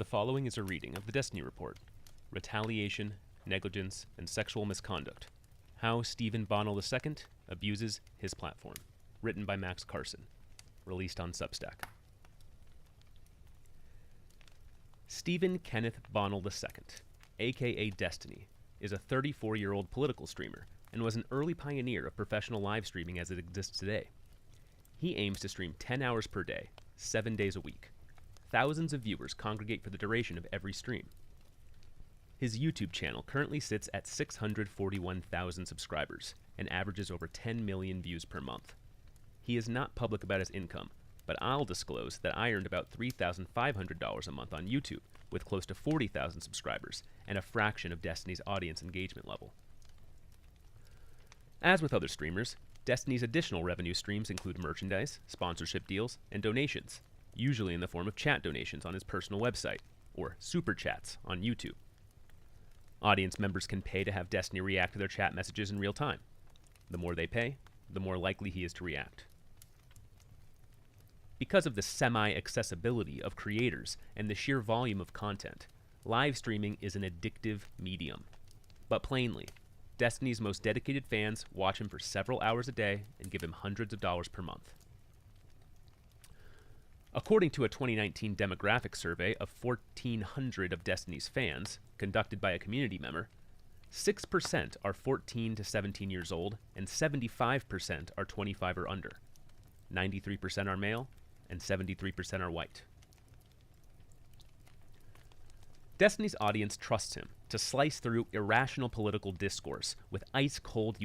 The following is a reading of the Destiny Report, Retaliation, Negligence, and Sexual Misconduct, How Stephen Bonnell II Abuses His Platform, written by Max Carson, released on Substack. Stephen Kenneth Bonnell II, aka Destiny, is a 34-year-old political streamer and was an early pioneer of professional live streaming as it exists today. He aims to stream 10 hours per day, 7 days a week. Thousands of viewers congregate for the duration of every stream. His YouTube channel currently sits at 641,000 subscribers and averages over 10 million views per month. He is not public about his income, but I'll disclose that I earned about $3,500 a month on YouTube, with close to 40,000 subscribers and a fraction of Destiny's audience engagement level. As with other streamers, Destiny's additional revenue streams include merchandise, sponsorship deals, and donations, usually in the form of chat donations on his personal website, or super chats on YouTube. Audience members can pay to have Destiny react to their chat messages in real time. The more they pay, the more likely he is to react. Because of the semi-accessibility of creators and the sheer volume of content, live streaming is an addictive medium. But plainly, Destiny's most dedicated fans watch him for several hours a day and give him hundreds of dollars per month. According to a 2019 demographic survey of 1,400 of Destiny's fans, conducted by a community member, 6% are 14 to 17 years old, and 75% are 25 or under. 93% are male, and 73% are white. Destiny's audience trusts him to slice through irrational political discourse with ice-cold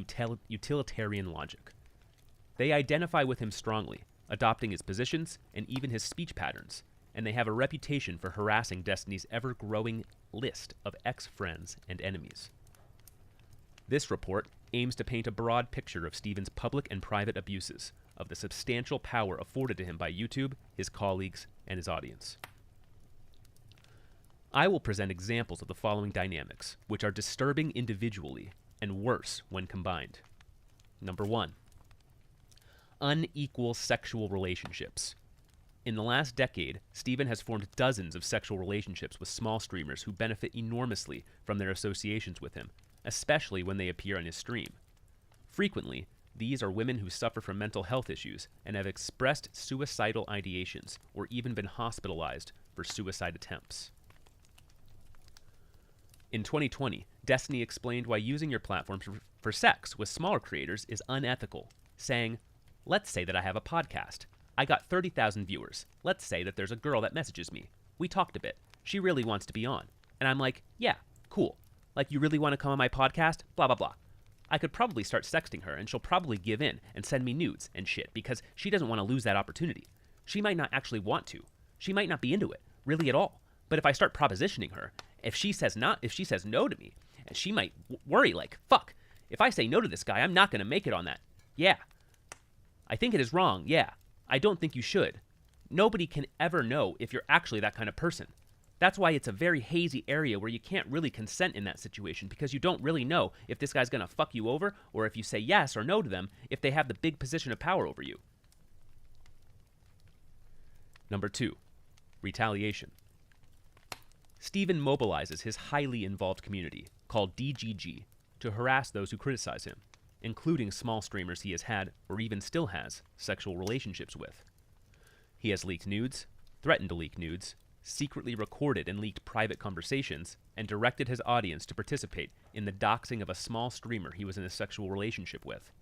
utilitarian logic. They identify with him strongly, adopting his positions and even his speech patterns, and they have a reputation for harassing Destiny's ever-growing list of ex-friends and enemies. This report aims to paint a broad picture of Stephen's public and private abuses, of the substantial power afforded to him by YouTube, his colleagues, and his audience. I will present examples of the following dynamics, which are disturbing individually and worse when combined. Number 1. Unequal sexual relationships. In the last decade, Stephen has formed dozens of sexual relationships with small streamers who benefit enormously from their associations with him, especially when they appear on his stream. Frequently, these are women who suffer from mental health issues and have expressed suicidal ideations or even been hospitalized for suicide attempts. In 2020, Destiny explained why using your platform for sex with smaller creators is unethical, saying, "Let's say that I have a podcast. I got 30,000 viewers. Let's say that there's a girl that messages me. We talked a bit. She really wants to be on. And I'm like, yeah, cool. Like, you really want to come on my podcast? Blah, blah, blah. I could probably start sexting her, and she'll probably give in and send me nudes and shit because she doesn't want to lose that opportunity. She might not actually want to. She might not be into it, really at all. But if I start propositioning her, if she says no to me, and she might worry like, fuck, if I say no to this guy, I'm not going to make it on that. Yeah. I think it is wrong, yeah. I don't think you should. Nobody can ever know if you're actually that kind of person. That's why it's a very hazy area where you can't really consent in that situation because you don't really know if this guy's gonna fuck you over or if you say yes or no to them if they have the big position of power over you." Number 2. Retaliation. Stephen mobilizes his highly involved community, called DGG, to harass those who criticize him, including small streamers he has had, or even still has, sexual relationships with. He has leaked nudes, threatened to leak nudes, secretly recorded and leaked private conversations, and directed his audience to participate in the doxing of a small streamer he was in a sexual relationship with.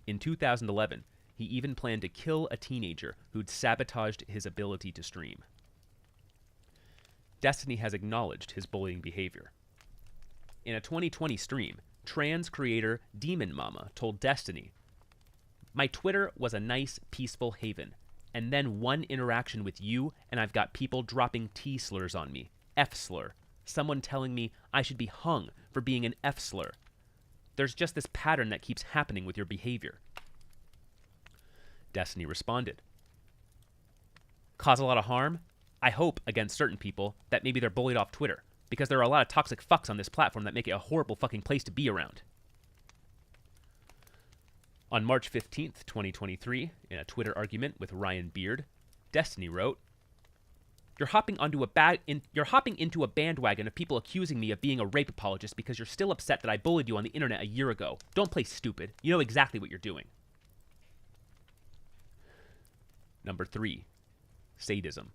In 2011, he even planned to kill a teenager who'd sabotaged his ability to stream. Destiny has acknowledged his bullying behavior. In a 2020 stream, trans creator Demon Mama told Destiny, "My Twitter was a nice, peaceful haven. And then one interaction with you, and I've got people dropping T slurs on me. F slur. Someone telling me I should be hung for being an F slur. There's just this pattern that keeps happening with your behavior." Destiny responded, "Cause a lot of harm? I hope against certain people that maybe they're bullied off Twitter, because there are a lot of toxic fucks on this platform that make it a horrible fucking place to be around." On March 15th, 2023, in a Twitter argument with Ryan Beard, Destiny wrote, You're hopping into a bandwagon of people accusing me of being a rape apologist because you're still upset that I bullied you on the internet a year ago. Don't play stupid. You know exactly what you're doing. Number 3. Sadism.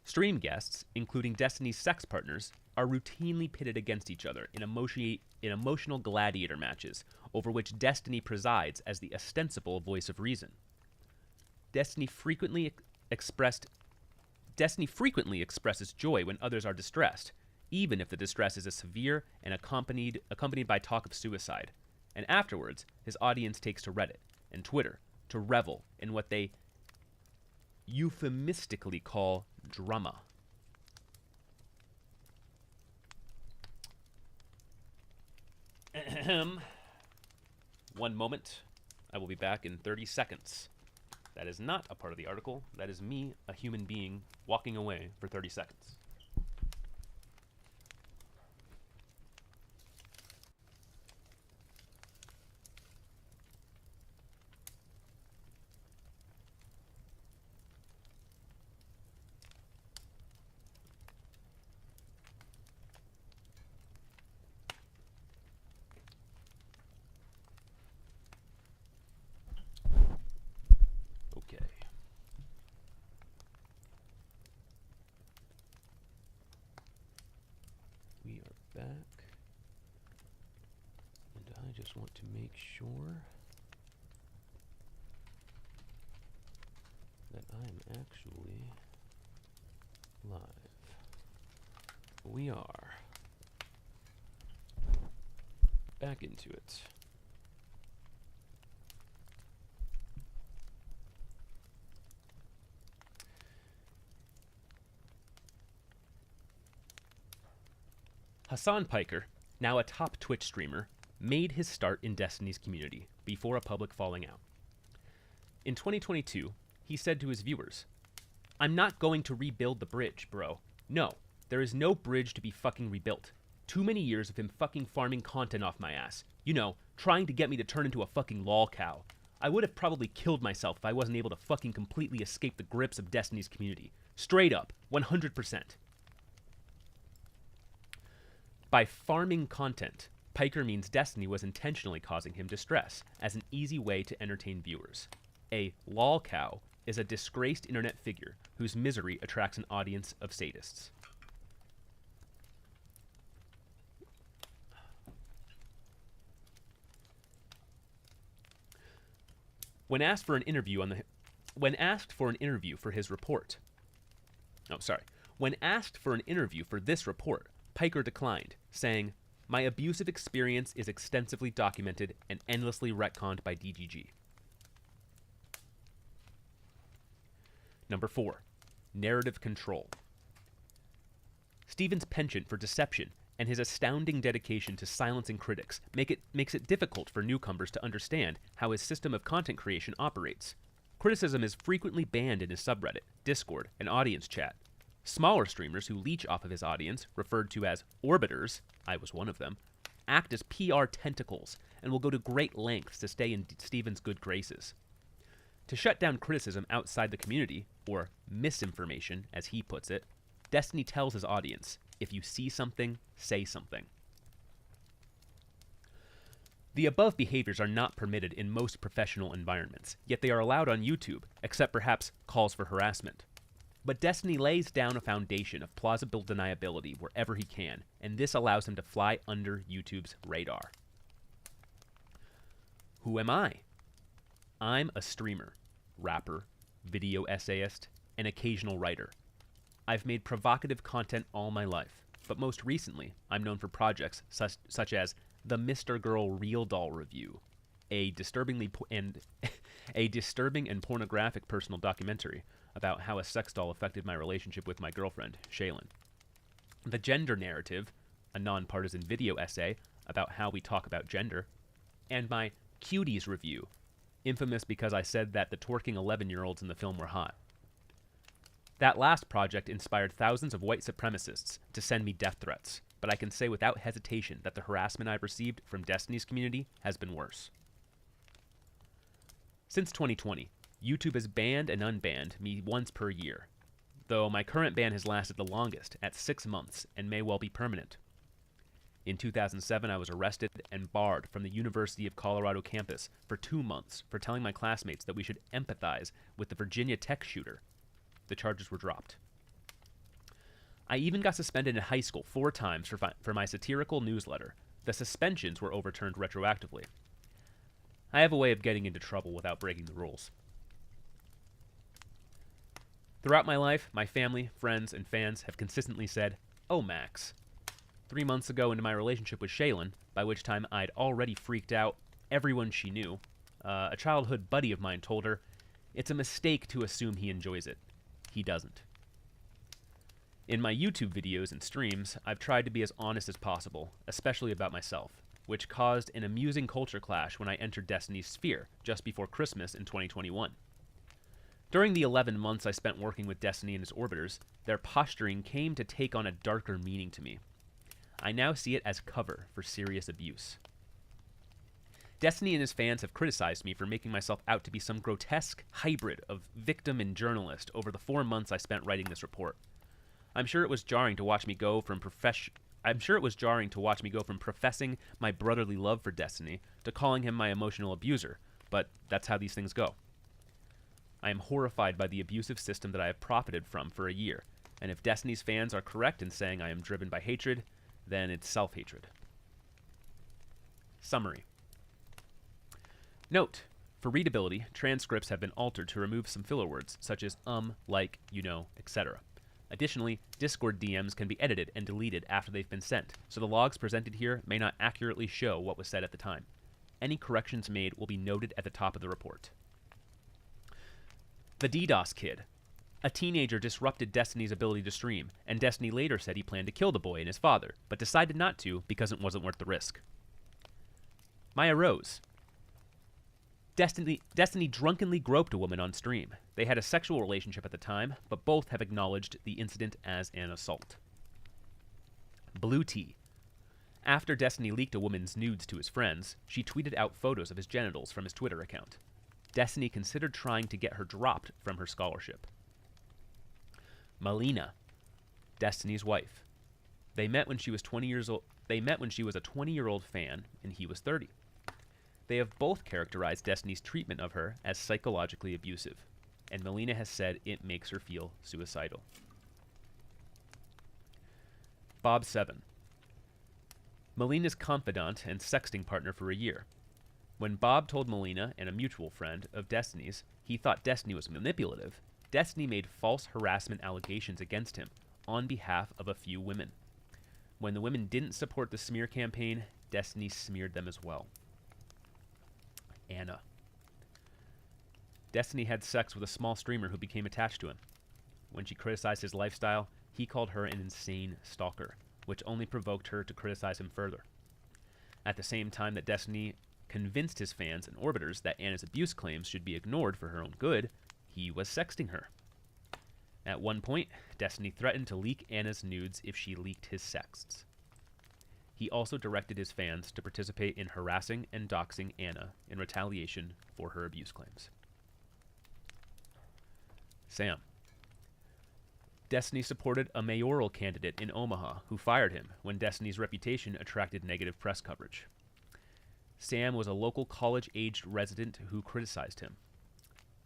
Stream guests, including Destiny's sex partners, are routinely pitted against each other in emotional gladiator matches over which Destiny presides as the ostensible voice of reason. Destiny frequently expresses joy when others are distressed, even if the distress is severe and accompanied by talk of suicide. And afterwards, his audience takes to Reddit and Twitter to revel in what they euphemistically call drama. One moment. I will be back in 30 seconds. That is not a part of the article. That is me, a human being, walking away for 30 seconds. Back, and I just want to make sure that I am actually live. We are back into it. Hassan Piker, now a top Twitch streamer, made his start in Destiny's community before a public falling out. In 2022, he said to his viewers, "I'm not going to rebuild the bridge, bro. No, there is no bridge to be fucking rebuilt. Too many years of him fucking farming content off my ass. You know, trying to get me to turn into a fucking lol cow. I would have probably killed myself if I wasn't able to fucking completely escape the grips of Destiny's community. Straight up, 100%. By farming content, Piker means Destiny was intentionally causing him distress as an easy way to entertain viewers. A lol cow is a disgraced internet figure whose misery attracts an audience of sadists. When asked for an interview for this report, Piker declined, saying, "My abusive experience is extensively documented and endlessly retconned by DGG." Number 4. Narrative control. Steven's penchant for deception and his astounding dedication to silencing critics makes it difficult for newcomers to understand how his system of content creation operates. Criticism is frequently banned in his subreddit, Discord, and audience chat. Smaller streamers who leech off of his audience, referred to as orbiters, I was one of them, act as PR tentacles and will go to great lengths to stay in Steven's good graces. To shut down criticism outside the community, or misinformation, as he puts it, Destiny tells his audience, if you see something, say something. The above behaviors are not permitted in most professional environments, yet they are allowed on YouTube, except perhaps calls for harassment. But Destiny lays down a foundation of plausible deniability wherever he can, and this allows him to fly under YouTube's radar. Who am I? I'm a streamer, rapper, video essayist, and occasional writer. I've made provocative content all my life, but most recently, I'm known for projects such as the mrgirl Real Doll Review, a disturbing and pornographic personal documentary about how a sex doll affected my relationship with my girlfriend, Shaylin. The Gender Narrative, a nonpartisan video essay about how we talk about gender, and my Cuties Review, infamous because I said that the twerking 11-year-olds in the film were hot. That last project inspired thousands of white supremacists to send me death threats, but I can say without hesitation that the harassment I've received from Destiny's community has been worse. Since 2020, YouTube has banned and unbanned me once per year. though my current ban has lasted the longest, at 6 months, and may well be permanent. In 2007, I was arrested and barred from the University of Colorado campus for 2 months for telling my classmates that we should empathize with the Virginia Tech shooter. The charges were dropped. I even got suspended in high school 4 times for my satirical newsletter. The suspensions were overturned retroactively. I have a way of getting into trouble without breaking the rules. Throughout my life, my family, friends, and fans have consistently said, "Oh, Max." 3 months ago into my relationship with Shaylin, by which time I'd already freaked out everyone she knew, a childhood buddy of mine told her, "It's a mistake to assume he enjoys it. He doesn't." In my YouTube videos and streams, I've tried to be as honest as possible, especially about myself, which caused an amusing culture clash when I entered Destiny's sphere just before Christmas in 2021. During the 11 months I spent working with Destiny and his orbiters, their posturing came to take on a darker meaning to me. I now see it as cover for serious abuse. Destiny and his fans have criticized me for making myself out to be some grotesque hybrid of victim and journalist over the 4 months I spent writing this report. I'm sure it was jarring to watch me go from professing my brotherly love for Destiny to calling him my emotional abuser, but that's how these things go. I am horrified by the abusive system that I have profited from for a year, and if Destiny's fans are correct in saying I am driven by hatred, then it's self-hatred. Summary. Note, for readability, transcripts have been altered to remove some filler words, such as like, you know, etc. Additionally, Discord DMs can be edited and deleted after they've been sent, so the logs presented here may not accurately show what was said at the time. Any corrections made will be noted at the top of the report. The DDoS kid. A teenager disrupted Destiny's ability to stream, and Destiny later said he planned to kill the boy and his father, but decided not to because it wasn't worth the risk. Maya Rose. Destiny drunkenly groped a woman on stream. They had a sexual relationship at the time, but both have acknowledged the incident as an assault. Blue Tea. After Destiny leaked a woman's nudes to his friends, she tweeted out photos of his genitals from his Twitter account. Destiny considered trying to get her dropped from her scholarship. Molina, Destiny's wife. They met when she was 20 years old. They met when she was a 20-year-old fan and he was 30. They have both characterized Destiny's treatment of her as psychologically abusive, and Molina has said it makes her feel suicidal. Bob 7. Molina's confidant and sexting partner for a year. When Bob told Molina and a mutual friend of Destiny's he thought Destiny was manipulative, Destiny made false harassment allegations against him on behalf of a few women. When the women didn't support the smear campaign, Destiny smeared them as well. Anna. Destiny had sex with a small streamer who became attached to him. When she criticized his lifestyle, he called her an insane stalker, which only provoked her to criticize him further. At the same time that Destiny convinced his fans and orbiters that Anna's abuse claims should be ignored for her own good, he was sexting her. At one point, Destiny threatened to leak Anna's nudes if she leaked his sexts. He also directed his fans to participate in harassing and doxing Anna in retaliation for her abuse claims. Sam. Destiny supported a mayoral candidate in Omaha who fired him when Destiny's reputation attracted negative press coverage. Sam was a local college-aged resident who criticized him.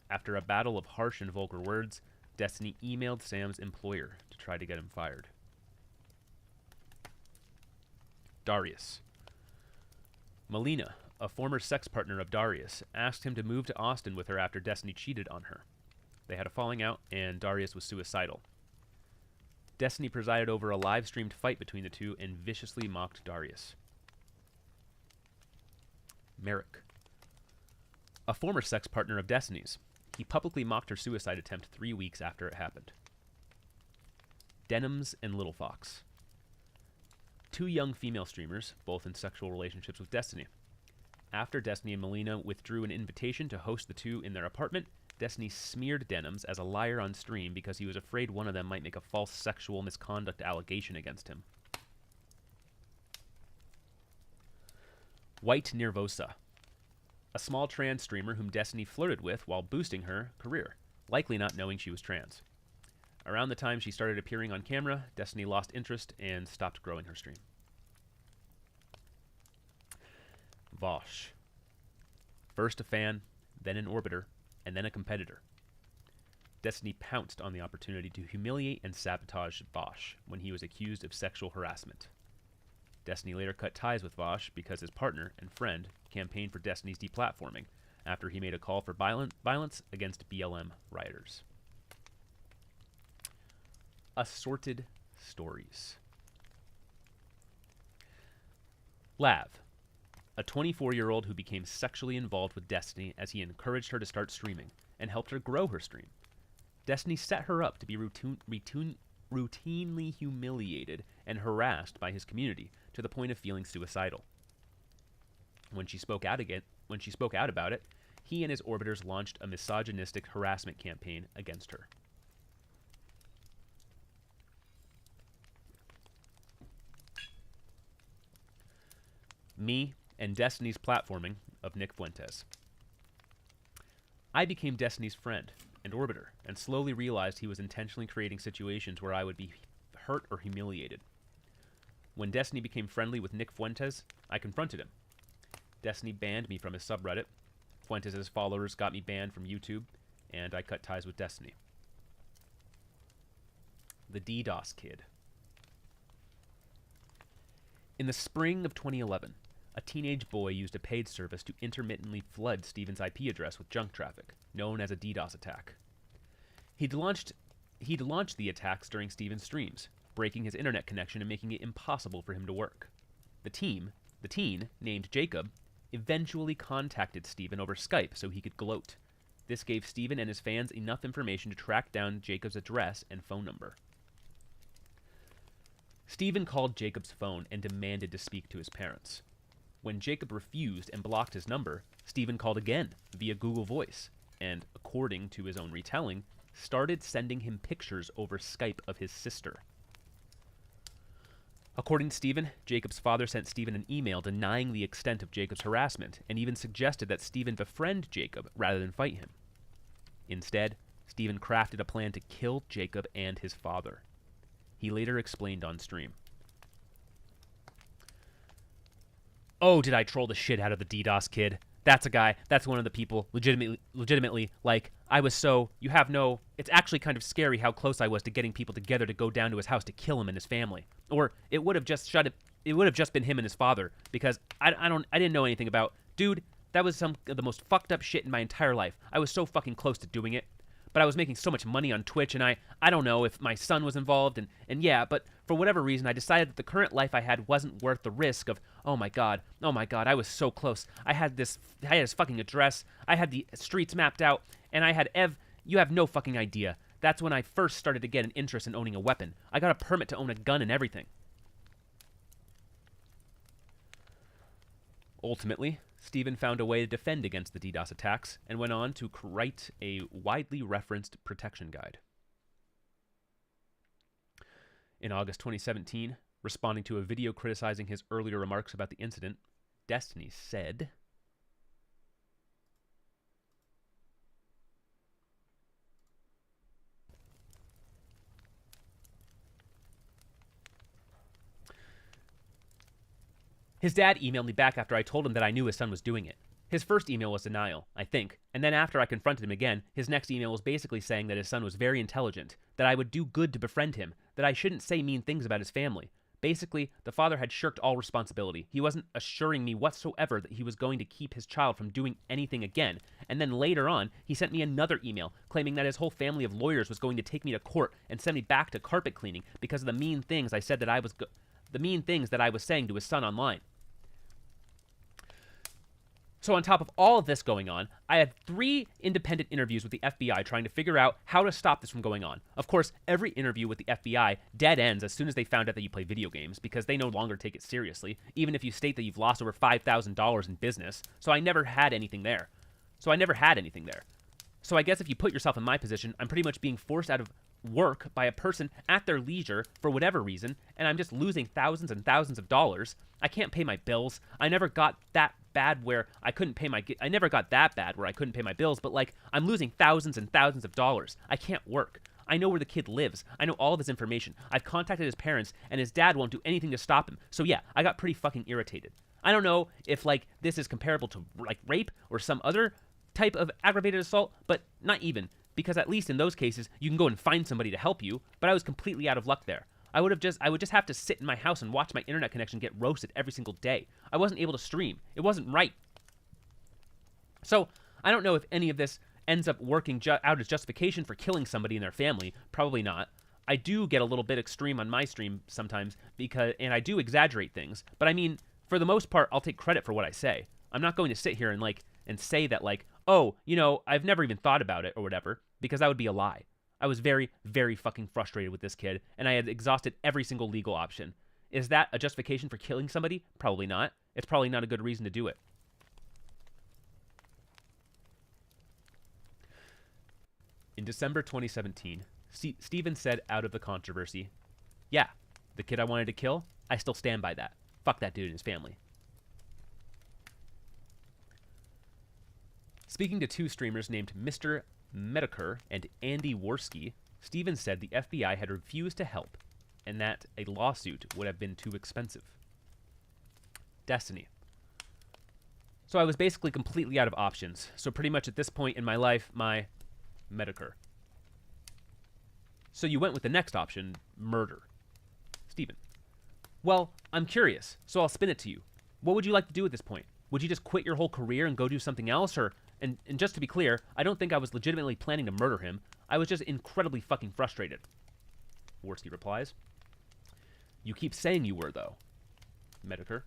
After a battle of harsh and vulgar words, Destiny emailed Sam's employer to try to get him fired. Darius. Molina, a former sex partner of Darius, asked him to move to Austin with her after Destiny cheated on her. They had a falling out, and Darius was suicidal. Destiny presided over a live-streamed fight between the two and viciously mocked Darius. Merrick. A former sex partner of Destiny's. He publicly mocked her suicide attempt 3 weeks after it happened. Denims and Little Fox. 2 young female streamers, both in sexual relationships with Destiny. After Destiny and Molina withdrew an invitation to host the two in their apartment, Destiny smeared Denims as a liar on stream because he was afraid one of them might make a false sexual misconduct allegation against him. White Nervosa. A small trans streamer whom Destiny flirted with while boosting her career, likely not knowing she was trans. Around the time she started appearing on camera, Destiny lost interest and stopped growing her stream. Vosh. First a fan, then an orbiter, and then a competitor. Destiny pounced on the opportunity to humiliate and sabotage Vosh when he was accused of sexual harassment. Destiny later cut ties with Vosh because his partner and friend campaigned for Destiny's deplatforming after he made a call for violence against BLM rioters. Assorted stories. Lav, a 24-year-old who became sexually involved with Destiny as he encouraged her to start streaming and helped her grow her stream. Destiny set her up to be routinely humiliated and harassed by his community to the point of feeling suicidal. When she spoke out about it, he and his orbiters launched a misogynistic harassment campaign against her. Me and Destiny's platforming of Nick Fuentes. I became Destiny's friend and orbiter and slowly realized he was intentionally creating situations where I would be hurt or humiliated. When Destiny became friendly with Nick Fuentes, I confronted him. Destiny banned me from his subreddit. Fuentes' followers got me banned from YouTube, and I cut ties with Destiny. The DDoS Kid. In the spring of 2011, a teenage boy used a paid service to intermittently flood Steven's IP address with junk traffic, known as a DDoS attack. He'd launched the attacks during Steven's streams, breaking his internet connection and making it impossible for him to work. The teen, named Jacob, eventually contacted Steven over Skype so he could gloat. This gave Steven and his fans enough information to track down Jacob's address and phone number. Steven called Jacob's phone and demanded to speak to his parents. When Jacob refused and blocked his number, Steven called again via Google Voice and, according to his own retelling, started sending him pictures over Skype of his sister. According to Steven, Jacob's father sent Steven an email denying the extent of Jacob's harassment and even suggested that Steven befriend Jacob rather than fight him. Instead, Steven crafted a plan to kill Jacob and his father. He later explained on stream. Oh, did I troll the shit out of the DDoS Kid? That's a guy, that's one of the people, legitimately, like, I was so, it's actually kind of scary how close I was to getting people together to go down to his house to kill him and his family. Or it would have just been him and his father, because I didn't know anything about, dude, that was some of the most fucked up shit in my entire life. I was so fucking close to doing it. But I was making so much money on Twitch, and I don't know if my son was involved, and yeah, but for whatever reason, I decided that the current life I had wasn't worth the risk of, oh my god, I was so close. I had his fucking address, I had the streets mapped out, and I had you have no fucking idea. That's when I first started to get an interest in owning a weapon. I got a permit to own a gun and everything. Ultimately, Steven found a way to defend against the DDoS attacks and went on to write a widely referenced protection guide. In August 2017, responding to a video criticizing his earlier remarks about the incident, Destiny said, his dad emailed me back after I told him that I knew his son was doing it. His first email was denial, I think, and then after I confronted him again, his next email was basically saying that his son was very intelligent, that I would do good to befriend him, that I shouldn't say mean things about his family. Basically, the father had shirked all responsibility. He wasn't assuring me whatsoever that he was going to keep his child from doing anything again, and then later on, he sent me another email claiming that his whole family of lawyers was going to take me to court and send me back to carpet cleaning because of the mean things I said that I was saying to his son online. So on top of all of this going on, I had 3 independent interviews with the FBI trying to figure out how to stop this from going on. Of course, every interview with the FBI dead ends as soon as they found out that you play video games because they no longer take it seriously, even if you state that you've lost over $5,000 in business. So I never had anything there. So I guess if you put yourself in my position, I'm pretty much being forced out of work by a person at their leisure for whatever reason, and I'm just losing thousands and thousands of dollars. I can't pay my bills. I never got that bad where I couldn't pay my bills, but like, I'm losing thousands and thousands of dollars. I can't work. I know where the kid lives. I know all of his information. I've contacted his parents, and his dad won't do anything to stop him. So yeah, I got pretty fucking irritated. I don't know if, like, this is comparable to, like, rape or some other type of aggravated assault, but not even. Because at least in those cases, you can go and find somebody to help you, but I was completely out of luck there. I would just have to sit in my house and watch my internet connection get roasted every single day. I wasn't able to stream. It wasn't right. So, I don't know if any of this ends up working out as justification for killing somebody in their family. Probably not. I do get a little bit extreme on my stream sometimes, and I do exaggerate things. But I mean, for the most part, I'll take credit for what I say. I'm not going to sit here and say that, like, oh, you know, I've never even thought about it or whatever, because that would be a lie. I was very, very fucking frustrated with this kid, and I had exhausted every single legal option. Is that a justification for killing somebody? Probably not. It's probably not a good reason to do it. In December 2017, Steven said out of the controversy, yeah, the kid I wanted to kill, I still stand by that. Fuck that dude and his family. Speaking to two streamers named Mr. mrgirl and Andy Worski, Steven said the FBI had refused to help and that a lawsuit would have been too expensive. Destiny. So I was basically completely out of options. So pretty much at this point in my life, my mrgirl. So you went with the next option, murder. Steven. Well, I'm curious, so I'll spin it to you. What would you like to do at this point? Would you just quit your whole career and go do something else, or... And just to be clear, I don't think I was legitimately planning to murder him. I was just incredibly fucking frustrated. Worski replies. You keep saying you were, though. mrgirl.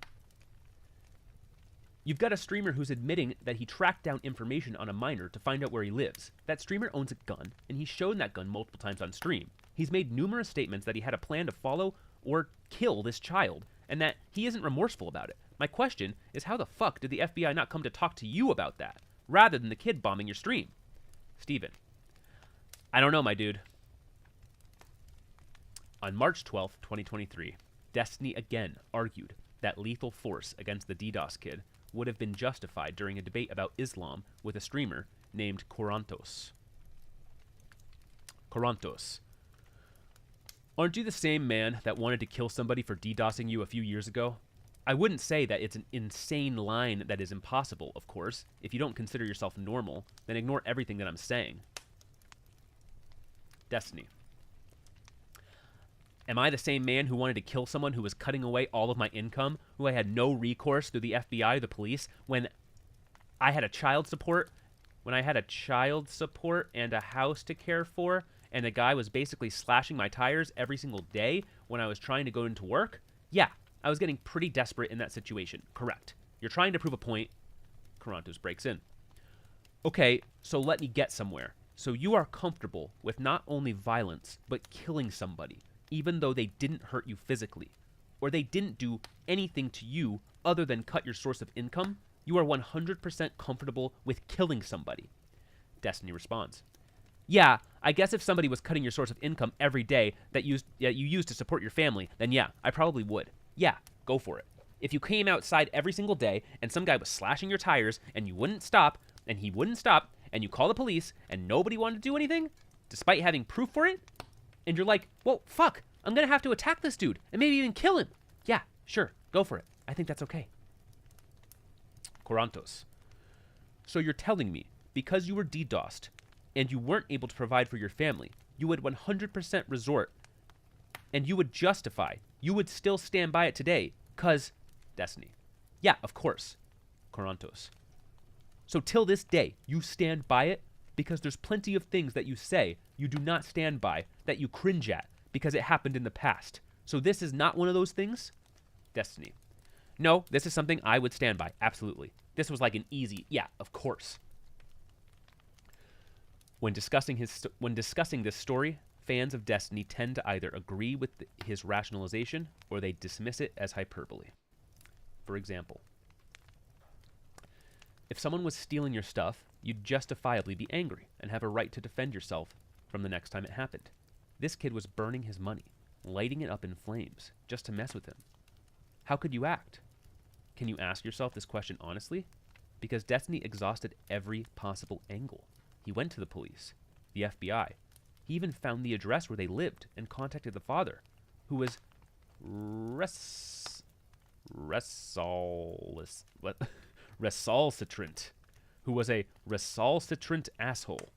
You've got a streamer who's admitting that he tracked down information on a minor to find out where he lives. That streamer owns a gun, and he's shown that gun multiple times on stream. He's made numerous statements that he had a plan to follow or kill this child, and that he isn't remorseful about it. My question is, how the fuck did the FBI not come to talk to you about that, rather than the kid bombing your stream? Steven. I don't know, my dude. On March 12th, 2023, Destiny again argued that lethal force against the DDOS kid would have been justified during a debate about Islam with a streamer named Corantos. Corantos. Aren't you the same man that wanted to kill somebody for DDoSing you a few years ago? I wouldn't say that it's an insane line that is impossible, of course. If you don't consider yourself normal, then ignore everything that I'm saying. Destiny. Am I the same man who wanted to kill someone who was cutting away all of my income, who I had no recourse through the FBI or the police, when I had a child support, and a house to care for, and the guy was basically slashing my tires every single day when I was trying to go into work? Yeah, I was getting pretty desperate in that situation. Correct. You're trying to prove a point. Corantos breaks in. Okay, so let me get somewhere. So you are comfortable with not only violence, but killing somebody, even though they didn't hurt you physically, or they didn't do anything to you other than cut your source of income? You are 100% comfortable with killing somebody. Destiny responds. Yeah, I guess if somebody was cutting your source of income every day that you used to support your family, then yeah, I probably would. Yeah, go for it. If you came outside every single day and some guy was slashing your tires and you wouldn't stop, and he wouldn't stop, and you call the police and nobody wanted to do anything, despite having proof for it, and you're like, well, fuck, I'm gonna have to attack this dude and maybe even kill him. Yeah, sure, go for it. I think that's okay. Corantos. So you're telling me, because you were DDoSed and you weren't able to provide for your family, you would 100% resort, and you would justify, you would still stand by it today, cause Destiny. Yeah, of course. Corantos. So till this day, you stand by it because there's plenty of things that you say you do not stand by, that you cringe at because it happened in the past. So this is not one of those things? Destiny. No, this is something I would stand by, absolutely. This was like an easy, yeah, of course. When discussing this story, fans of Destiny tend to either agree with his rationalization or they dismiss it as hyperbole. For example, if someone was stealing your stuff, you'd justifiably be angry and have a right to defend yourself from the next time it happened. This kid was burning his money, lighting it up in flames, just to mess with him. How could you act? Can you ask yourself this question honestly? Because Destiny exhausted every possible angle. He went to the police, the FBI. He even found the address where they lived and contacted the father, who was recalcitrant, who was a recalcitrant asshole.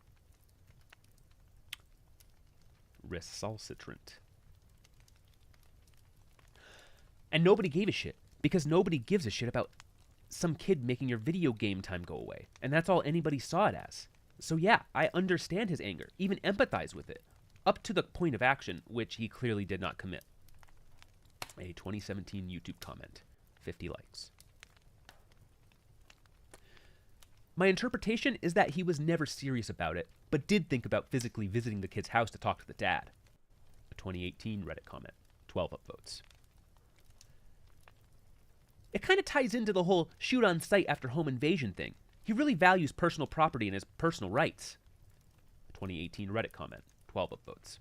Recalcitrant. And nobody gave a shit, because nobody gives a shit about some kid making your video game time go away. And that's all anybody saw it as. So yeah, I understand his anger, even empathize with it, up to the point of action, which he clearly did not commit. A 2017 YouTube comment, 50 likes. My interpretation is that he was never serious about it, but did think about physically visiting the kid's house to talk to the dad. A 2018 Reddit comment, 12 upvotes. It kind of ties into the whole shoot on sight after home invasion thing. He really values personal property and his personal rights. A 2018 Reddit comment, 12 upvotes.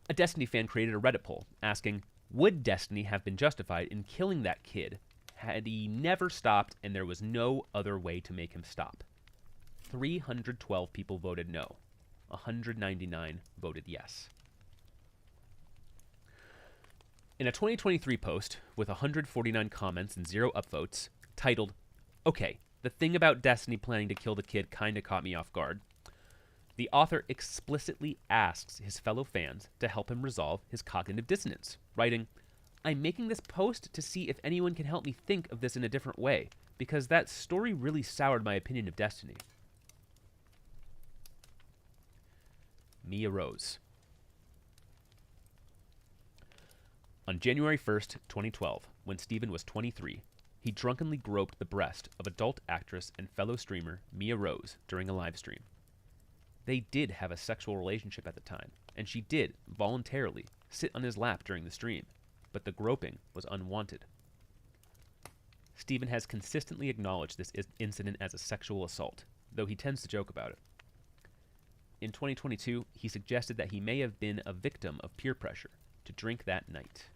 A Destiny fan created a Reddit poll asking, would Destiny have been justified in killing that kid had he never stopped and there was no other way to make him stop? 312 people voted no. 199 voted yes. In a 2023 post with 149 comments and 0 upvotes, titled, "Okay, the thing about Destiny planning to kill the kid kinda caught me off guard," the author explicitly asks his fellow fans to help him resolve his cognitive dissonance, writing, "I'm making this post to see if anyone can help me think of this in a different way, because that story really soured my opinion of Destiny." Mia Rose. On January 1st, 2012, when Steven was 23, he drunkenly groped the breast of adult actress and fellow streamer Mia Rose during a live stream. They did have a sexual relationship at the time, and she did, voluntarily, sit on his lap during the stream, but the groping was unwanted. Steven has consistently acknowledged this incident as a sexual assault, though he tends to joke about it. In 2022, he suggested that he may have been a victim of peer pressure to drink that night.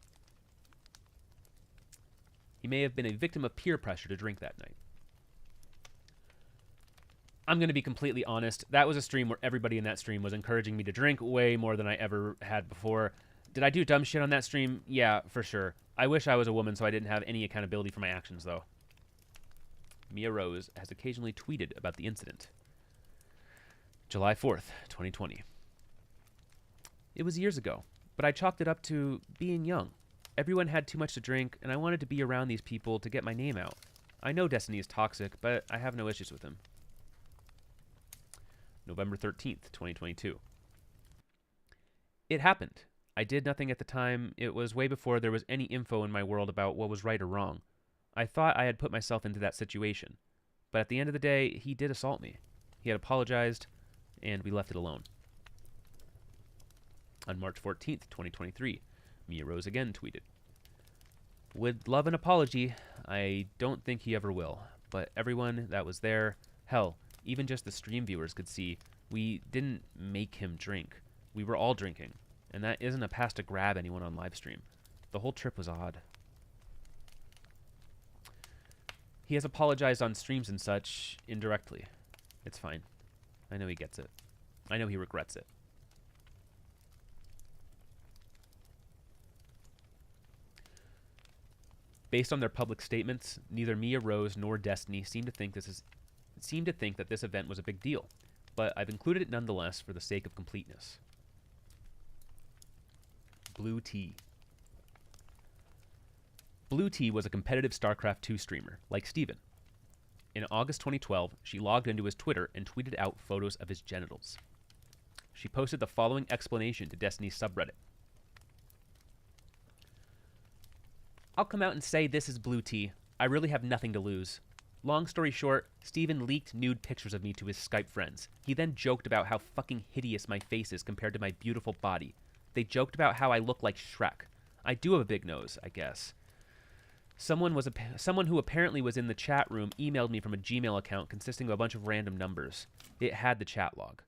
I'm going to be completely honest. That was a stream where everybody in that stream was encouraging me to drink way more than I ever had before. Did I do dumb shit on that stream? Yeah, for sure. I wish I was a woman so I didn't have any accountability for my actions, though. Mia Rose has occasionally tweeted about the incident. July 4th, 2020. It was years ago, but I chalked it up to being young. Everyone had too much to drink, and I wanted to be around these people to get my name out. I know Destiny is toxic, but I have no issues with him. November 13th, 2022. It happened. I did nothing at the time. It was way before there was any info in my world about what was right or wrong. I thought I had put myself into that situation. But at the end of the day, he did assault me. He had apologized, and we left it alone. On March 14th, 2023, Mia Rose again tweeted, "Would love an apology. I don't think he ever will. But everyone that was there, hell, even just the stream viewers could see we didn't make him drink. We were all drinking. And that isn't a pass to grab anyone on live stream. The whole trip was odd." He has apologized on streams and such, indirectly. It's fine. I know he gets it. I know he regrets it. Based on their public statements, neither Mia Rose nor Destiny seem to think that this event was a big deal, but I've included it nonetheless for the sake of completeness. Blue Tea. Blue Tea was a competitive StarCraft 2 streamer, like Steven. In August 2012, she logged into his Twitter and tweeted out photos of his genitals. She posted the following explanation to Destiny's subreddit. "I'll come out and say this is Blue Tea. I really have nothing to lose. Long story short, Steven leaked nude pictures of me to his Skype friends. He then joked about how fucking hideous my face is compared to my beautiful body. They joked about how I look like Shrek. I do have a big nose, I guess. Someone who apparently was in the chat room emailed me from a Gmail account consisting of a bunch of random numbers. It had the chat log.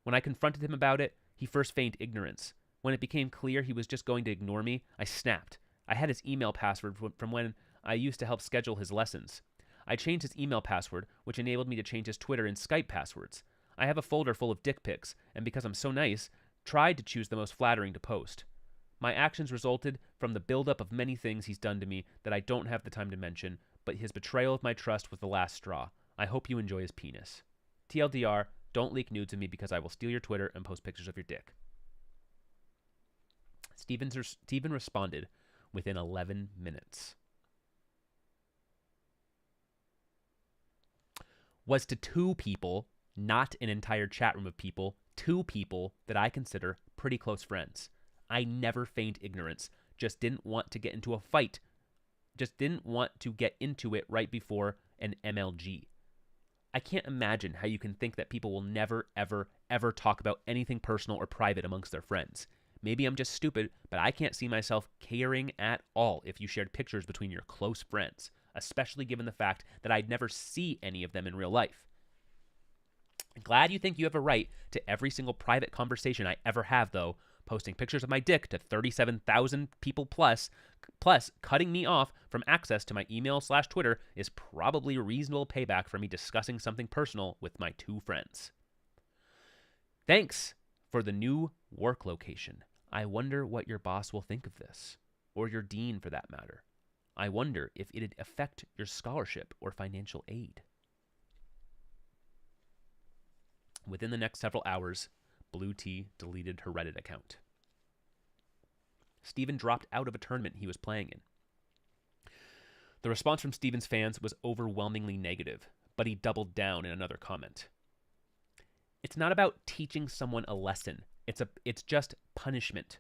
When I confronted him about it, he first feigned ignorance. When it became clear he was just going to ignore me, I snapped. I had his email password from when I used to help schedule his lessons. I changed his email password, which enabled me to change his Twitter and Skype passwords. I have a folder full of dick pics, and because I'm so nice, tried to choose the most flattering to post. My actions resulted from the buildup of many things he's done to me that I don't have the time to mention, but his betrayal of my trust was the last straw. I hope you enjoy his penis. TLDR, don't leak nudes of me because I will steal your Twitter and post pictures of your dick. Steven responded within 11 minutes. Was to two people, not an entire chat room of people, two people that I consider pretty close friends. I never feigned ignorance, just didn't want to get into a fight. Just didn't want to get into it right before an MLG. I can't imagine how you can think that people will never, ever, ever talk about anything personal or private amongst their friends. Maybe I'm just stupid, but I can't see myself caring at all if you shared pictures between your close friends, especially given the fact that I'd never see any of them in real life. Glad you think you have a right to every single private conversation I ever have, though. Posting pictures of my dick to 37,000 people plus cutting me off from access to my email/Twitter is probably a reasonable payback for me discussing something personal with my two friends. Thanks for the new work location. I wonder what your boss will think of this, or your dean for that matter. I wonder if it'd affect your scholarship or financial aid. Within the next several hours, Blue Tea deleted her Reddit account. Steven dropped out of a tournament he was playing in. The response from Steven's fans was overwhelmingly negative, but he doubled down in another comment. It's not about teaching someone a lesson. It's just punishment.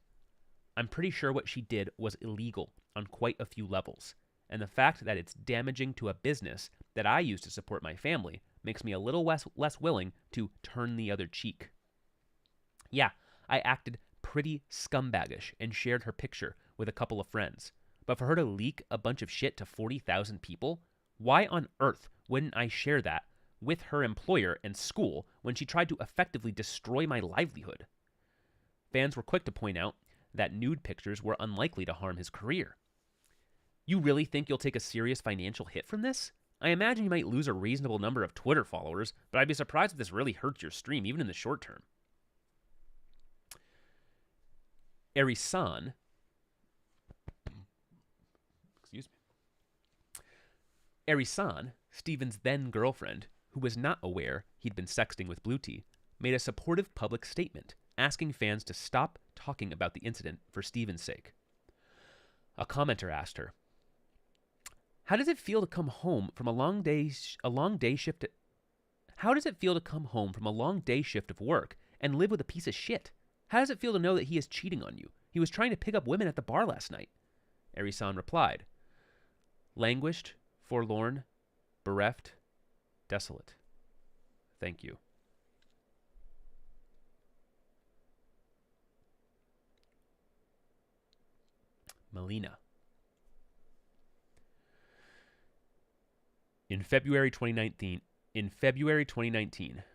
I'm pretty sure what she did was illegal on quite a few levels, and the fact that it's damaging to a business that I use to support my family makes me a little less willing to turn the other cheek. Yeah, I acted pretty scumbaggish and shared her picture with a couple of friends, but for her to leak a bunch of shit to 40,000 people, why on earth wouldn't I share that with her employer and school when she tried to effectively destroy my livelihood? Fans were quick to point out that nude pictures were unlikely to harm his career. You really think you'll take a serious financial hit from this? I imagine you might lose a reasonable number of Twitter followers, but I'd be surprised if this really hurts your stream, even in the short term. Arisan, Steven's then girlfriend, who was not aware he'd been sexting with Blue Tea, made a supportive public statement asking fans to stop talking about the incident for Steven's sake. A commenter asked her, "How does it feel to come home from a long day shift? How does it feel to come home from a long day shift of work and live with a piece of shit? How does it feel to know that he is cheating on you? He was trying to pick up women at the bar last night." Arisan replied, "Languished, forlorn, bereft, desolate. Thank you." Molina. In February 2019,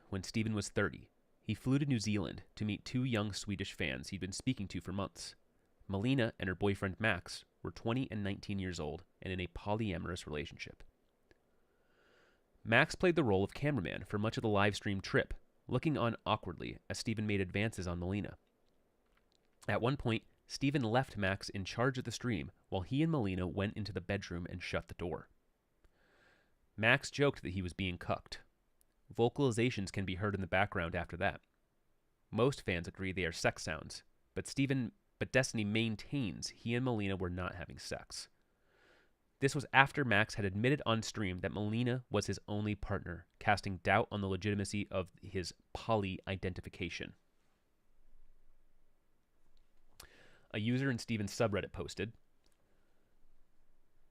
when Steven was 30, he flew to New Zealand to meet two young Swedish fans he'd been speaking to for months. Molina and her boyfriend Max were 20 and 19 years old and in a polyamorous relationship. Max played the role of cameraman for much of the live stream trip, looking on awkwardly as Steven made advances on Molina. At one point, Steven left Max in charge of the stream while he and Molina went into the bedroom and shut the door. Max joked that he was being cucked. Vocalizations can be heard in the background after that. Most fans agree they are sex sounds, but Destiny maintains he and Molina were not having sex. This was after Max had admitted on stream that Molina was his only partner, casting doubt on the legitimacy of his poly identification. A user in Steven's subreddit posted,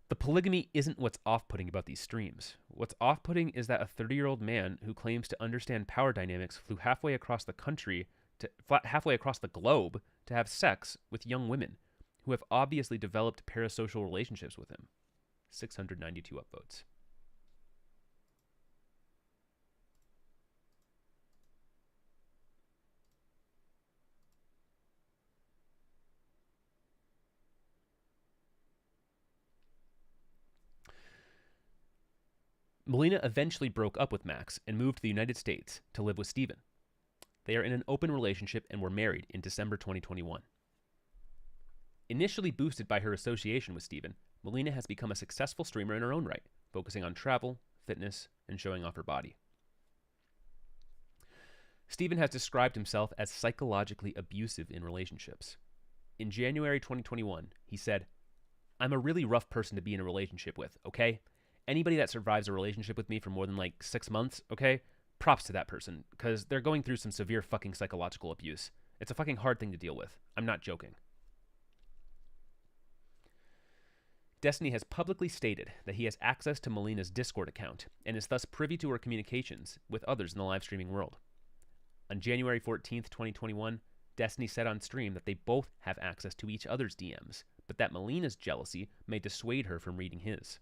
"The polygamy isn't what's off-putting about these streams. What's off-putting is that a 30-year-old man who claims to understand power dynamics flew halfway across the globe to have sex with young women who have obviously developed parasocial relationships with him." 692 upvotes. Molina eventually broke up with Max and moved to the United States to live with Steven. They are in an open relationship and were married in December 2021. Initially boosted by her association with Steven, Molina has become a successful streamer in her own right, focusing on travel, fitness, and showing off her body. Steven has described himself as psychologically abusive in relationships. In January 2021, he said, "I'm a really rough person to be in a relationship with, okay? Anybody that survives a relationship with me for more than like 6 months, okay? Props to that person, because they're going through some severe fucking psychological abuse. It's a fucking hard thing to deal with. I'm not joking." Destiny has publicly stated that he has access to Molina's Discord account and is thus privy to her communications with others in the live streaming world. On January 14th, 2021, Destiny said on stream that they both have access to each other's DMs, but that Molina's jealousy may dissuade her from reading his.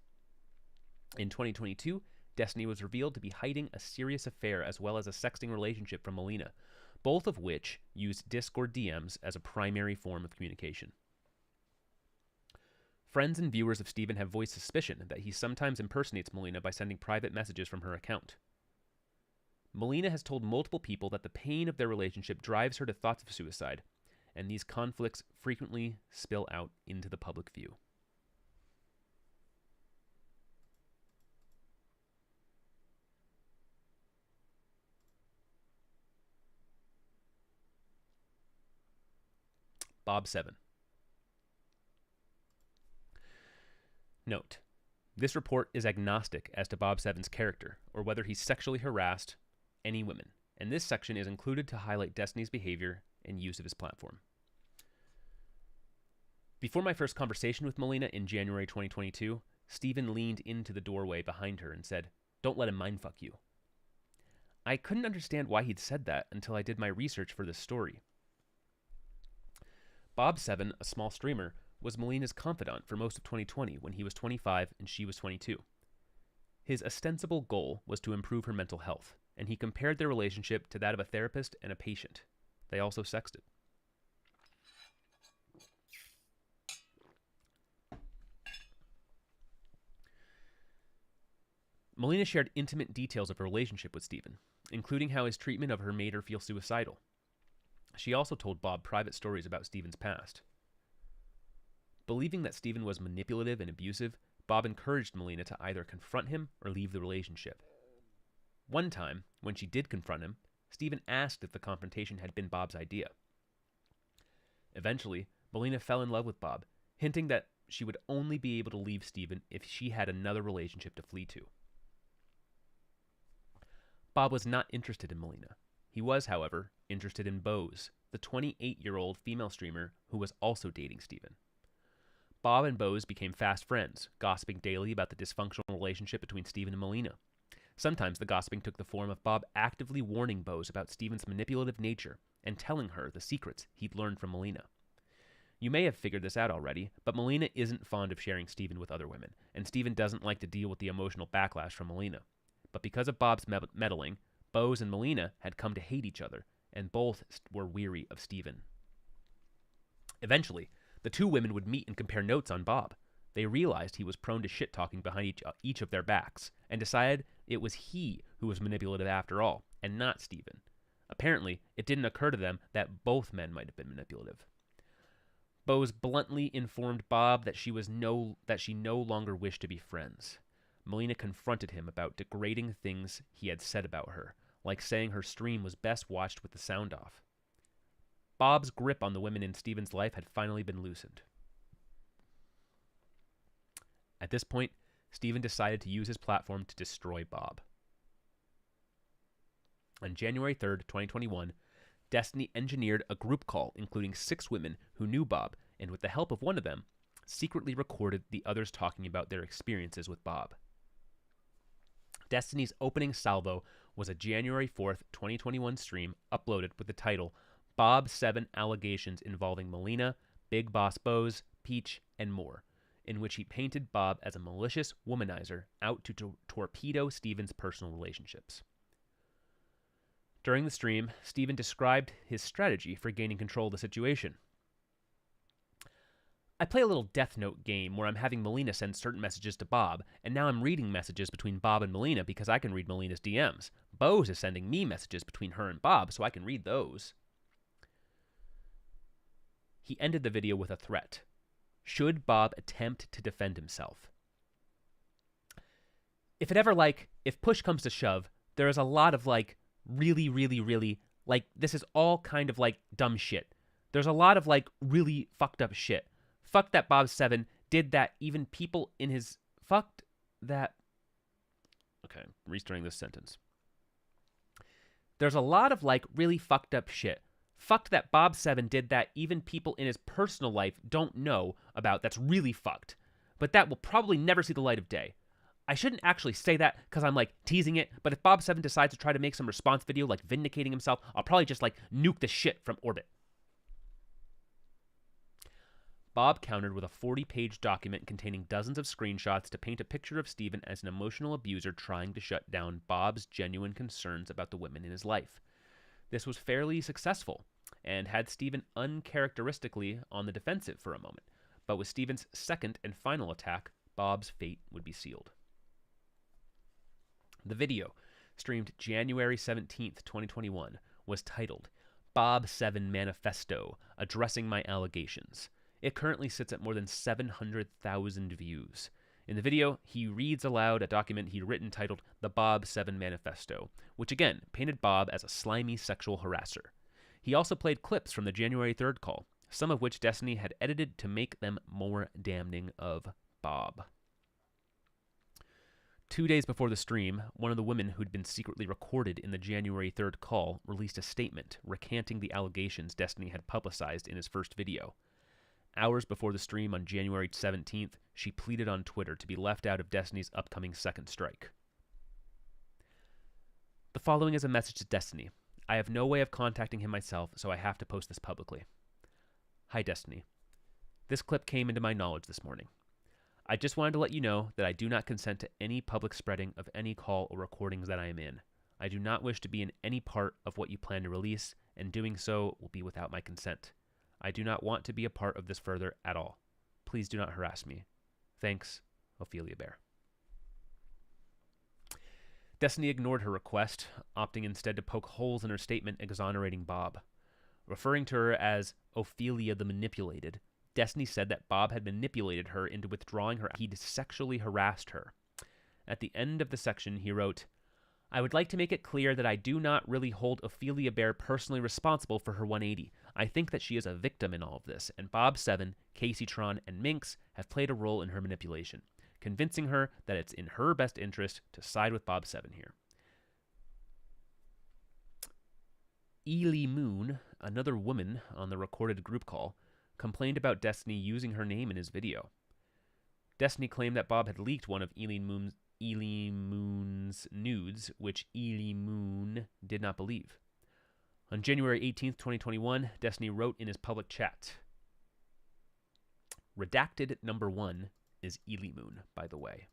In 2022, Destiny was revealed to be hiding a serious affair as well as a sexting relationship from Molina, both of which used Discord DMs as a primary form of communication. Friends and viewers of Steven have voiced suspicion that he sometimes impersonates Molina by sending private messages from her account. Molina has told multiple people that the pain of their relationship drives her to thoughts of suicide, and these conflicts frequently spill out into the public view. Bob 7. Note: this report is agnostic as to Bob 7's character, or whether he sexually harassed any women, and this section is included to highlight Destiny's behavior and use of his platform. Before my first conversation with Molina in January 2022, Steven leaned into the doorway behind her and said, "Don't let him mindfuck you." I couldn't understand why he'd said that until I did my research for this story. Bob 7, a small streamer, was Molina's confidant for most of 2020 when he was 25 and she was 22. His ostensible goal was to improve her mental health, and he compared their relationship to that of a therapist and a patient. They also sexted. Molina shared intimate details of her relationship with Steven, including how his treatment of her made her feel suicidal. She also told Bob private stories about Steven's past. Believing that Steven was manipulative and abusive, Bob encouraged Molina to either confront him or leave the relationship. One time, when she did confront him, Steven asked if the confrontation had been Bob's idea. Eventually, Molina fell in love with Bob, hinting that she would only be able to leave Steven if she had another relationship to flee to. Bob was not interested in Molina. He was, however, interested in Bose, the 28-year-old female streamer who was also dating Steven. Bob and Bose became fast friends, gossiping daily about the dysfunctional relationship between Steven and Molina. Sometimes the gossiping took the form of Bob actively warning Bose about Steven's manipulative nature and telling her the secrets he'd learned from Molina. You may have figured this out already, but Molina isn't fond of sharing Steven with other women, and Steven doesn't like to deal with the emotional backlash from Molina. But because of Bob's meddling, Bose and Molina had come to hate each other, and both were weary of Steven. Eventually, the two women would meet and compare notes on Bob. They realized he was prone to shit-talking behind each of their backs, and decided it was he who was manipulative after all, and not Steven. Apparently, it didn't occur to them that both men might have been manipulative. Bose bluntly informed Bob that she no longer wished to be friends. Molina confronted him about degrading things he had said about her, like saying her stream was best watched with the sound off. Bob's grip on the women in Steven's life had finally been loosened. At this point, Steven decided to use his platform to destroy Bob. On January 3rd, 2021, Destiny engineered a group call including 6 women who knew Bob, and with the help of one of them, secretly recorded the others talking about their experiences with Bob. Destiny's opening salvo was a January 4th, 2021 stream uploaded with the title Bob 7 Allegations Involving Molina, Big Boss Bose, Peach, and More, in which he painted Bob as a malicious womanizer out to torpedo Steven's personal relationships. During the stream, Steven described his strategy for gaining control of the situation. I play a little Death Note game where I'm having Molina send certain messages to Bob, and now I'm reading messages between Bob and Molina because I can read Molina's DMs. Bose is sending me messages between her and Bob, so I can read those. He ended the video with a threat. Should Bob attempt to defend himself? If push comes to shove, there is a lot of really, this is all kind of dumb shit. There's a lot of really fucked up shit. Fuck that Bob 7 did that, even people in his... Fucked that... Okay, restarting this sentence. There's a lot of really fucked up shit. Fucked that Bob 7 did that, even people in his personal life don't know about. That's really fucked. But that will probably never see the light of day. I shouldn't actually say that because I'm teasing it, but if Bob 7 decides to try to make some response video vindicating himself, I'll probably just nuke the shit from orbit. Bob countered with a 40-page document containing dozens of screenshots to paint a picture of Stephen as an emotional abuser trying to shut down Bob's genuine concerns about the women in his life. This was fairly successful and had Stephen uncharacteristically on the defensive for a moment, but with Stephen's second and final attack, Bob's fate would be sealed. The video, streamed January 17th, 2021, was titled Bob 7 Manifesto, Addressing My Allegations. It currently sits at more than 700,000 views. In the video, he reads aloud a document he'd written titled The Bob 7 Manifesto, which again painted Bob as a slimy sexual harasser. He also played clips from the January 3rd call, some of which Destiny had edited to make them more damning of Bob. 2 days before the stream, one of the women who'd been secretly recorded in the January 3rd call released a statement recanting the allegations Destiny had publicized in his first video. Hours before the stream on January 17th, she pleaded on Twitter to be left out of Destiny's upcoming second strike. The following is a message to Destiny. I have no way of contacting him myself, so I have to post this publicly. Hi, Destiny. This clip came into my knowledge this morning. I just wanted to let you know that I do not consent to any public spreading of any call or recordings that I am in. I do not wish to be in any part of what you plan to release, and doing so will be without my consent. I do not want to be a part of this further at all. Please do not harass me. Thanks, Ophelia Bear. Destiny ignored her request, opting instead to poke holes in her statement exonerating Bob. Referring to her as Ophelia the Manipulated, Destiny said that Bob had manipulated her into withdrawing her. He'd sexually harassed her. At the end of the section, he wrote, I would like to make it clear that I do not really hold Ophelia Bear personally responsible for her 180. I think that she is a victim in all of this, and Bob 7, Casey Tron, and Minx have played a role in her manipulation, convincing her that it's in her best interest to side with Bob 7 here. Ely Moon, another woman on the recorded group call, complained about Destiny using her name in his video. Destiny claimed that Bob had leaked one of Ely Moon's nudes, which Ely Moon did not believe. On January 18th, 2021, Destiny wrote in his public chat, Redacted number 1 is Ely Moon, by the way.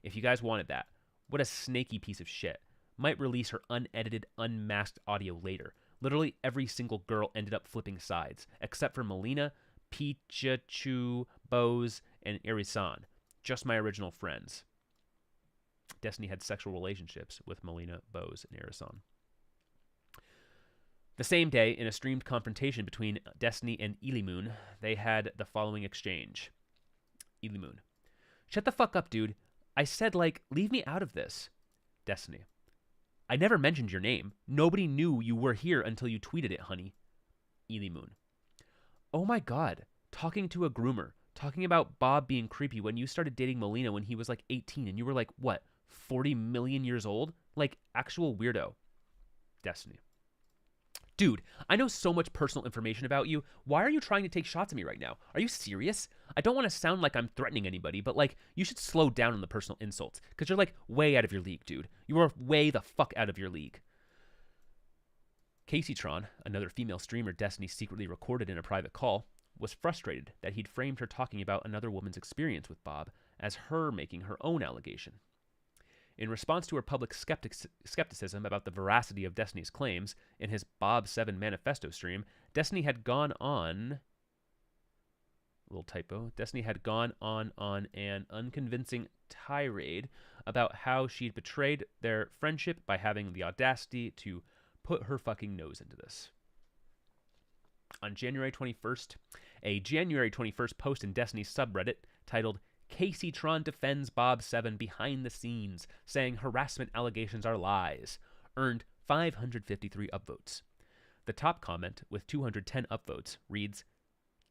If you guys wanted that, what a snaky piece of shit. Might release her unedited, unmasked audio later. Literally every single girl ended up flipping sides, except for Molina, Pichachu, Bose, and Irisan. Just my original friends. Destiny had sexual relationships with Molina, Bose, and Irisan. The same day, in a streamed confrontation between Destiny and Ely Moon, they had the following exchange. Ely Moon. Shut the fuck up, dude. I said, leave me out of this. Destiny. I never mentioned your name. Nobody knew you were here until you tweeted it, honey. Ely Moon. Oh my god. Talking to a groomer. Talking about Bob being creepy when you started dating Molina when he was 18 and you were 40 million years old? Actual weirdo. Destiny. Dude, I know so much personal information about you. Why are you trying to take shots at me right now? Are you serious? I don't want to sound like I'm threatening anybody, but you should slow down on the personal insults, because you're way out of your league, dude. You are way the fuck out of your league. Casey Tron, another female streamer Destiny secretly recorded in a private call, was frustrated that he'd framed her talking about another woman's experience with Bob as her making her own allegation. In response to her public skepticism about the veracity of Destiny's claims, in his Bob 7 Manifesto stream, Destiny had gone on little typo. Destiny had gone on an unconvincing tirade about how she'd betrayed their friendship by having the audacity to put her fucking nose into this. On January 21st, a January 21st post in Destiny's subreddit titled Casey Tron defends Bob 7 behind the scenes, saying harassment allegations are lies, earned 553 upvotes. The top comment, with 210 upvotes, reads,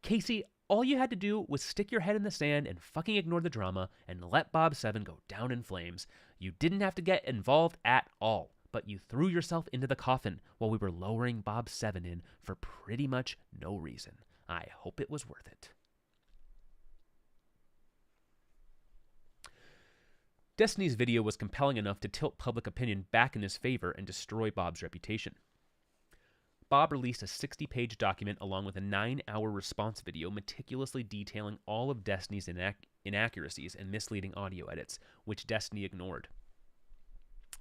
Casey, all you had to do was stick your head in the sand and fucking ignore the drama and let Bob 7 go down in flames. You didn't have to get involved at all, but you threw yourself into the coffin while we were lowering Bob 7 in for pretty much no reason. I hope it was worth it. Destiny's video was compelling enough to tilt public opinion back in his favor and destroy Bob's reputation. Bob released a 60-page document along with a 9-hour response video meticulously detailing all of Destiny's inaccuracies and misleading audio edits, which Destiny ignored.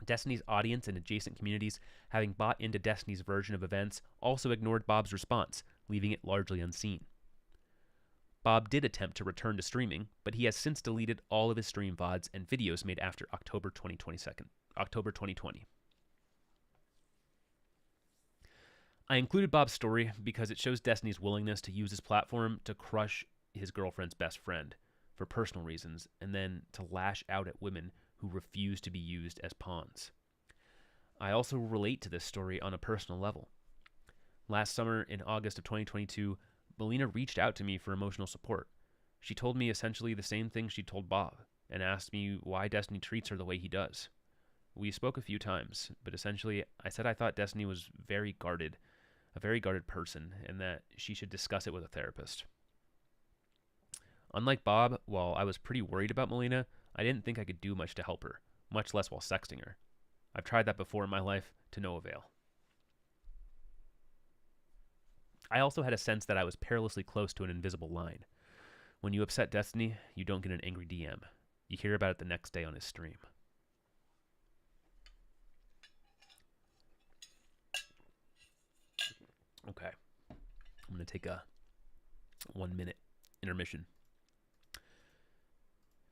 Destiny's audience and adjacent communities, having bought into Destiny's version of events, also ignored Bob's response, leaving it largely unseen. Bob did attempt to return to streaming, but he has since deleted all of his stream VODs and videos made after October 2020. I included Bob's story because it shows Destiny's willingness to use his platform to crush his girlfriend's best friend for personal reasons and then to lash out at women who refuse to be used as pawns. I also relate to this story on a personal level. Last summer, in August of 2022, Molina reached out to me for emotional support. She told me essentially the same thing she told Bob, and asked me why Destiny treats her the way he does. We spoke a few times, but essentially I said I thought Destiny was a very guarded person, and that she should discuss it with a therapist. Unlike Bob, while I was pretty worried about Molina, I didn't think I could do much to help her, much less while sexting her. I've tried that before in my life, to no avail. I also had a sense that I was perilously close to an invisible line. When you upset Destiny, you don't get an angry DM. You hear about it the next day on his stream. Okay. I'm going to take a 1-minute intermission.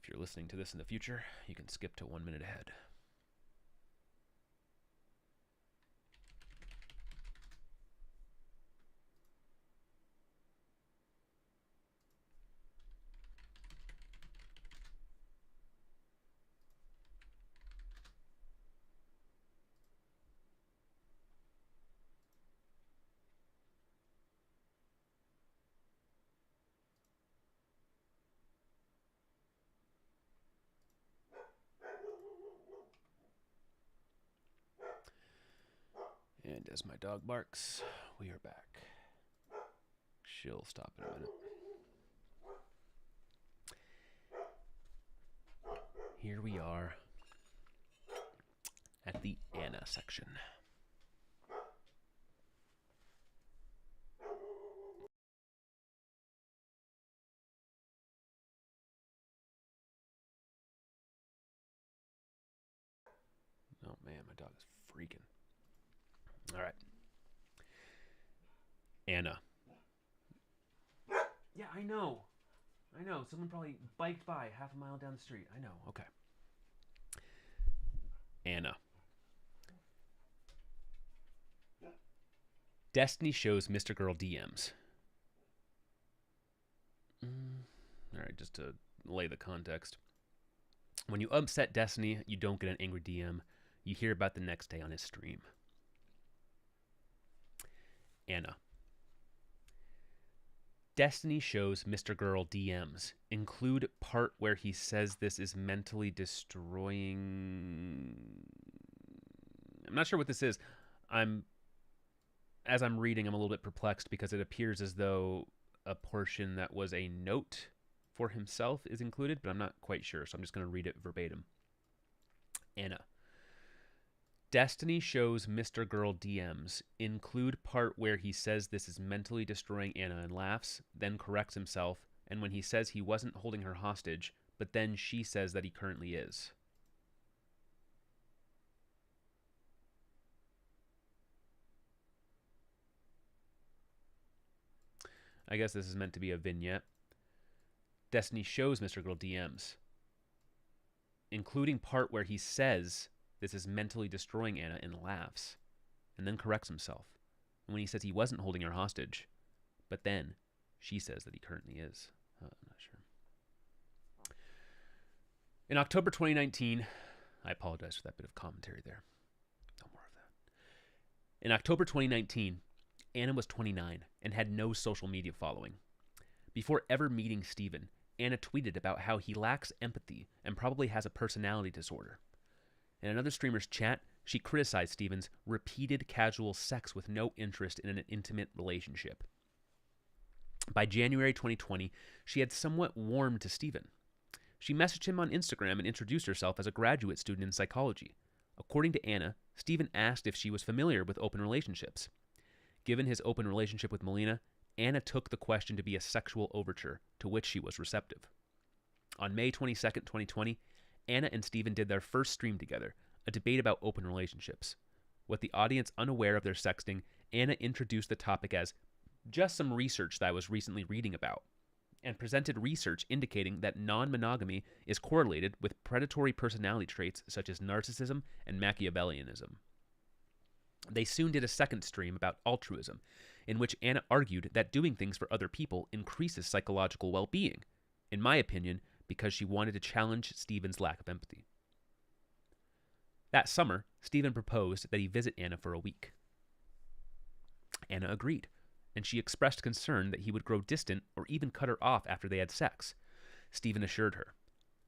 If you're listening to this in the future, you can skip to 1 minute ahead. And as my dog barks, we are back. She'll stop in a minute. Here we are at the Anna section. Oh man, my dog is freaking. All right. Anna. Yeah, I know. Someone probably biked by half a mile down the street. I know. Okay. Anna. Destiny shows Mr. Girl DMs. All right, just to lay the context. When you upset Destiny, you don't get an angry DM. You hear about the next day on his stream. Anna. Destiny shows Mr. Girl DMs. Include part where he says this is mentally destroying. I'm not sure what this is. As I'm reading, I'm a little bit perplexed because it appears as though a portion that was a note for himself is included, but I'm not quite sure, so I'm just going to read it verbatim. Anna. Destiny shows Mr. Girl DMs. Include part where he says this is mentally destroying Anna and laughs, then corrects himself, and when he says he wasn't holding her hostage, but then she says that he currently is. I guess this is meant to be a vignette. Destiny shows Mr. Girl DMs, including part where he says this is mentally destroying Anna and laughs, and then corrects himself. And when he says he wasn't holding her hostage, but then she says that he currently is. I'm not sure. In October 2019, I apologize for that bit of commentary there. No more of that. In October 2019, Anna was 29 and had no social media following. Before ever meeting Steven, Anna tweeted about how he lacks empathy and probably has a personality disorder. In another streamer's chat, she criticized Steven's repeated casual sex with no interest in an intimate relationship. By January 2020, she had somewhat warmed to Steven. She messaged him on Instagram and introduced herself as a graduate student in psychology. According to Anna, Steven asked if she was familiar with open relationships. Given his open relationship with Molina, Anna took the question to be a sexual overture, to which she was receptive. On May 22, 2020, Anna and Steven did their first stream together, a debate about open relationships. With the audience unaware of their sexting, Anna introduced the topic as just some research that I was recently reading about, and presented research indicating that non-monogamy is correlated with predatory personality traits such as narcissism and Machiavellianism. They soon did a second stream about altruism, in which Anna argued that doing things for other people increases psychological well-being, in my opinion, because she wanted to challenge Steven's lack of empathy. That summer, Steven proposed that he visit Anna for a week. Anna agreed, and she expressed concern that he would grow distant or even cut her off after they had sex. Steven assured her,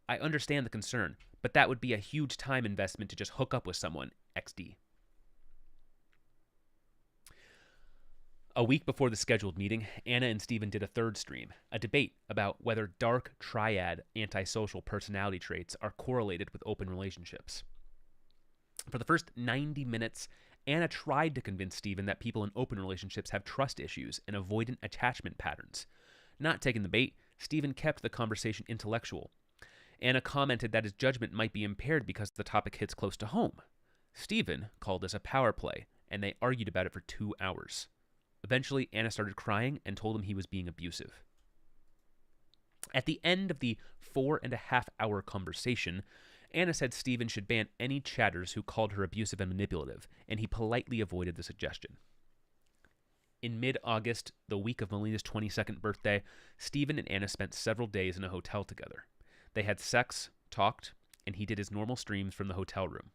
"I understand the concern, but that would be a huge time investment to just hook up with someone, XD." A week before the scheduled meeting, Anna and Steven did a third stream, a debate about whether dark triad antisocial personality traits are correlated with open relationships. For the first 90 minutes, Anna tried to convince Steven that people in open relationships have trust issues and avoidant attachment patterns. Not taking the bait, Steven kept the conversation intellectual. Anna commented that his judgment might be impaired because the topic hits close to home. Steven called this a power play, and they argued about it for 2 hours. Eventually, Anna started crying and told him he was being abusive. At the end of the 4.5-hour conversation, Anna said Steven should ban any chatters who called her abusive and manipulative, and he politely avoided the suggestion. In mid-August, the week of Molina's 22nd birthday, Steven and Anna spent several days in a hotel together. They had sex, talked, and he did his normal streams from the hotel room.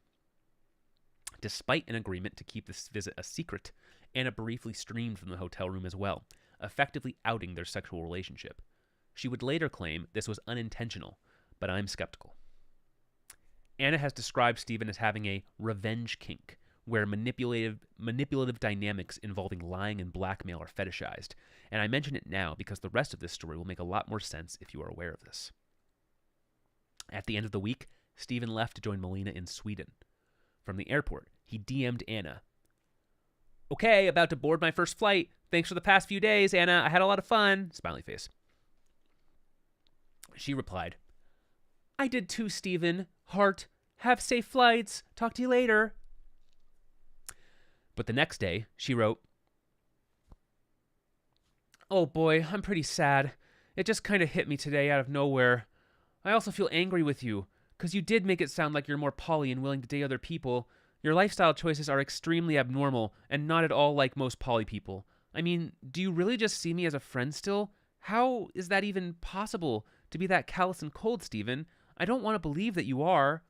Despite an agreement to keep this visit a secret, Anna briefly streamed from the hotel room as well, effectively outing their sexual relationship. She would later claim this was unintentional, but I'm skeptical. Anna has described Steven as having a revenge kink, where manipulative dynamics involving lying and blackmail are fetishized, and I mention it now because the rest of this story will make a lot more sense if you are aware of this. At the end of the week, Steven left to join Molina in Sweden. From the airport, he DM'd Anna. "Okay, about to board my first flight. Thanks for the past few days, Anna. I had a lot of fun." Smiley face. She replied, "I did too, Steven. Heart. Have safe flights. Talk to you later." But the next day, she wrote, "Oh boy, I'm pretty sad. It just kind of hit me today out of nowhere. I also feel angry with you, because you did make it sound like you're more poly and willing to date other people. Your lifestyle choices are extremely abnormal and not at all like most poly people. I mean, do you really just see me as a friend still? How is that even possible to be that callous and cold, Steven? I don't want to believe that you are."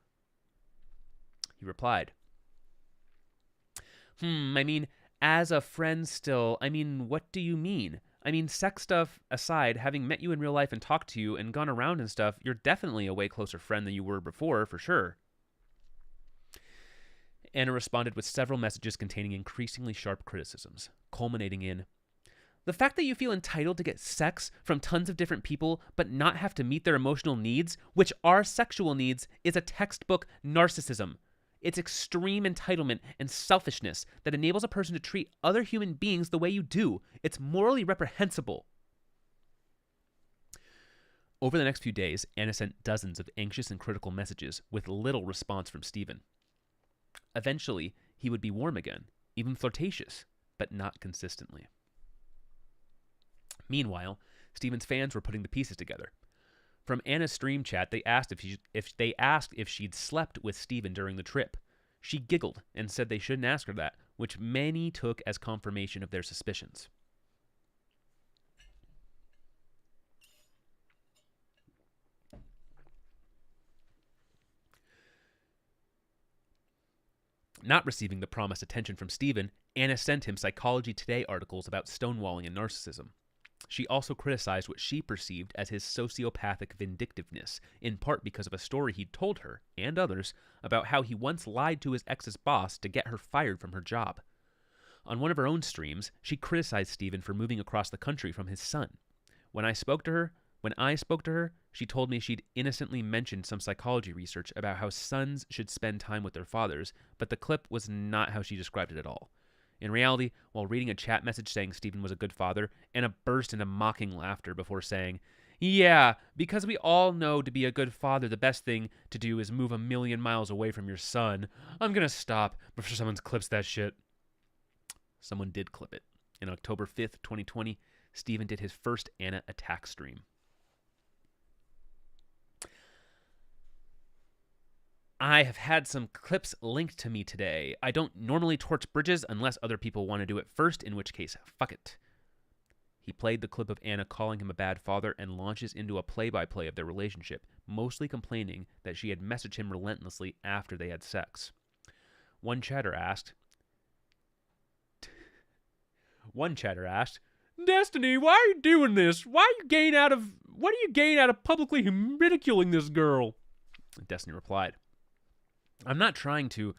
He replied, I mean, as a friend still, I mean, what do you mean? I mean, sex stuff aside, having met you in real life and talked to you and gone around and stuff, you're definitely a way closer friend than you were before, for sure." Anna responded with several messages containing increasingly sharp criticisms, culminating in, "The fact that you feel entitled to get sex from tons of different people but not have to meet their emotional needs, which are sexual needs, is a textbook narcissism. It's extreme entitlement and selfishness that enables a person to treat other human beings the way you do. It's morally reprehensible." Over the next few days, Anna sent dozens of anxious and critical messages with little response from Steven. Eventually, he would be warm again, even flirtatious, but not consistently. Meanwhile, Steven's fans were putting the pieces together. From Anna's stream chat, they asked if she'd slept with Steven during the trip. She giggled and said they shouldn't ask her that, which many took as confirmation of their suspicions. Not receiving the promised attention from Steven, Anna sent him Psychology Today articles about stonewalling and narcissism. She also criticized what she perceived as his sociopathic vindictiveness, in part because of a story he'd told her, and others, about how he once lied to his ex's boss to get her fired from her job. On one of her own streams, she criticized Steven for moving across the country from his son. When I spoke to her, she told me she'd innocently mentioned some psychology research about how sons should spend time with their fathers, but the clip was not how she described it at all. In reality, while reading a chat message saying Steven was a good father, Anna burst into mocking laughter before saying, "Yeah, because we all know to be a good father, the best thing to do is move 1,000,000 miles away from your son. I'm gonna stop before someone clips that shit." Someone did clip it. On October 5th, 2020, Steven did his first Anna attack stream. I have had some clips linked to me today. I don't normally torch bridges unless other people want to do it first, in which case, fuck it. He played the clip of Anna calling him a bad father and launches into a play-by-play of their relationship, mostly complaining that she had messaged him relentlessly after they had sex. One chatter asked, "Destiny, why are you doing this? What do you gain out of publicly ridiculing this girl?" Destiny replied, "I'm not trying to..."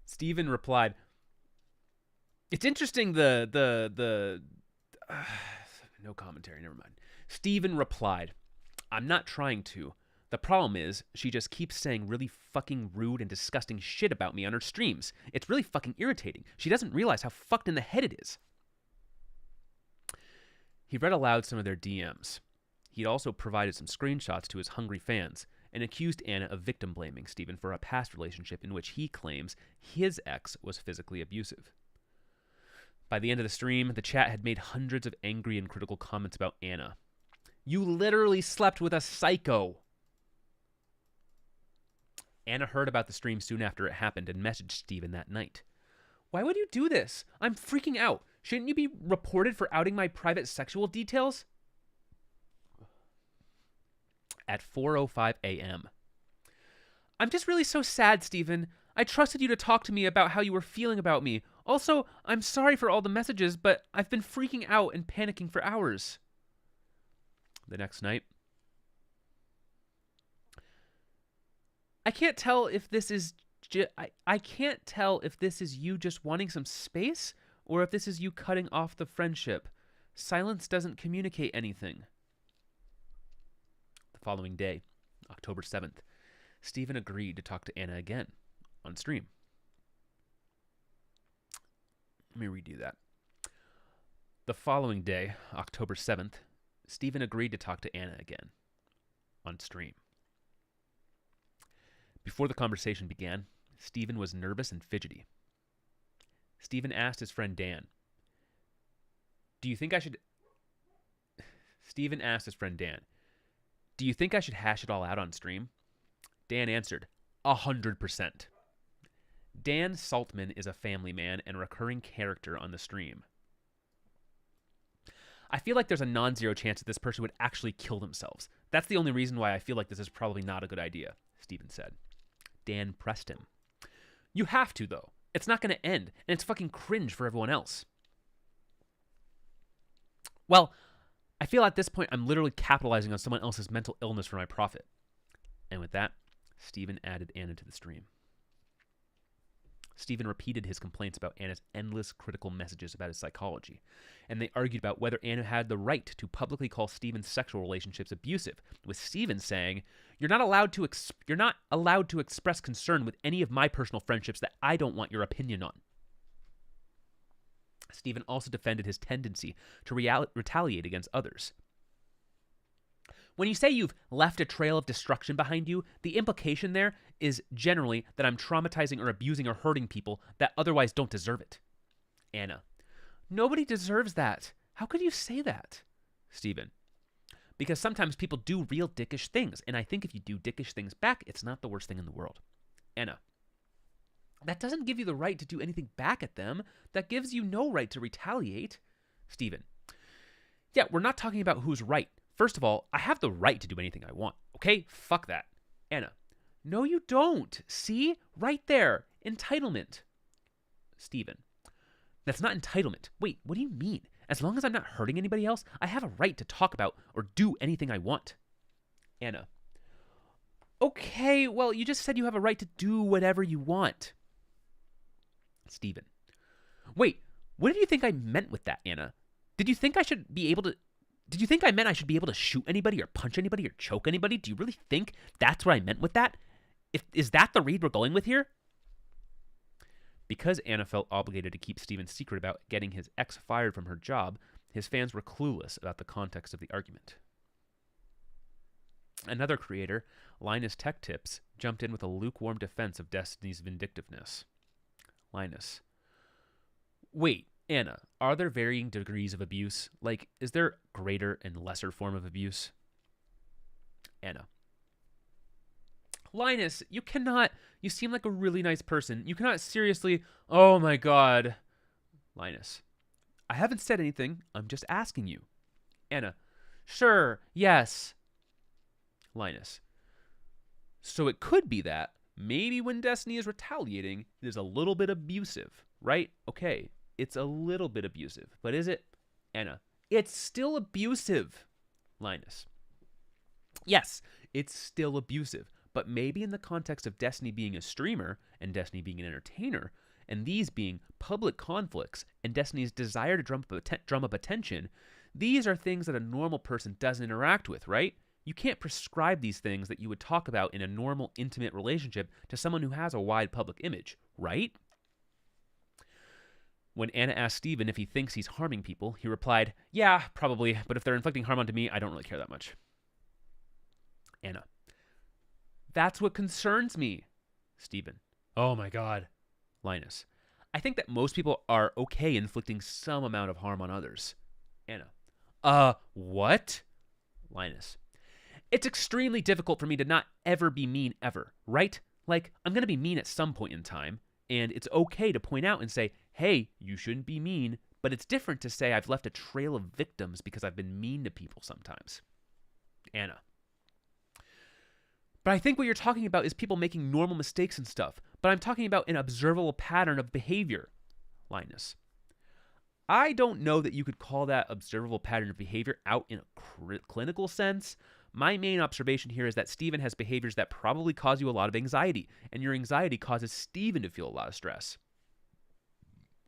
Steven replied, "It's interesting no commentary, never mind." Steven replied, "I'm not trying to. The problem is, she just keeps saying really fucking rude and disgusting shit about me on her streams. It's really fucking irritating. She doesn't realize how fucked in the head it is." He read aloud some of their DMs. He'd also provided some screenshots to his hungry fans and accused Anna of victim-blaming Steven for a past relationship in which he claims his ex was physically abusive. By the end of the stream, the chat had made hundreds of angry and critical comments about Anna. "You literally slept with a psycho." Anna heard about the stream soon after it happened and messaged Steven that night. "Why would you do this? I'm freaking out. Shouldn't you be reported for outing my private sexual details?" At 4:05 a.m. "I'm just really so sad, Steven. I trusted you to talk to me about how you were feeling about me. Also, I'm sorry for all the messages, but I've been freaking out and panicking for hours." The next night, I can't tell if this is you just wanting some space or if this is you cutting off the friendship. Silence doesn't communicate anything." The following day, October 7th, Steven agreed to talk to Anna again on stream. Let me redo that. The following day, October 7th, Steven agreed to talk to Anna again on stream. Before the conversation began, Steven was nervous and fidgety. Steven asked his friend Dan, "Do you think I should..." Steven asked his friend Dan, "Do you think I should hash it all out on stream?" Dan answered, 100%. Dan Saltman is a family man and a recurring character on the stream. "I feel like there's a non-zero chance that this person would actually kill themselves. That's the only reason why I feel like this is probably not a good idea," Steven said. Dan pressed him. "You have to, though. It's not going to end, and it's fucking cringe for everyone else." "Well, I feel at this point I'm literally capitalizing on someone else's mental illness for my profit." And with that, Steven added Anna to the stream. Steven repeated his complaints about Anna's endless critical messages about his psychology, and they argued about whether Anna had the right to publicly call Steven's sexual relationships abusive, with Steven saying, You're not allowed to express concern with any of my personal friendships that I don't want your opinion on." Steven also defended his tendency to retaliate against others. "When you say you've left a trail of destruction behind you, the implication there is generally that I'm traumatizing or abusing or hurting people that otherwise don't deserve it." Anna: "Nobody deserves that. How could you say that?" Steven. Because sometimes people do real dickish things, and I think if you do dickish things back, it's not the worst thing in the world. Anna. That doesn't give you the right to do anything back at them. That gives you no right to retaliate. Steven. Yeah, we're not talking about who's right. First of all, I have the right to do anything I want. Okay? Fuck that. Anna. No, you don't. See? Right there. Entitlement. Steven. That's not entitlement. Wait, what do you mean? As long as I'm not hurting anybody else, I have a right to talk about or do anything I want. Anna. Okay, well, you just said you have a right to do whatever you want. Steven. Wait, what did you think I meant with that, Anna? Did you think I meant I should be able to shoot anybody or punch anybody or choke anybody? Do you really think that's what I meant with that? Is that the read we're going with here? Because Anna felt obligated to keep Steven's secret about getting his ex fired from her job, his fans were clueless about the context of the argument. Another creator, Linus Tech Tips, jumped in with a lukewarm defense of Destiny's vindictiveness. Linus. Wait, Anna, are there varying degrees of abuse? Like, is there greater and lesser form of abuse? Anna. Linus, you seem like a really nice person. You cannot seriously, oh my god. Linus. I haven't said anything. I'm just asking you. Anna. Sure, yes. Linus. So it could be that maybe when Destiny is retaliating, it is a little bit abusive, right? Okay, it's a little bit abusive, but is it? Anna. It's still abusive. Linus. Yes, it's still abusive. But maybe in the context of Destiny being a streamer and Destiny being an entertainer, and these being public conflicts and Destiny's desire to drum up attention, these are things that a normal person doesn't interact with, right? You can't prescribe these things that you would talk about in a normal, intimate relationship to someone who has a wide public image, right? When Anna asked Steven if he thinks he's harming people, he replied, yeah, probably, but if they're inflicting harm onto me, I don't really care that much. Anna. That's what concerns me. Steven. Oh my god. Linus. I think that most people are okay inflicting some amount of harm on others. Anna. What? Linus. It's extremely difficult for me to not ever be mean ever, right? Like, I'm going to be mean at some point in time, and it's okay to point out and say, hey, you shouldn't be mean, but it's different to say I've left a trail of victims because I've been mean to people sometimes. Anna. But I think what you're talking about is people making normal mistakes and stuff. But I'm talking about an observable pattern of behavior. Linus. I don't know that you could call that observable pattern of behavior out in a clinical sense. My main observation here is that Steven has behaviors that probably cause you a lot of anxiety, and your anxiety causes Steven to feel a lot of stress.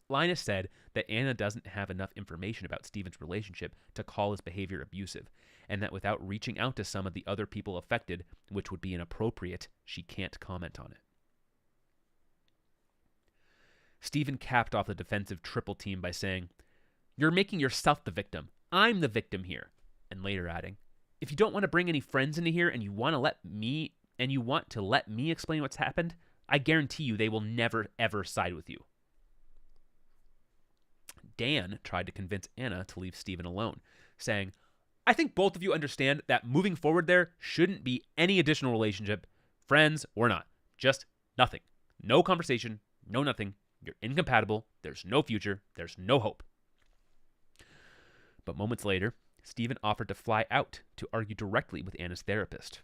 Linus said that Anna doesn't have enough information about Steven's relationship to call his behavior abusive, and that without reaching out to some of the other people affected, which would be inappropriate, she can't comment on it. Steven capped off the defensive triple team by saying, "You're making yourself the victim. I'm the victim here," and later adding, "If you don't want to bring any friends into here and you want to let me explain what's happened, I guarantee you they will never ever side with you." Dan tried to convince Anna to leave Steven alone, saying, "I think both of you understand that moving forward there shouldn't be any additional relationship, friends or not. Just nothing. No conversation, no nothing. You're incompatible. There's no future. There's no hope." But moments later, Steven offered to fly out to argue directly with Anna's therapist.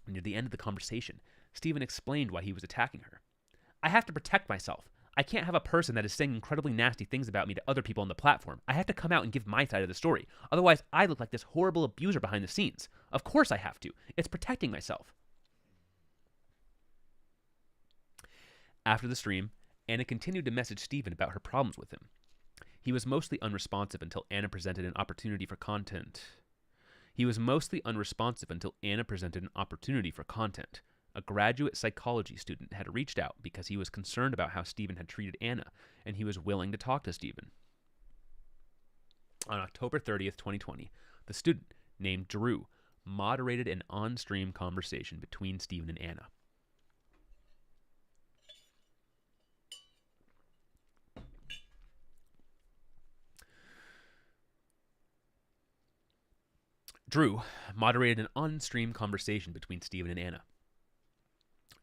Near the end of the conversation, Steven explained why he was attacking her. "I have to protect myself. I can't have a person that is saying incredibly nasty things about me to other people on the platform. I have to come out and give my side of the story. Otherwise, I look like this horrible abuser behind the scenes. Of course I have to. It's protecting myself." After the stream, Anna continued to message Steven about her problems with him. He was mostly unresponsive until Anna presented an opportunity for content. A graduate psychology student had reached out because he was concerned about how Steven had treated Anna, and he was willing to talk to Steven. On October 30th, 2020, the student, named Drew, moderated an on-stream conversation between Steven and Anna. Drew moderated an on-stream conversation between Stephen and Anna.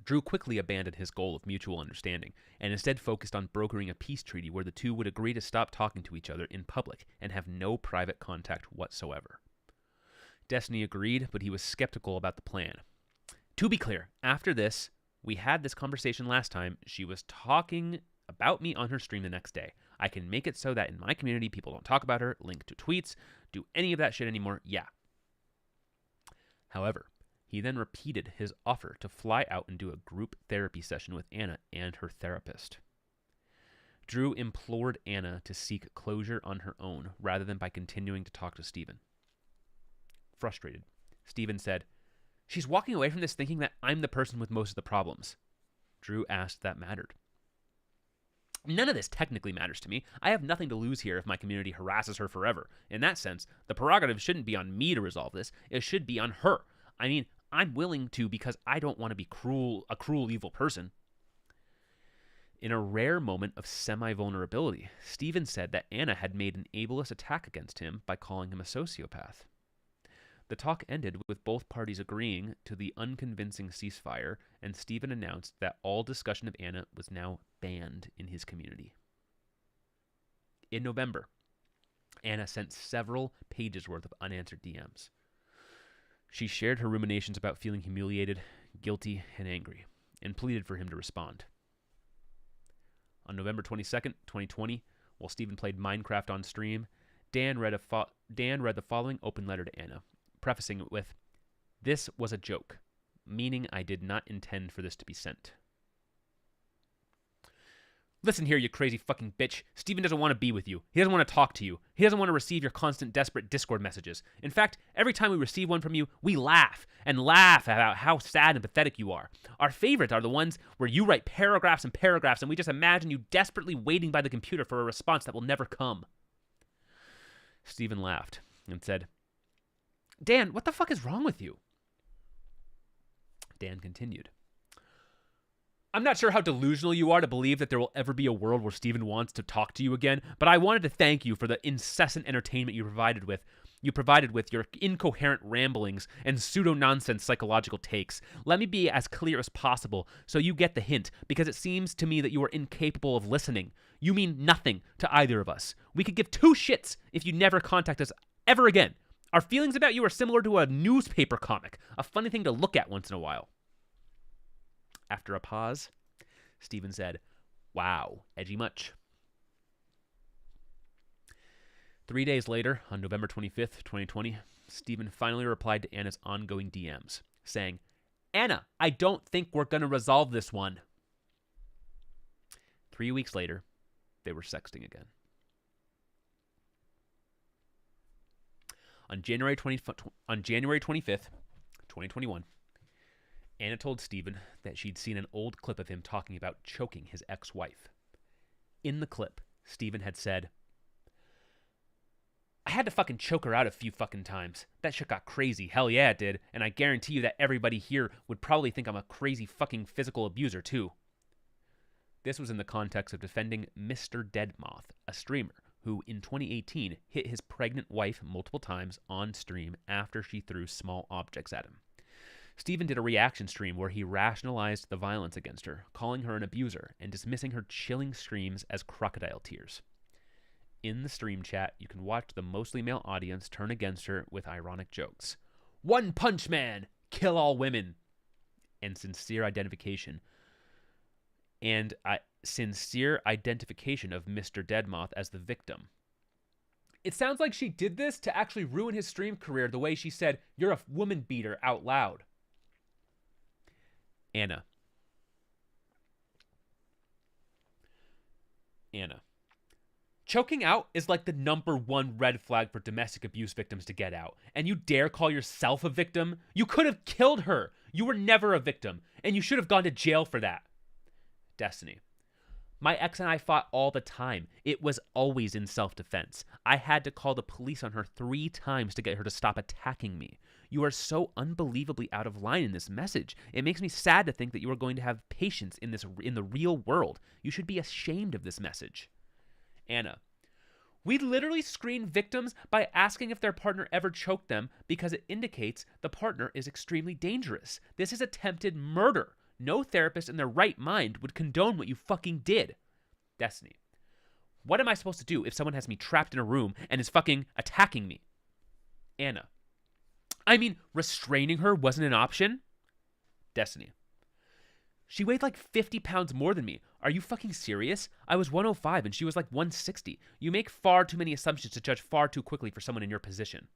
Drew quickly abandoned his goal of mutual understanding and instead focused on brokering a peace treaty where the two would agree to stop talking to each other in public and have no private contact whatsoever. Destiny agreed, but he was skeptical about the plan. To be clear, after this, we had this conversation last time. She was talking about me on her stream the next day. I can make it so that in my community, people don't talk about her, link to tweets, do any of that shit anymore. Yeah. However, he then repeated his offer to fly out and do a group therapy session with Anna and her therapist. Drew implored Anna to seek closure on her own rather than by continuing to talk to Stephen. Frustrated, Stephen said, "She's walking away from this thinking that I'm the person with most of the problems." Drew asked if that mattered. "None of this technically matters to me. I have nothing to lose here if my community harasses her forever. In that sense, the prerogative shouldn't be on me to resolve this. It should be on her. I mean, I'm willing to because I don't want to be a cruel, evil person." In a rare moment of semi-vulnerability, Stephen said that Anna had made an ableist attack against him by calling him a sociopath. The talk ended with both parties agreeing to the unconvincing ceasefire, and Stephen announced that all discussion of Anna was now banned in his community. In November, Anna sent several pages worth of unanswered DMs. She shared her ruminations about feeling humiliated, guilty, and angry, and pleaded for him to respond. On November 22nd, 2020, while Stephen played Minecraft on stream, Dan read the following open letter to Anna, prefacing it with, "This was a joke, meaning I did not intend for this to be sent." "Listen here, you crazy fucking bitch. Stephen doesn't want to be with you. He doesn't want to talk to you. He doesn't want to receive your constant, desperate Discord messages. In fact, every time we receive one from you, we laugh and laugh about how sad and pathetic you are. Our favorite are the ones where you write paragraphs and paragraphs and we just imagine you desperately waiting by the computer for a response that will never come." Stephen laughed and said, "Dan, what the fuck is wrong with you?" Dan continued, "I'm not sure how delusional you are to believe that there will ever be a world where Stephen wants to talk to you again, but I wanted to thank you for the incessant entertainment you provided with your incoherent ramblings and pseudo-nonsense psychological takes. Let me be as clear as possible so you get the hint, because it seems to me that you are incapable of listening. You mean nothing to either of us. We could give two shits if you never contact us ever again. Our feelings about you are similar to a newspaper comic, a funny thing to look at once in a while." After a pause, Stephen said, "Wow, edgy much." 3 days later, on November 25th, 2020, Stephen finally replied to Anna's ongoing DMs, saying, "Anna, I don't think we're going to resolve this one." 3 weeks later, they were sexting again. On January 25th, 2021, Anna told Stephen that she'd seen an old clip of him talking about choking his ex-wife. In the clip, Stephen had said, "I had to fucking choke her out a few fucking times. That shit got crazy. Hell yeah, it did. And I guarantee you that everybody here would probably think I'm a crazy fucking physical abuser too." This was in the context of defending Mr. Deadmoth, a streamer who in 2018 hit his pregnant wife multiple times on stream after she threw small objects at him. Stephen did a reaction stream where he rationalized the violence against her, calling her an abuser and dismissing her chilling screams as crocodile tears. In the stream chat, you can watch the mostly male audience turn against her with ironic jokes. "One Punch Man! Kill all women!" And sincere identification of Mr. Deadmoth as the victim. It sounds like she did this to actually ruin his stream career the way she said, "You're a woman beater" out loud. Anna. "Choking out is like the #1 red flag for domestic abuse victims to get out. And you dare call yourself a victim? You could have killed her. You were never a victim. And you should have gone to jail for that." Destiny. "My ex and I fought all the time. It was always in self-defense. I had to call the police on her 3 times to get her to stop attacking me. You are so unbelievably out of line in this message. It makes me sad to think that you are going to have patience in the real world. You should be ashamed of this message." Anna. We literally screen victims by asking if their partner ever choked them because it indicates the partner is extremely dangerous. This is attempted murder. No therapist in their right mind would condone what you fucking did. Destiny. What am I supposed to do if someone has me trapped in a room and is fucking attacking me? Anna. I mean, restraining her wasn't an option? Destiny. She weighed like 50 pounds more than me. Are you fucking serious? I was 105 and she was like 160. You make far too many assumptions to judge far too quickly for someone in your position.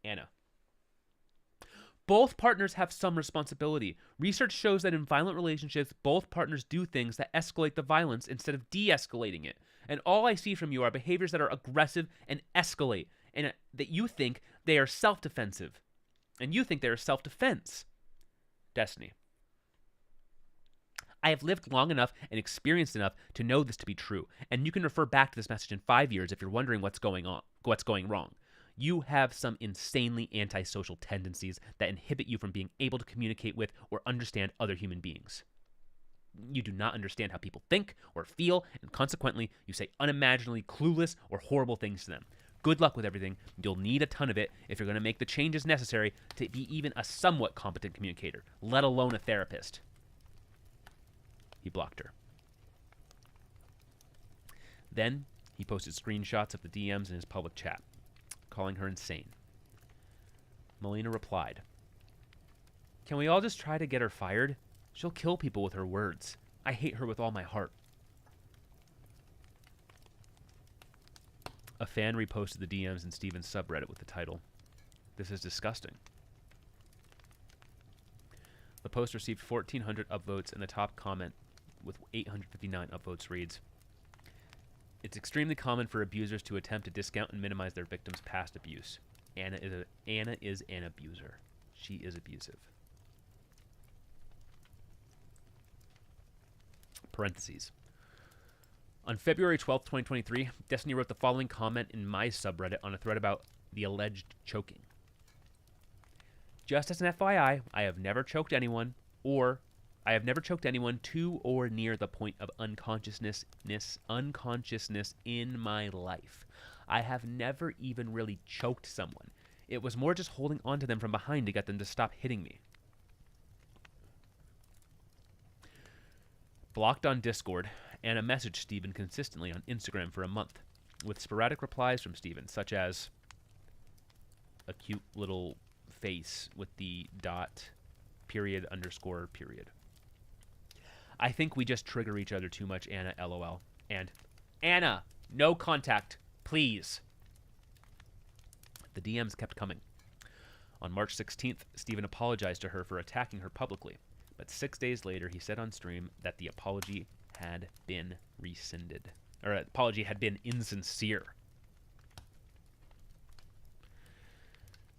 Anna. Both partners have some responsibility. Research shows that in violent relationships, both partners do things that escalate the violence instead of de-escalating it. And all I see from you are behaviors that are aggressive and escalate, and that you think they are self-defensive. And you think they are self-defense. Destiny. I have lived long enough and experienced enough to know this to be true, and you can refer back to this message in 5 years if you're wondering what's going wrong. You have some insanely antisocial tendencies that inhibit you from being able to communicate with or understand other human beings. You do not understand how people think or feel, and consequently, you say unimaginably clueless or horrible things to them. Good luck with everything. You'll need a ton of it if you're going to make the changes necessary to be even a somewhat competent communicator, let alone a therapist. He blocked her. Then, he posted screenshots of the DMs in his public chat, calling her insane. Molina replied, "Can we all just try to get her fired? She'll kill people with her words. I hate her with all my heart." A fan reposted the DMs in Steven's subreddit with the title, "This is disgusting." The post received 1,400 upvotes, and the top comment with 859 upvotes reads, "It's extremely common for abusers to attempt to discount and minimize their victims' past abuse. Anna is an abuser. She is abusive." Parentheses. On February 12th, 2023, Destiny wrote the following comment in my subreddit on a thread about the alleged choking. "Just as an FYI, I have never choked anyone to or near the point of unconsciousness in my life. I have never even really choked someone. It was more just holding on to them from behind to get them to stop hitting me." Blocked on Discord, Anna messaged Steven consistently on Instagram for a month, with sporadic replies from Steven, such as a cute little face with the dot, period, underscore, period. "I think we just trigger each other too much, Anna, LOL." And, "Anna, no contact, please." The DMs kept coming. On March 16th, Steven apologized to her for attacking her publicly, but 6 days later he said on stream that the apology had been rescinded, or apology had been insincere.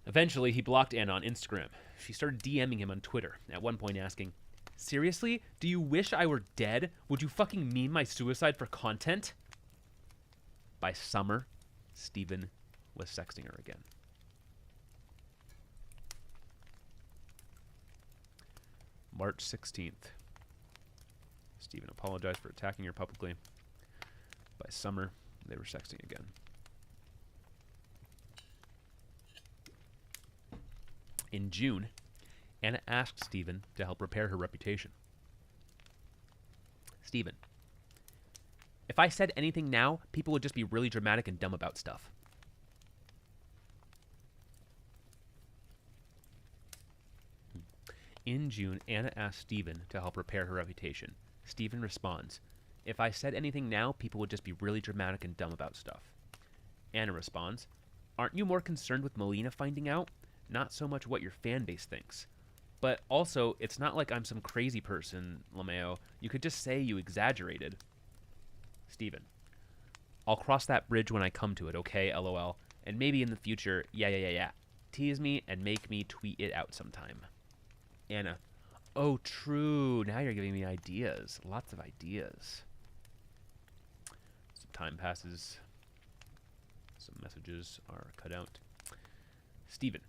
Eventually, he blocked Anna on Instagram. She started DMing him on Twitter, at one point asking, "Seriously? Do you wish I were dead? Would you fucking meme my suicide for content?" By summer, Steven was sexting her again. March 16th. Steven apologized for attacking her publicly. By summer, they were sexting again. In June, Anna asked Steven to help repair her reputation. "Steven, if I said anything now, people would just be really dramatic and dumb about stuff." In June, Anna asked Steven to help repair her reputation. Steven responds, "If I said anything now, people would just be really dramatic and dumb about stuff." Anna responds, "Aren't you more concerned with Molina finding out? Not so much what your fan base thinks. But also, it's not like I'm some crazy person, Lameo. You could just say you exaggerated." Steven, "I'll cross that bridge when I come to it, okay, LOL. And maybe in the future, yeah. Tease me and make me tweet it out sometime." Anna, "Oh, true. Now you're giving me ideas. Lots of ideas." Some time passes. Some messages are cut out. Steven,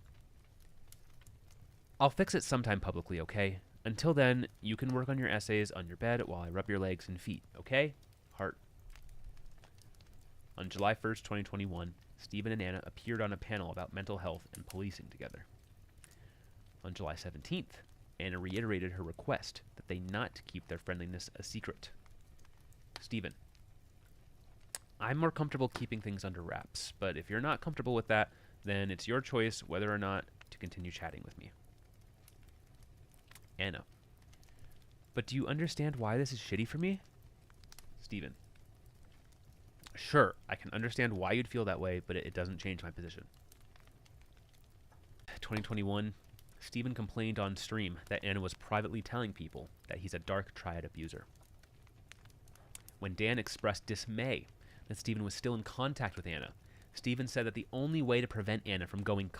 "I'll fix it sometime publicly, okay? Until then, you can work on your essays on your bed while I rub your legs and feet, okay? Heart." On July 1st, 2021, Stephen and Anna appeared on a panel about mental health and policing together. On July 17th, Anna reiterated her request that they not keep their friendliness a secret. Stephen, I'm more comfortable keeping things under wraps, but if you're not comfortable with that, then it's your choice whether or not to continue chatting with me. Anna, but do you understand why this is shitty for me? Stephen, sure, I can understand why you'd feel that way, but it doesn't change my position. 2021, Stephen complained on stream that Anna was privately telling people that he's a dark triad abuser. When Dan expressed dismay that Stephen was still in contact with Anna, Stephen said that the only way to prevent Anna from going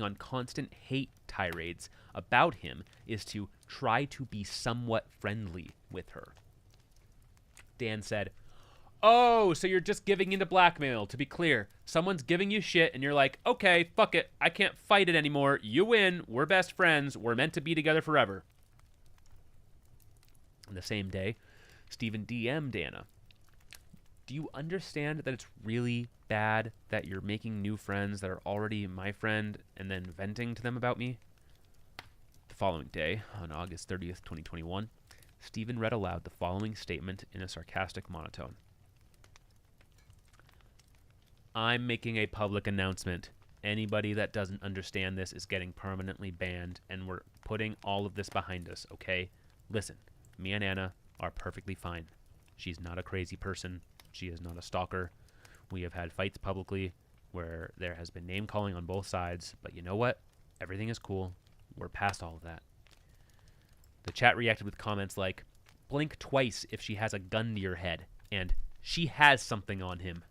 on constant hate tirades about him is to try to be somewhat friendly with her. Dan said, "Oh, so you're just giving into blackmail. To be clear, someone's giving you shit and you're like, okay, fuck it. I can't fight it anymore. You win. We're best friends. We're meant to be together forever." On the same day, Stephen DM'd Anna. Do you understand that it's really bad that you're making new friends that are already my friend and then venting to them about me? The following day, on August 30th, 2021, Stephen read aloud the following statement in a sarcastic monotone. I'm making a public announcement. Anybody that doesn't understand this is getting permanently banned, and we're putting all of this behind us, okay? Listen, me and Anna are perfectly fine. She's not a crazy person. She is not a stalker. We have had fights publicly where there has been name-calling on both sides, but you know what? Everything is cool. We're past all of that. The chat reacted with comments like, blink twice if she has a gun to your head, and she has something on him.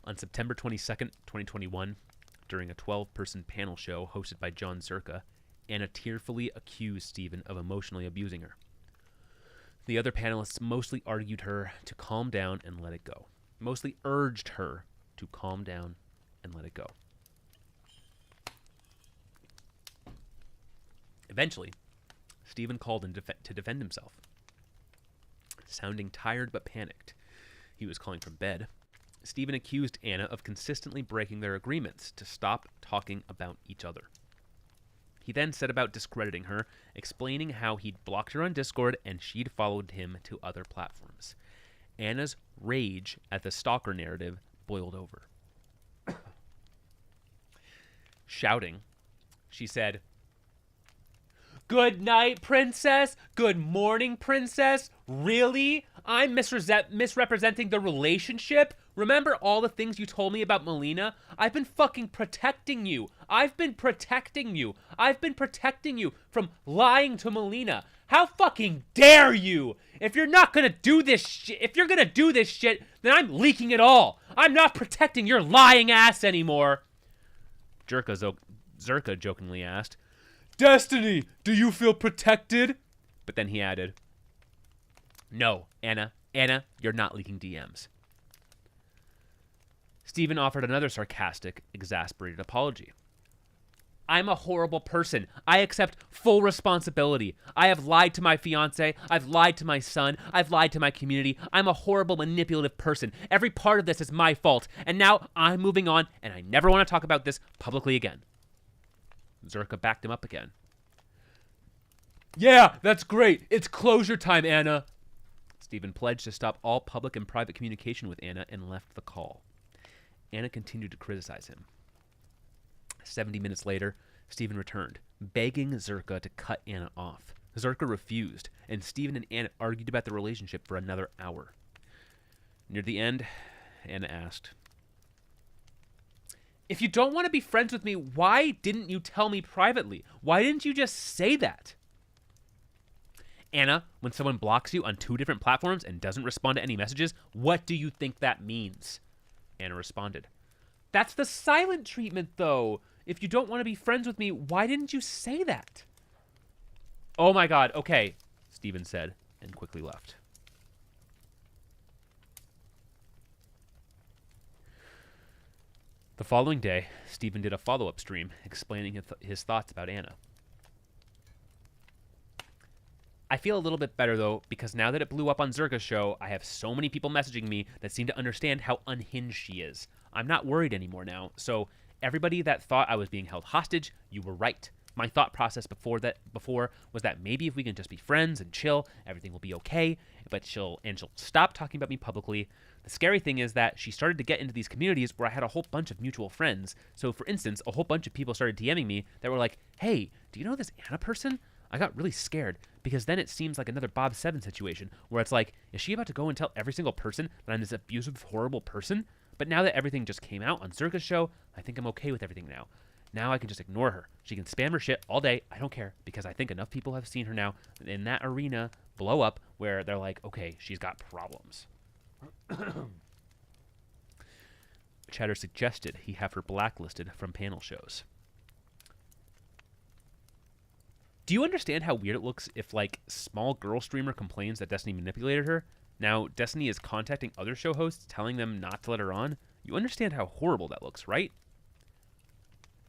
On September 22nd, 2021, during a 12-person panel show hosted by John Zerka, Anna tearfully accused Stephen of emotionally abusing her. The other panelists mostly argued her to calm down and let it go. Mostly urged her to calm down and let it go. Eventually, Stephen called in to defend himself. Sounding tired but panicked, he was calling from bed. Stephen accused Anna of consistently breaking their agreements to stop talking about each other. He then set about discrediting her, explaining how he'd blocked her on Discord and she'd followed him to other platforms. Anna's rage at the stalker narrative boiled over. Shouting, she said, "Good night, princess. Good morning, princess. Really? I'm misrepresenting the relationship? Remember all the things you told me about Molina? I've been fucking protecting you. I've been protecting you. I've been protecting you from lying to Molina. How fucking dare you? If you're not gonna do this shit, if you're gonna do this shit, then I'm leaking it all. I'm not protecting your lying ass anymore." Zerka jokingly asked, "Destiny, do you feel protected?" But then he added, "No, Anna, you're not leaking DMs." Stephen offered another sarcastic, exasperated apology. "I'm a horrible person. I accept full responsibility. I have lied to my fiance. I've lied to my son. I've lied to my community. I'm a horrible, manipulative person. Every part of this is my fault. And now I'm moving on, and I never want to talk about this publicly again." Zerka backed him up again. "Yeah, that's great. It's closure time, Anna." Stephen pledged to stop all public and private communication with Anna and left the call. Anna continued to criticize him. 70 minutes later, Stephen returned, begging Zerka to cut Anna off. Zerka refused, and Stephen and Anna argued about the relationship for another hour. Near the end, Anna asked, "If you don't want to be friends with me, why didn't you tell me privately? Why didn't you just say that?" "Anna, when someone blocks you on 2 different platforms and doesn't respond to any messages, what do you think that means?" Anna responded, "That's the silent treatment, though. If you don't want to be friends with me, why didn't you say that?" "Oh my god, okay," Stephen said, and quickly left. The following day, Stephen did a follow-up stream explaining his thoughts about Anna. I feel a little bit better, though, because now that it blew up on Zerka's show, I have so many people messaging me that seem to understand how unhinged she is. I'm not worried anymore now, so everybody that thought I was being held hostage, you were right. My thought process before was that maybe if we can just be friends and chill, everything will be okay, but she'll stop talking about me publicly. The scary thing is that she started to get into these communities where I had a whole bunch of mutual friends. So, for instance, a whole bunch of people started DMing me that were like, hey, do you know this Anna person? I got really scared because then it seems like another Bob 7 situation where it's like, is she about to go and tell every single person that I'm this abusive, horrible person? But now that everything just came out on Zerka's show, I think I'm okay with everything now. Now I can just ignore her. She can spam her shit all day. I don't care because I think enough people have seen her now in that arena blow up where they're like, okay, she's got problems. Chatter suggested he have her blacklisted from panel shows. Do you understand how weird it looks if, like, small girl streamer complains that Destiny manipulated her? Now, Destiny is contacting other show hosts, telling them not to let her on? You understand how horrible that looks, right?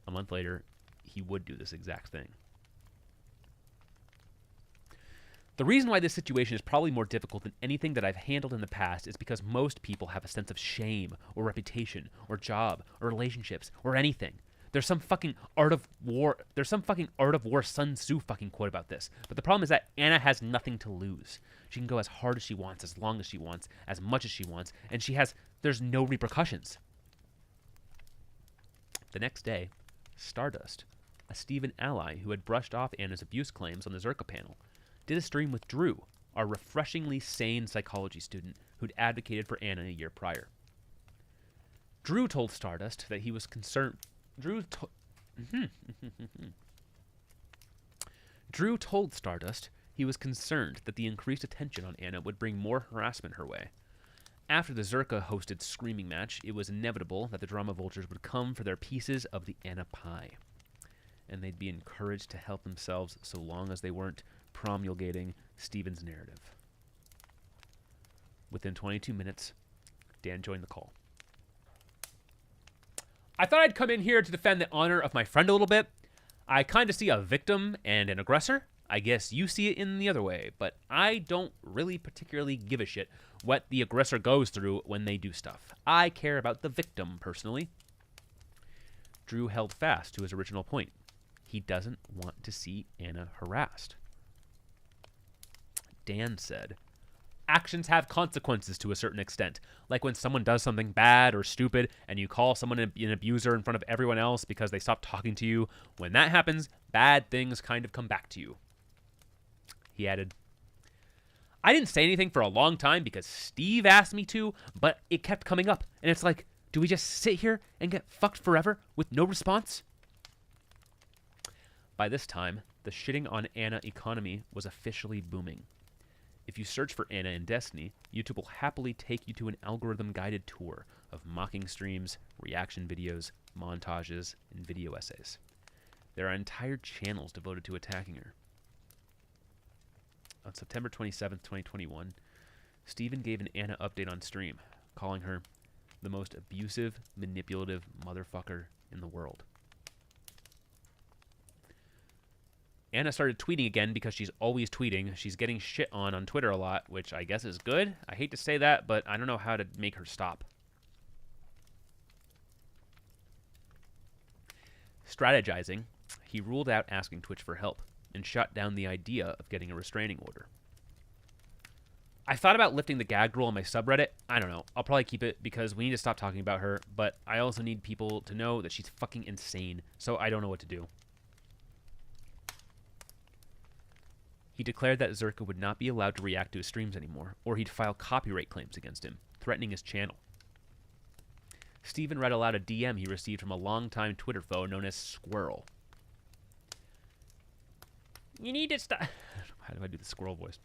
A month later, he would do this exact thing. The reason why this situation is probably more difficult than anything that I've handled in the past is because most people have a sense of shame, or reputation, or job, or relationships, or anything. There's some fucking Art of War Sun Tzu fucking quote about this. But the problem is that Anna has nothing to lose. She can go as hard as she wants, as long as she wants, as much as she wants, and there's no repercussions. The next day, Stardust, a Steven ally who had brushed off Anna's abuse claims on the Zerka panel, did a stream with Drew, our refreshingly sane psychology student who'd advocated for Anna a year prior. Drew told Stardust that he was concerned. Drew told Stardust he was concerned that the increased attention on Anna would bring more harassment her way. After the Zerka-hosted screaming match, it was inevitable that the drama vultures would come for their pieces of the Anna pie, and they'd be encouraged to help themselves so long as they weren't promulgating Steven's narrative. Within 22 minutes, Dan joined the call. I thought I'd come in here to defend the honor of my friend a little bit. I kind of see a victim and an aggressor. I guess you see it in the other way, but I don't really particularly give a shit what the aggressor goes through when they do stuff. I care about the victim, personally. Drew held fast to his original point. He doesn't want to see Anna harassed. Dan said, actions have consequences to a certain extent. Like when someone does something bad or stupid and you call someone an abuser in front of everyone else because they stopped talking to you. When that happens, bad things kind of come back to you. He added, I didn't say anything for a long time because Steve asked me to, but it kept coming up. And it's like, do we just sit here and get fucked forever with no response? By this time, the shitting on Anna economy was officially booming. If you search for Anna in Destiny, YouTube will happily take you to an algorithm-guided tour of mocking streams, reaction videos, montages, and video essays. There are entire channels devoted to attacking her. On September 27th, 2021, Steven gave an Anna update on stream, calling her the most abusive, manipulative motherfucker in the world. Anna started tweeting again because she's always tweeting. She's getting shit on Twitter a lot, which I guess is good. I hate to say that, but I don't know how to make her stop. Strategizing, he ruled out asking Twitch for help and shut down the idea of getting a restraining order. I thought about lifting the gag rule on my subreddit. I don't know. I'll probably keep it because we need to stop talking about her, but I also need people to know that she's fucking insane, so I don't know what to do. He declared that Zerka would not be allowed to react to his streams anymore, or he'd file copyright claims against him, threatening his channel. Steven read aloud a DM he received from a longtime Twitter foe known as Squirrel. You need to stop... How do I do the squirrel voice?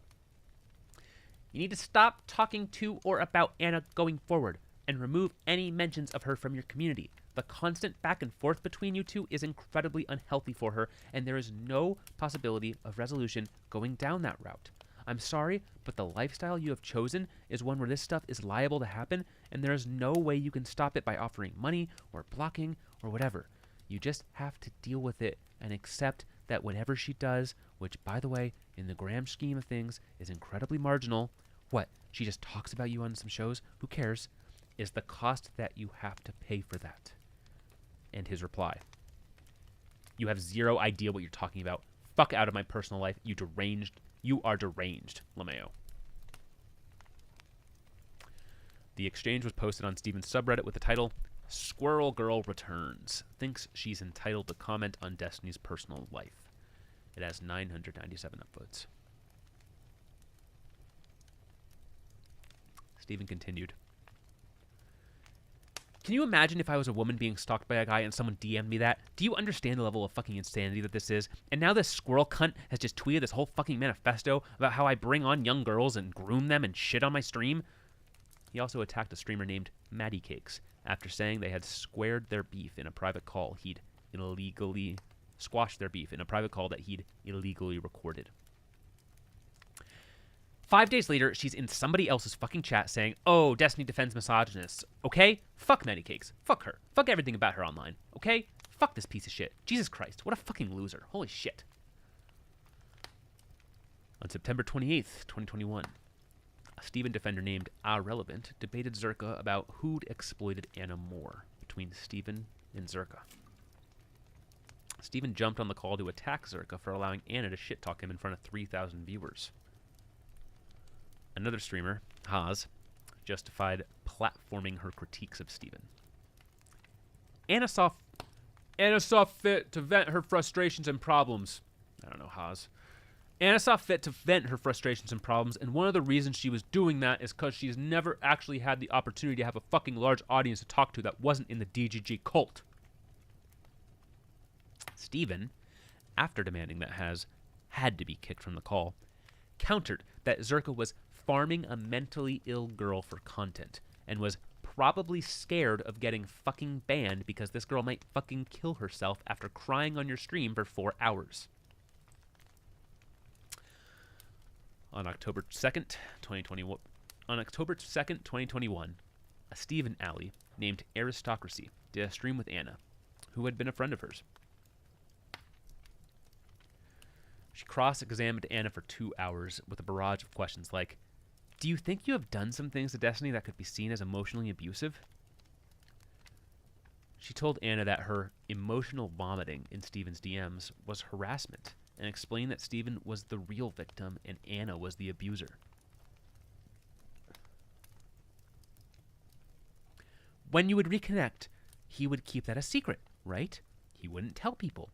You need to stop talking to or about Anna going forward, and remove any mentions of her from your community. The constant back and forth between you two is incredibly unhealthy for her, and there is no possibility of resolution going down that route. I'm sorry, but the lifestyle you have chosen is one where this stuff is liable to happen, and there is no way you can stop it by offering money or blocking or whatever. You just have to deal with it and accept that whatever she does, which, by the way, in the grand scheme of things, is incredibly marginal. What? She just talks about you on some shows? Who cares? Is the cost that you have to pay for that. And his reply. You have zero idea what you're talking about. Fuck out of my personal life, you deranged. You are deranged, LeMayo. The exchange was posted on Steven's subreddit with the title, Squirrel Girl Returns. Thinks she's entitled to comment on Destiny's personal life. It has 997 upvotes. Steven continued. Can you imagine if I was a woman being stalked by a guy and someone DM'd me that? Do you understand the level of fucking insanity that this is? And now this squirrel cunt has just tweeted this whole fucking manifesto about how I bring on young girls and groom them and shit on my stream? He also attacked a streamer named Maddie Cakes after saying they had squared their beef in a private call he'd illegally squashed their beef in a private call that he'd illegally recorded. 5 days later, she's in somebody else's fucking chat saying, oh, Destiny defends misogynists. Okay? Fuck Maddie Cakes. Fuck her. Fuck everything about her online. Okay? Fuck this piece of shit. Jesus Christ. What a fucking loser. Holy shit. On September 28th, 2021, a Steven defender named Irrelevant debated Zerka about who'd exploited Anna more between Steven and Zerka. Steven jumped on the call to attack Zerka for allowing Anna to shit-talk him in front of 3,000 viewers. Another streamer, Haas, justified platforming her critiques of Steven. Anna saw fit to vent her frustrations and problems. I don't know, Haas. Anna saw fit to vent her frustrations and problems, and one of the reasons she was doing that is because she's never actually had the opportunity to have a fucking large audience to talk to that wasn't in the DGG cult. Steven, after demanding that Haas had to be kicked from the call, countered that Zerka was farming a mentally ill girl for content and was probably scared of getting fucking banned because this girl might fucking kill herself after crying on your stream for 4 hours. On October 2nd, 2021, a Steven ally named Aristocracy did a stream with Anna, who had been a friend of hers. She cross-examined Anna for 2 hours with a barrage of questions like, do you think you have done some things to Destiny that could be seen as emotionally abusive? She told Anna that her emotional vomiting in Steven's DMs was harassment and explained that Steven was the real victim and Anna was the abuser. When you would reconnect, he would keep that a secret, right? He wouldn't tell people.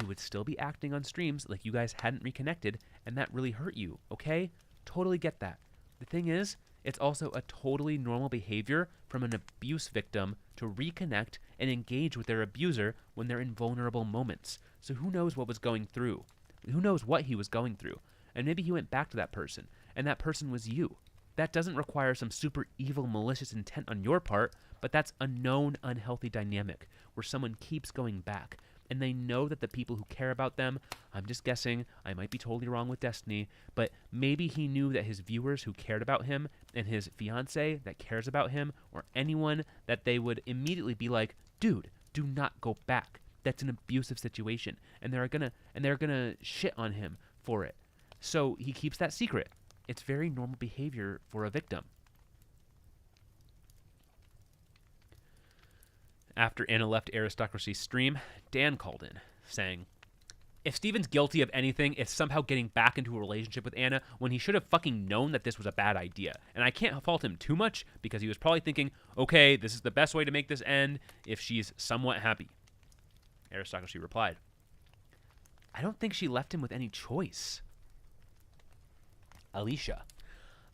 He would still be acting on streams like you guys hadn't reconnected, and that really hurt you, okay? Totally get that. The thing is, it's also a totally normal behavior from an abuse victim to reconnect and engage with their abuser when they're in vulnerable moments. So who knows what was going through? Who knows what he was going through? And maybe he went back to that person, and that person was you. That doesn't require some super evil, malicious intent on your part, but that's a known unhealthy dynamic where someone keeps going back. And they know that the people who care about them, I'm just guessing, I might be totally wrong with Destiny, but maybe he knew that his viewers who cared about him and his fiance that cares about him or anyone that they would immediately be like, dude, do not go back. That's an abusive situation. And they're gonna shit on him for it. So he keeps that secret. It's very normal behavior for a victim. After Anna left Aristocracy's stream, Dan called in, saying, if Steven's guilty of anything, it's somehow getting back into a relationship with Anna when he should have fucking known that this was a bad idea. And I can't fault him too much because he was probably thinking, okay, this is the best way to make this end if she's somewhat happy. Aristocracy replied, I don't think she left him with any choice. Alicia,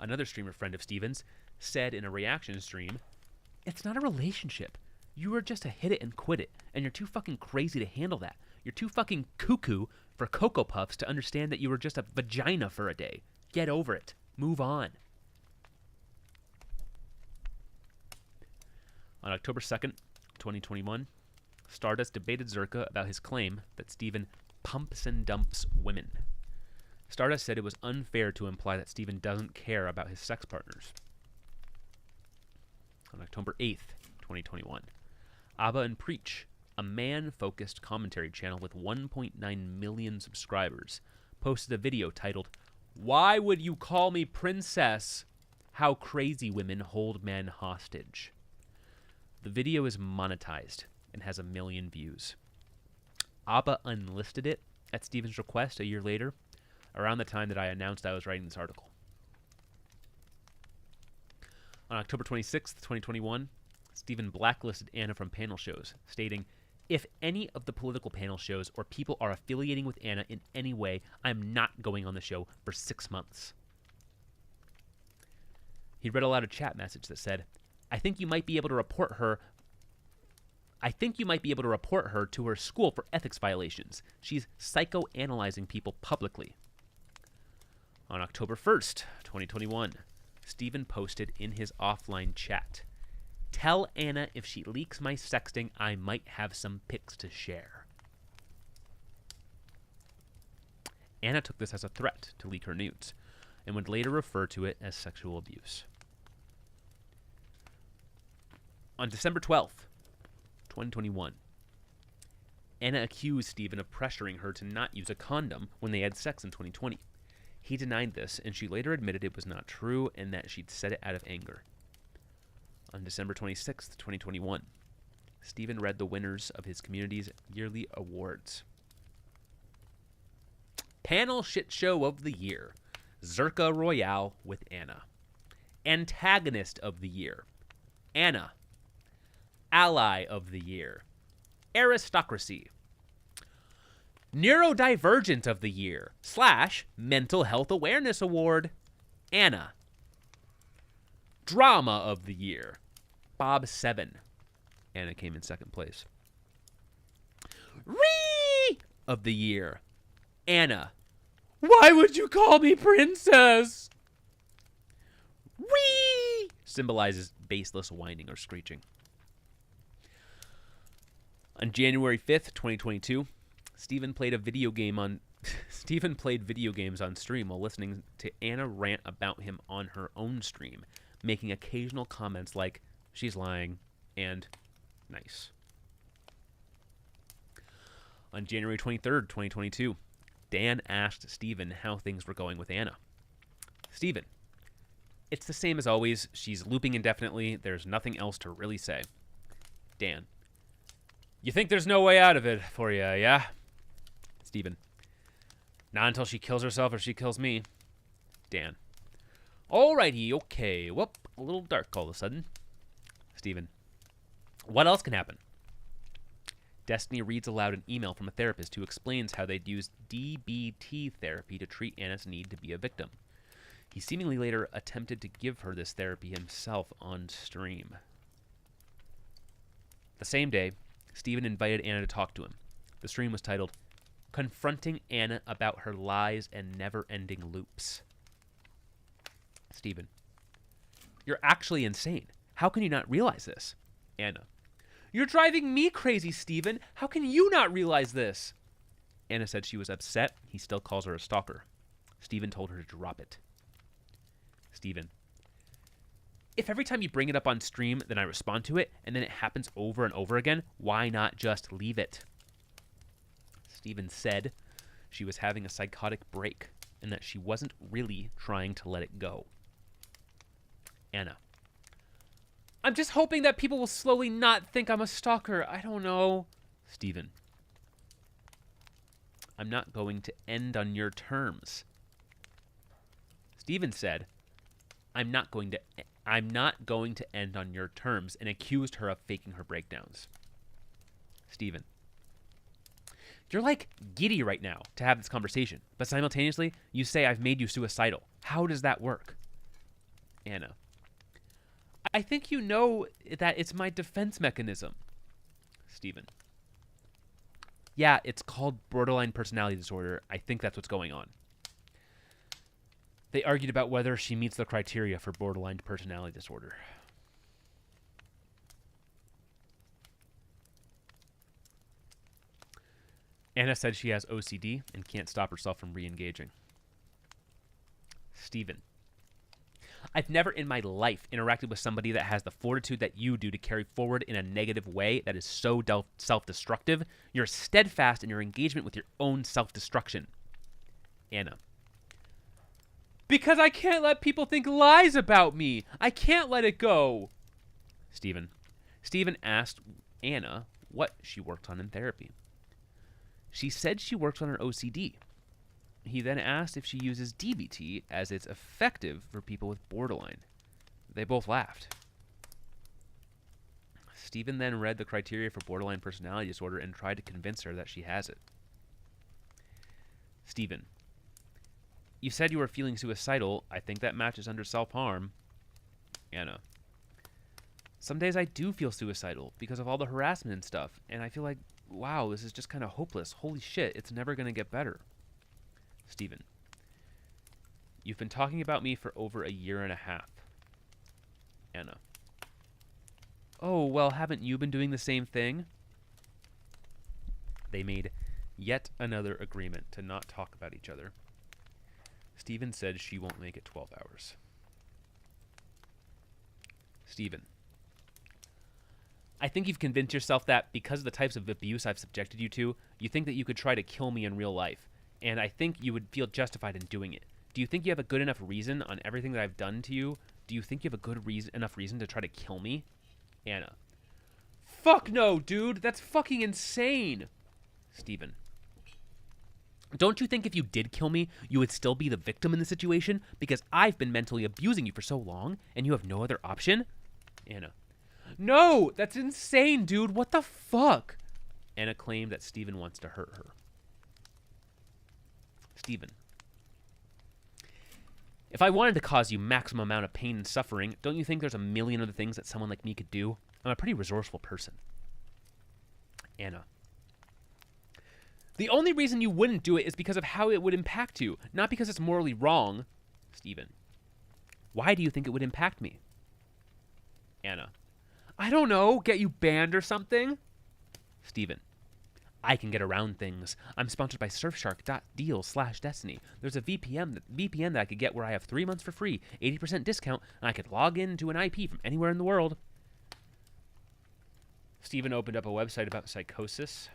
another streamer friend of Steven's, said in a reaction stream, it's not a relationship. You are just a hit it and quit it, and you're too fucking crazy to handle that. You're too fucking cuckoo for Cocoa Puffs to understand that you were just a vagina for a day. Get over it. Move on. On October 2nd, 2021, Stardust debated Zerka about his claim that Steven pumps and dumps women. Stardust said it was unfair to imply that Steven doesn't care about his sex partners. On October 8th, 2021, Abba and Preach, a man-focused commentary channel with 1.9 million subscribers, posted a video titled, "Why Would You Call Me Princess? How Crazy Women Hold Men Hostage." The video is monetized and has 1 million views. ABBA unlisted it at Stephen's request a year later, around the time that I announced I was writing this article. On October 26, 2021, Stephen blacklisted Anna from panel shows, stating, "If any of the political panel shows or people are affiliating with Anna in any way, I'm not going on the show for 6 months." He read aloud a chat message that said, I think you might be able to report her to her school for ethics violations. She's psychoanalyzing people publicly." On October 1st, 2021, Stephen posted in his offline chat, "Tell Anna if she leaks my sexting, I might have some pics to share." Anna took this as a threat to leak her nudes, and would later refer to it as sexual abuse. On December 12th, 2021, Anna accused Stephen of pressuring her to not use a condom when they had sex in 2020. He denied this, and she later admitted it was not true and that she'd said it out of anger. On December 26th, 2021, Stephen read the winners of his community's yearly awards. Panel Shit Show of the Year, Zerka Royale with Anna. Antagonist of the Year, Anna. Ally of the Year, Aristocracy. Neurodivergent of the Year / Mental Health Awareness Award, Anna. Drama of the Year, Bob 7. Anna came in second place. Ree of the Year, Anna. Why would you call me princess? Ree symbolizes baseless whining or screeching. On January 5th, 2022, Stephen played video games on stream while listening to Anna rant about him on her own stream, making occasional comments like, "She's lying," and "Nice." On January 23rd, 2022, Dan asked Stephen how things were going with Anna. Stephen, "It's the same as always. She's looping indefinitely. There's nothing else to really say." Dan, "You think there's no way out of it for you, yeah?" Stephen, "Not until she kills herself or she kills me." Dan, "Alrighty, okay. Whoop, a little dark all of a sudden." Stephen, "What else can happen?" Destiny reads aloud an email from a therapist who explains how they'd used DBT therapy to treat Anna's need to be a victim. He seemingly later attempted to give her this therapy himself on stream. The same day, Stephen invited Anna to talk to him. The stream was titled, "Confronting Anna About Her Lies and Never-Ending Loops." Stephen, "You're actually insane. How can you not realize this?" Anna, "You're driving me crazy, Stephen. How can you not realize this?" Anna said she was upset he still calls her a stalker. Stephen told her to drop it. Stephen, "If every time you bring it up on stream, then I respond to it, and then it happens over and over again, why not just leave it?" Stephen said she was having a psychotic break and that she wasn't really trying to let it go. Anna, "I'm just hoping that people will slowly not think I'm a stalker. I don't know." Stephen, "I'm not going to end on your terms." Stephen said, I'm not going to end on your terms," and accused her of faking her breakdowns. Stephen, "You're like giddy right now to have this conversation, but simultaneously you say I've made you suicidal. How does that work?" Anna, "I think you know that it's my defense mechanism." Stephen, "Yeah, it's called borderline personality disorder. I think that's what's going on." They argued about whether she meets the criteria for borderline personality disorder. Anna said she has OCD and can't stop herself from re-engaging. Stephen, "I've never in my life interacted with somebody that has the fortitude that you do to carry forward in a negative way that is so self-destructive. You're steadfast in your engagement with your own self-destruction." Anna. Because I can't let people think lies about me. I can't let it go. Stephen. Stephen asked Anna what she worked on in therapy. She said she works on her OCD. He then asked if she uses DBT as it's effective for people with borderline. They both laughed. Stephen then read the criteria for borderline personality disorder and tried to convince her that she has it. Stephen. You said you were feeling suicidal. I think that matches under self-harm. Anna. Some days I do feel suicidal because of all the harassment and stuff, and I feel like, wow, this is just kind of hopeless. Holy shit, it's never going to get better. Stephen. You've been talking about me for over 1.5 years. Anna. Oh, well, haven't you been doing the same thing? They made yet another agreement to not talk about each other. Stephen said she won't make it 12 hours. Stephen. I think you've convinced yourself that because of the types of abuse I've subjected you to, you think that you could try to kill me in real life, and I think you would feel justified in doing it. Do you think you have a good enough reason on everything that I've done to you? Do you think you have a good enough reason to try to kill me? Anna. Fuck no, dude! That's fucking insane! Stephen. Don't you think if you did kill me, you would still be the victim in the situation? Because I've been mentally abusing you for so long, and you have no other option? Anna. No! That's insane, dude! What the fuck? Anna claimed that Stephen wants to hurt her. Stephen. If I wanted to cause you maximum amount of pain and suffering, don't you think there's a million other things that someone like me could do? I'm a pretty resourceful person. Anna. The only reason you wouldn't do it is because of how it would impact you, not because it's morally wrong. Stephen. Why do you think it would impact me? Anna. I don't know, get you banned or something? Stephen. I can get around things. I'm sponsored by surfshark.deal/destiny. There's a VPN that I could get where I have 3 months for free, 80% discount, and I could log into an IP from anywhere in the world. Stephen opened up a website about psychosis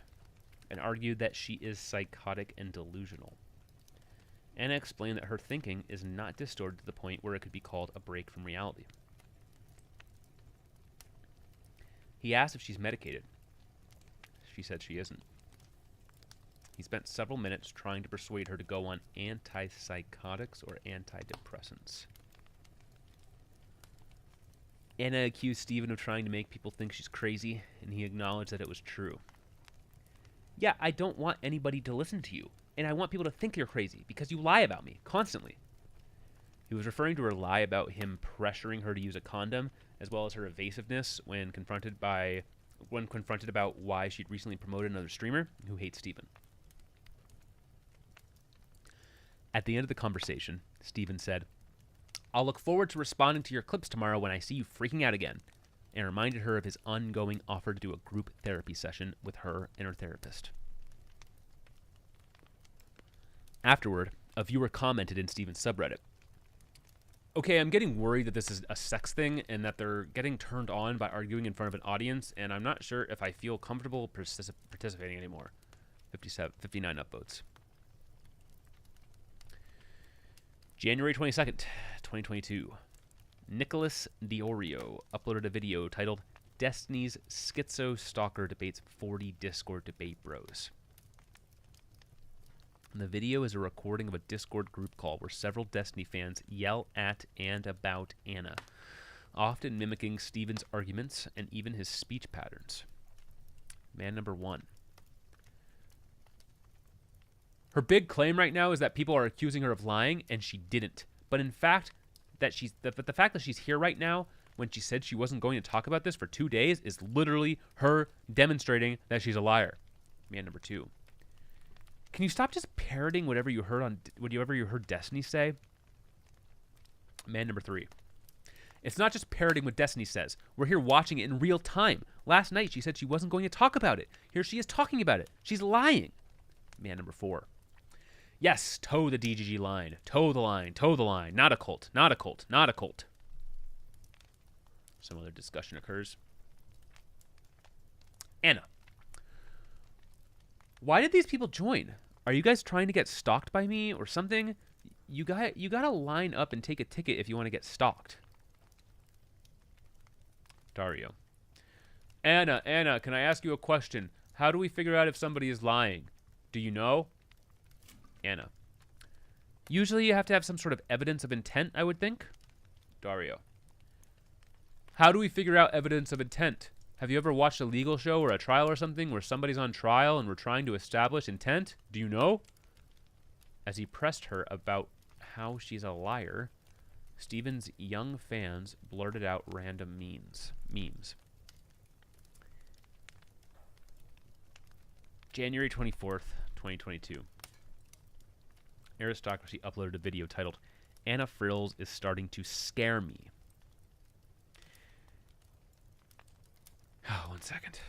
and argued that she is psychotic and delusional. Anna explained that her thinking is not distorted to the point where it could be called a break from reality. He asked if she's medicated. She said she isn't. He spent several minutes trying to persuade her to go on antipsychotics or antidepressants. Anna accused Stephen of trying to make people think she's crazy, and he acknowledged that it was true. Yeah, I don't want anybody to listen to you, and I want people to think you're crazy because you lie about me constantly. He was referring to her lie about him pressuring her to use a condom, as well as her evasiveness when confronted about why she'd recently promoted another streamer who hates Stephen. At the end of the conversation, Stephen said, I'll look forward to responding to your clips tomorrow when I see you freaking out again, and reminded her of his ongoing offer to do a group therapy session with her and her therapist. Afterward, a viewer commented in Stephen's subreddit, okay, I'm getting worried that this is a sex thing and that they're getting turned on by arguing in front of an audience, and I'm not sure if I feel comfortable participating anymore. 59 upvotes. January 22nd, 2022. Nicholas Diorio uploaded a video titled Destiny's Schizo Stalker Debates 40 Discord Debate Bros. And the video is a recording of a Discord group call where several Destiny fans yell at and about Anna, often mimicking Stephen's arguments and even his speech patterns. Man number 1. Her big claim right now is that people are accusing her of lying, and she didn't. But in fact, the fact that she's here right now, when she said she wasn't going to talk about this for 2 days, is literally her demonstrating that she's a liar. Man number 2. Can you stop just parroting whatever you heard Destiny say? Man number 3. It's not just parroting what Destiny says. We're here watching it in real time. Last night she said she wasn't going to talk about it. Here she is talking about it. She's lying. Man number 4. Yes, toe the DGG line. Toe the line. Toe the line. Not a cult. Not a cult. Not a cult. Some other discussion occurs. Anna. Why did these people join? Are you guys trying to get stalked by me or something? You gotta line up and take a ticket if you want to get stalked. Dario. Anna, can I ask you a question? How do we figure out if somebody is lying? Do you know? Anna. Usually you have to have some sort of evidence of intent, I would think. Dario. How do we figure out evidence of intent? Have you ever watched a legal show or a trial or something where somebody's on trial and we're trying to establish intent? Do you know? As he pressed her about how she's a liar, Stephen's young fans blurted out random memes. January 24th, 2022. Aristocracy uploaded a video titled, Anna Frills is starting to scare me. Oh, 1 second.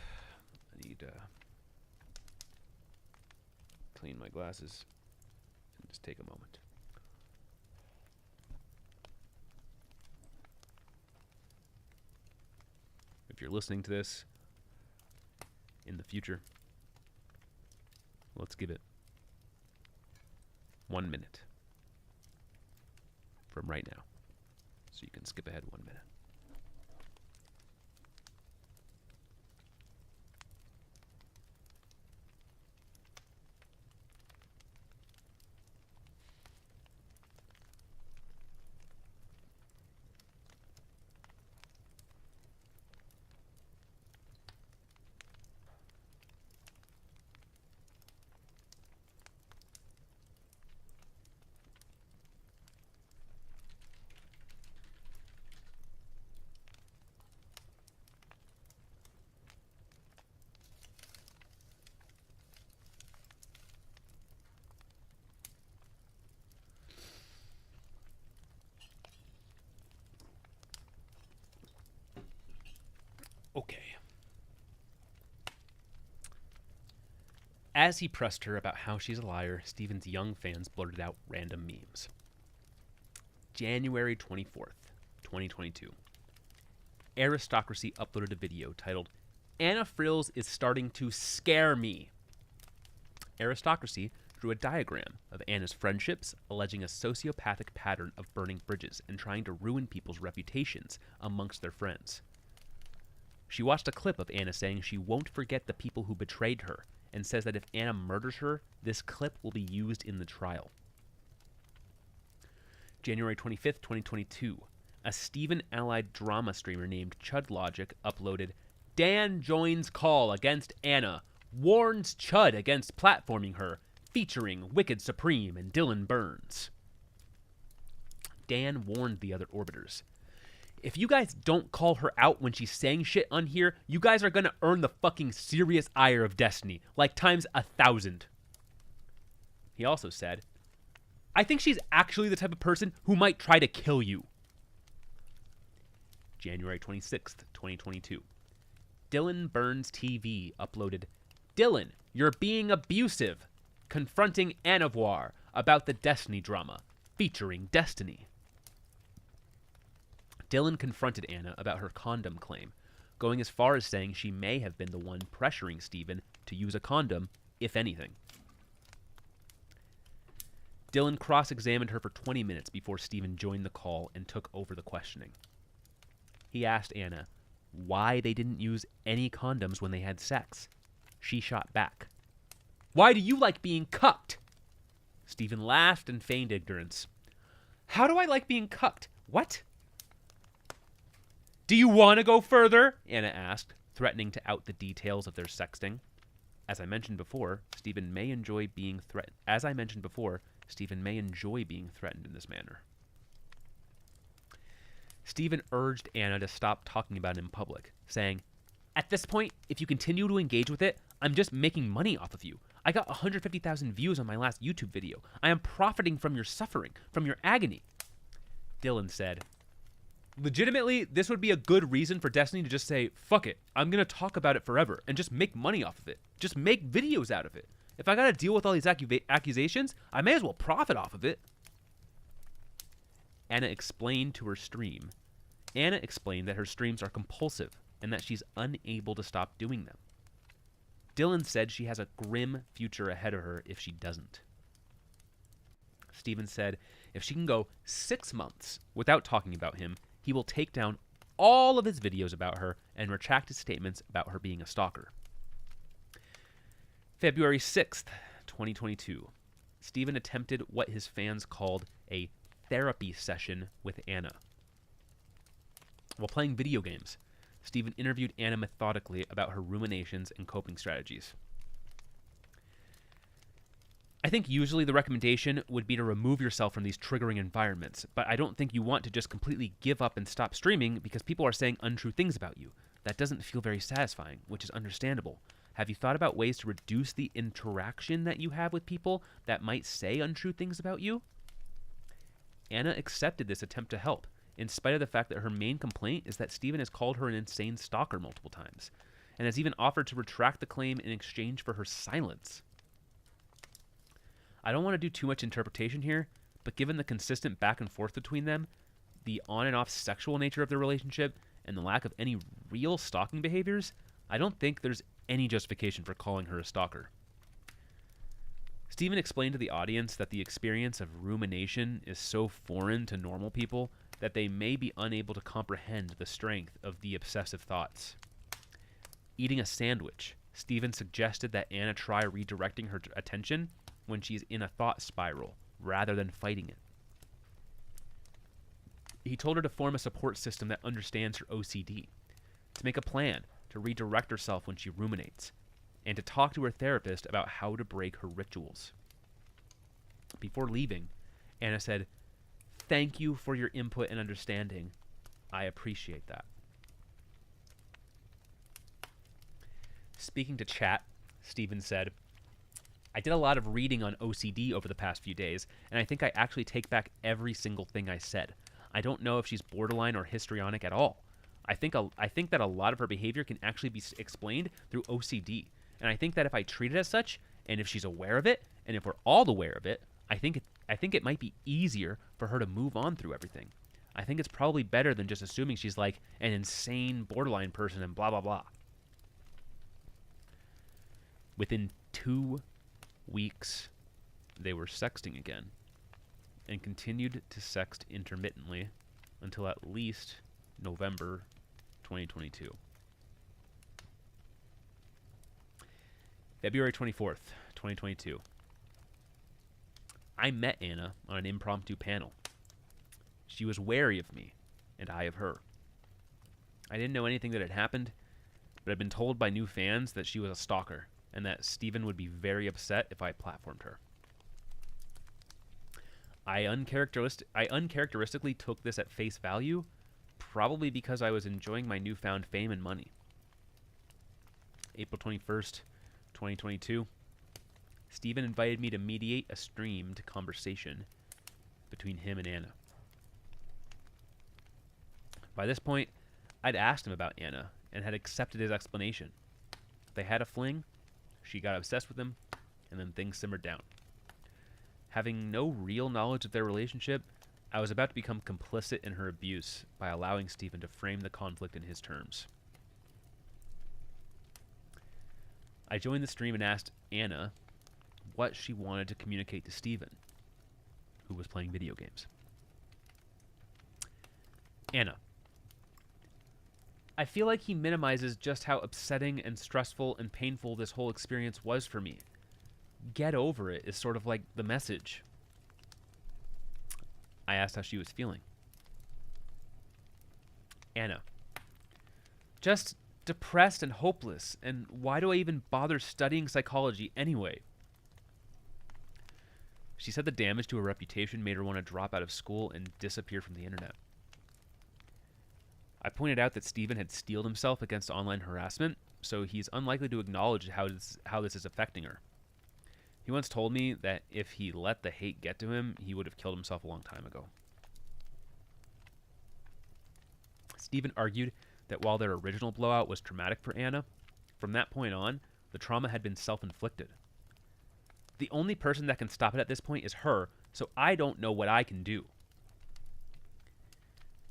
I need to clean my glasses and just take a moment. If you're listening to this in the future, let's give it 1 minute from right now. So you can skip ahead 1 minute. Okay. As he pressed her about how she's a liar, Stephen's young fans blurted out random memes. January 24th, 2022. Aristocracy uploaded a video titled, Anna Frills is starting to scare me. Aristocracy drew a diagram of Anna's friendships, alleging a sociopathic pattern of burning bridges and trying to ruin people's reputations amongst their friends. She watched a clip of Anna saying she won't forget the people who betrayed her, and says that if Anna murders her, this clip will be used in the trial. January 25th, 2022. A Stephen allied drama streamer named Chud Logic uploaded, Dan joins call against Anna, warns Chud against platforming her, featuring Wicked Supreme and Dylan Burns. Dan warned the other orbiters. If you guys don't call her out when she's saying shit on here, you guys are gonna earn the fucking serious ire of Destiny, like times 1,000. He also said, I think she's actually the type of person who might try to kill you. January 26th, 2022. Dylan Burns TV uploaded, Dylan, you're being abusive, confronting Anavoir about the Destiny drama, featuring Destiny. Dylan confronted Anna about her condom claim, going as far as saying she may have been the one pressuring Stephen to use a condom, if anything. Dylan cross-examined her for 20 minutes before Stephen joined the call and took over the questioning. He asked Anna why they didn't use any condoms when they had sex. She shot back. Why do you like being cucked? Stephen laughed and feigned ignorance. How do I like being cucked? What? Do you want to go further? Anna asked, threatening to out the details of their sexting. As I mentioned before, Stephen may enjoy being threatened in this manner. Stephen urged Anna to stop talking about it in public, saying, At this point, if you continue to engage with it, I'm just making money off of you. I got 150,000 views on my last YouTube video. I am profiting from your suffering, from your agony. Dylan said, Legitimately, this would be a good reason for Destiny to just say, fuck it, I'm going to talk about it forever and just make money off of it. Just make videos out of it. If I got to deal with all these accusations, I may as well profit off of it. Anna explained that her streams are compulsive and that she's unable to stop doing them. Dylan said she has a grim future ahead of her if she doesn't. Steven said if she can go 6 months without talking about him, he will take down all of his videos about her and retract his statements about her being a stalker. February 6th, 2022. Steven attempted what his fans called a therapy session with Anna. While playing video games, Steven interviewed Anna methodically about her ruminations and coping strategies. I think usually the recommendation would be to remove yourself from these triggering environments, but I don't think you want to just completely give up and stop streaming because people are saying untrue things about you. That doesn't feel very satisfying, which is understandable. Have you thought about ways to reduce the interaction that you have with people that might say untrue things about you? Anna accepted this attempt to help, in spite of the fact that her main complaint is that Steven has called her an insane stalker multiple times, and has even offered to retract the claim in exchange for her silence. I don't want to do too much interpretation here, but given the consistent back and forth between them, the on and off sexual nature of their relationship, and the lack of any real stalking behaviors, I don't think there's any justification for calling her a stalker. Steven explained to the audience that the experience of rumination is so foreign to normal people that they may be unable to comprehend the strength of the obsessive thoughts. Eating a sandwich, Steven suggested that Anna try redirecting her attention when she's in a thought spiral, rather than fighting it. He told her to form a support system that understands her OCD, to make a plan to redirect herself when she ruminates, and to talk to her therapist about how to break her rituals. Before leaving, Anna said, "Thank you for your input and understanding. I appreciate that." Speaking to chat, Steven said, "I did a lot of reading on OCD over the past few days, and I think I actually take back every single thing I said. I don't know if she's borderline or histrionic at all. I think that a lot of her behavior can actually be explained through OCD, and I think that if I treat it as such, and if she's aware of it, and if we're all aware of it, I think it might be easier for her to move on through everything. I think it's probably better than just assuming she's like an insane borderline person and blah blah blah." Within 2 weeks, they were sexting again, and continued to sext intermittently until at least November 2022. February 24th, 2022. I met Anna on an impromptu panel. She was wary of me, and I of her. I didn't know anything that had happened, but I'd been told by new fans that she was a stalker, and that Steven would be very upset if I platformed her. I uncharacteristically took this at face value, probably because I was enjoying my newfound fame and money. April 21st, 2022. Steven invited me to mediate a streamed conversation between him and Anna. By this point, I'd asked him about Anna and had accepted his explanation. They had a fling, she got obsessed with him, and then things simmered down. Having no real knowledge of their relationship, I was about to become complicit in her abuse by allowing Steven to frame the conflict in his terms. I joined the stream and asked Anna what she wanted to communicate to Steven, who was playing video games. Anna: I feel like he minimizes just how upsetting and stressful and painful this whole experience was for me. Get over it is sort of like the message. I asked how she was feeling. Anna: just depressed and hopeless, and why do I even bother studying psychology anyway? She said the damage to her reputation made her want to drop out of school and disappear from the internet. I pointed out that Steven had steeled himself against online harassment, so he's unlikely to acknowledge how this is affecting her. He once told me that if he let the hate get to him, he would have killed himself a long time ago. Steven argued that while their original blowout was traumatic for Anna, from that point on, the trauma had been self-inflicted. The only person that can stop it at this point is her, so I don't know what I can do.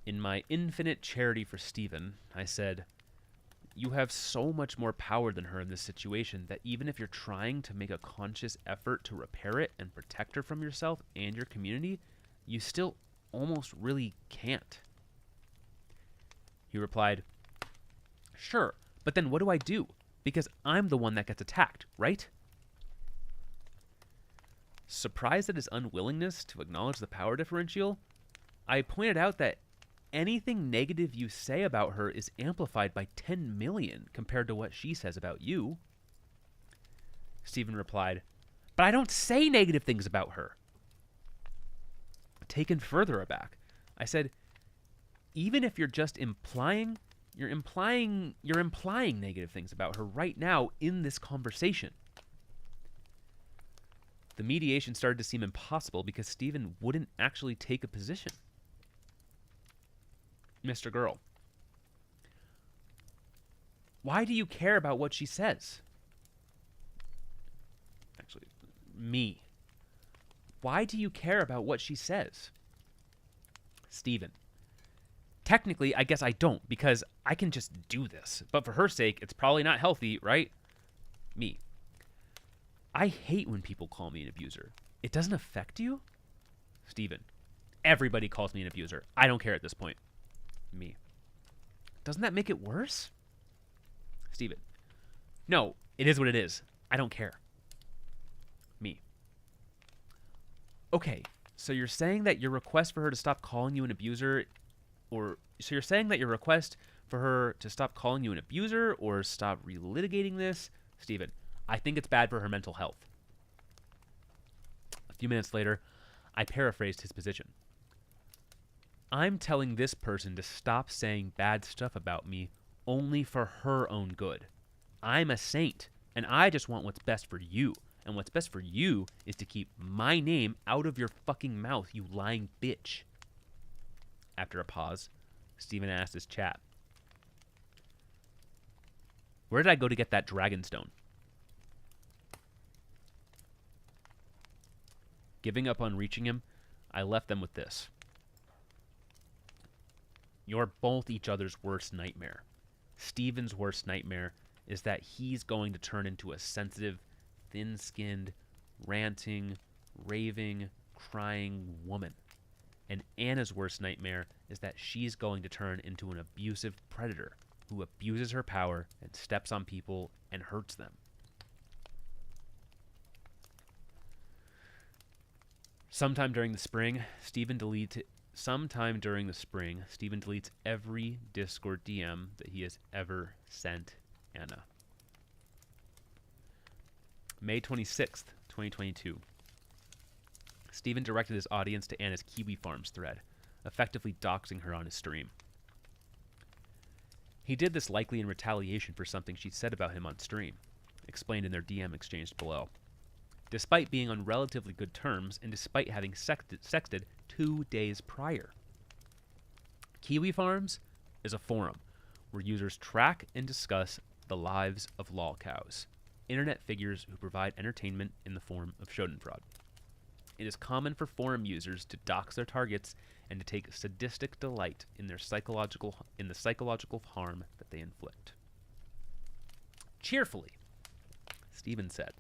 In my infinite charity for Steven, I said, you have so much more power than her in this situation that even if you're trying to make a conscious effort to repair it and protect her from yourself and your community, you still almost really can't. He replied, "Sure, but then what do I do? Because I'm the one that gets attacked, right?" Surprised at his unwillingness to acknowledge the power differential, I pointed out that anything negative you say about her is amplified by 10 million compared to what she says about you. Stephen replied, "But I don't say negative things about her." Taken further aback, I said, "Even if you're just implying negative things about her right now in this conversation." The mediation started to seem impossible because Stephen wouldn't actually take a position. "Mr. Girl, why do you care about what she says?" Actually, me. "Why do you care about what she says?" Stephen, "Technically, I guess I don't, because I can just do this. But for her sake, it's probably not healthy, right?" Me. "I hate when people call me an abuser. It doesn't affect you?" Stephen, "Everybody calls me an abuser. I don't care at this point." Me. "Doesn't that make it worse?" Stephen, "No, it is what it is. I don't care." Me. "Okay, so you're saying that your request for her to stop calling you an abuser, or stop calling you an abuser or stop relitigating this?" Stephen, "I think it's bad for her mental health." A few minutes later, I paraphrased his position. "I'm telling this person to stop saying bad stuff about me only for her own good. I'm a saint, and I just want what's best for you. And what's best for you is to keep my name out of your fucking mouth, you lying bitch." After a pause, Stephen asked his chat, "Where did I go to get that dragonstone?" Giving up on reaching him, I left them with this: "You're both each other's worst nightmare. Stephen's worst nightmare is that he's going to turn into a sensitive, thin-skinned, ranting, raving, crying woman. And Anna's worst nightmare is that she's going to turn into an abusive predator who abuses her power and steps on people and hurts them." Sometime during the spring, Stephen deletes every Discord DM that he has ever sent Anna. May 26th, 2022. Stephen directed his audience to Anna's Kiwi Farms thread, effectively doxing her on his stream. He did this likely in retaliation for something she said about him on stream, explained in their DM exchange below. Despite being on relatively good terms and despite having sexted 2 days prior. Kiwi Farms is a forum where users track and discuss the lives of lol cows, internet figures who provide entertainment in the form of schadenfreude. It is common for forum users to dox their targets and to take sadistic delight in the psychological harm that they inflict. Cheerfully, Stephen said,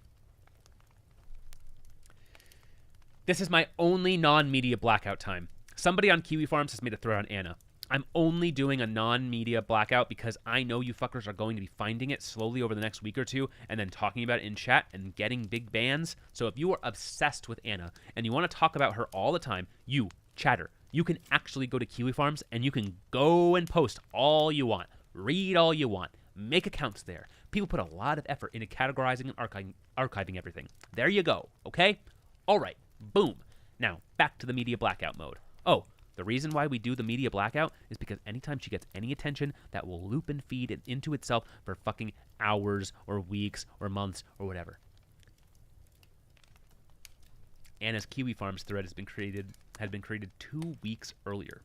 "This is my only non-media blackout time. Somebody on Kiwi Farms has made a thread on Anna. I'm only doing a non-media blackout because I know you fuckers are going to be finding it slowly over the next week or two and then talking about it in chat and getting big bans. So if you are obsessed with Anna and you want to talk about her all the time, you, chatter, you can actually go to Kiwi Farms and you can go and post all you want, read all you want, make accounts there. People put a lot of effort into categorizing and archiving everything. There you go, okay? All right, boom. Now, back to the media blackout mode. Oh, the reason why we do the media blackout is because anytime she gets any attention, that will loop and feed it into itself for fucking hours or weeks or months or whatever." Anna's Kiwi Farms thread had been created 2 weeks earlier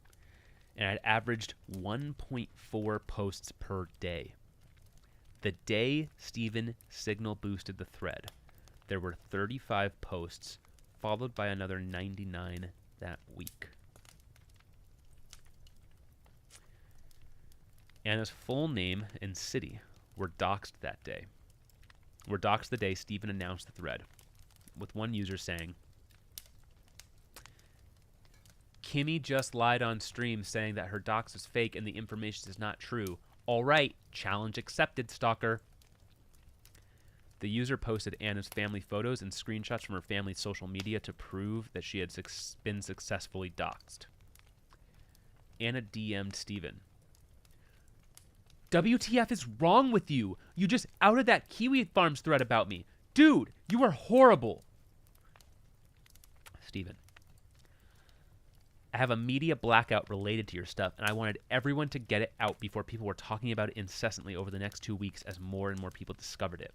and had averaged 1.4 posts per day. The day Stephen signal boosted the thread, there were 35 posts, followed by another 99 that week. Anna's full name and city were doxxed that day. Were doxxed the day Stephen announced the thread, with one user saying, Kimmy just lied on stream saying that her dox was fake and the information is not true. All right, challenge accepted, stalker. The user posted Anna's family photos and screenshots from her family's social media to prove that she had been successfully doxxed. Anna DM'd Stephen. WTF is wrong with you? You just outed that Kiwi Farms thread about me. Dude, you are horrible. Stephen. I have a media blackout related to your stuff, and I wanted everyone to get it out before people were talking about it incessantly over the next 2 weeks as more and more people discovered it.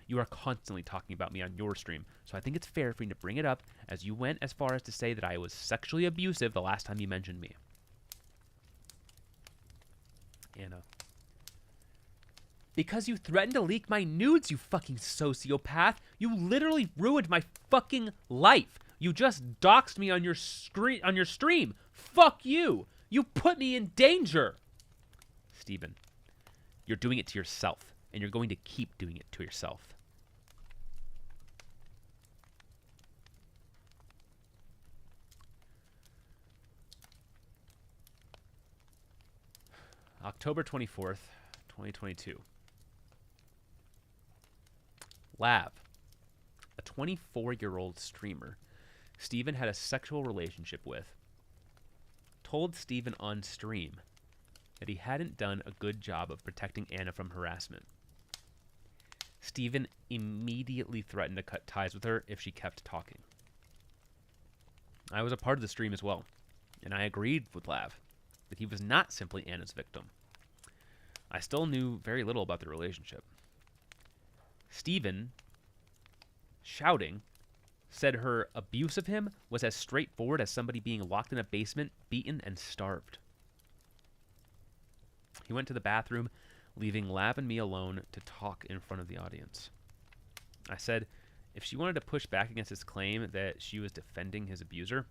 You are constantly talking about me on your stream, so I think it's fair for you to bring it up, as you went as far as to say that I was sexually abusive the last time you mentioned me. Anna. Because you threatened to leak my nudes, you fucking sociopath. You literally ruined my fucking life. You just doxed me on your stream. Fuck you. You put me in danger. Stephen, you're doing it to yourself, and you're going to keep doing it to yourself. October 24th, 2022. Lav, a 24-year-old streamer Stephen had a sexual relationship with, told Stephen on stream that he hadn't done a good job of protecting Anna from harassment. Stephen immediately threatened to cut ties with her if she kept talking. I was a part of the stream as well, and I agreed with Lav that he was not simply Anna's victim. I still knew very little about the relationship. Stephen, shouting, said her abuse of him was as straightforward as somebody being locked in a basement, beaten, and starved. He went to the bathroom, leaving Lav and me alone to talk in front of the audience. I said if she wanted to push back against his claim that she was defending his abuser,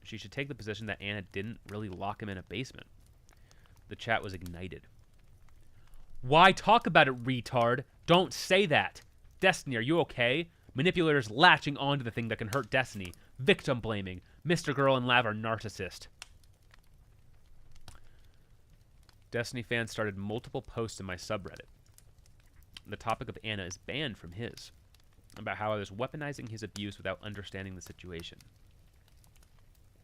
she should take the position that Anna didn't really lock him in a basement. The chat was ignited. Why talk about it, retard? Don't say that. Destiny, are you okay? Manipulators latching onto the thing that can hurt Destiny. Victim blaming. Mr. Girl and Lav are narcissist. Destiny fans started multiple posts in my subreddit. The topic of Anna is banned from his, about how I was weaponizing his abuse without understanding the situation.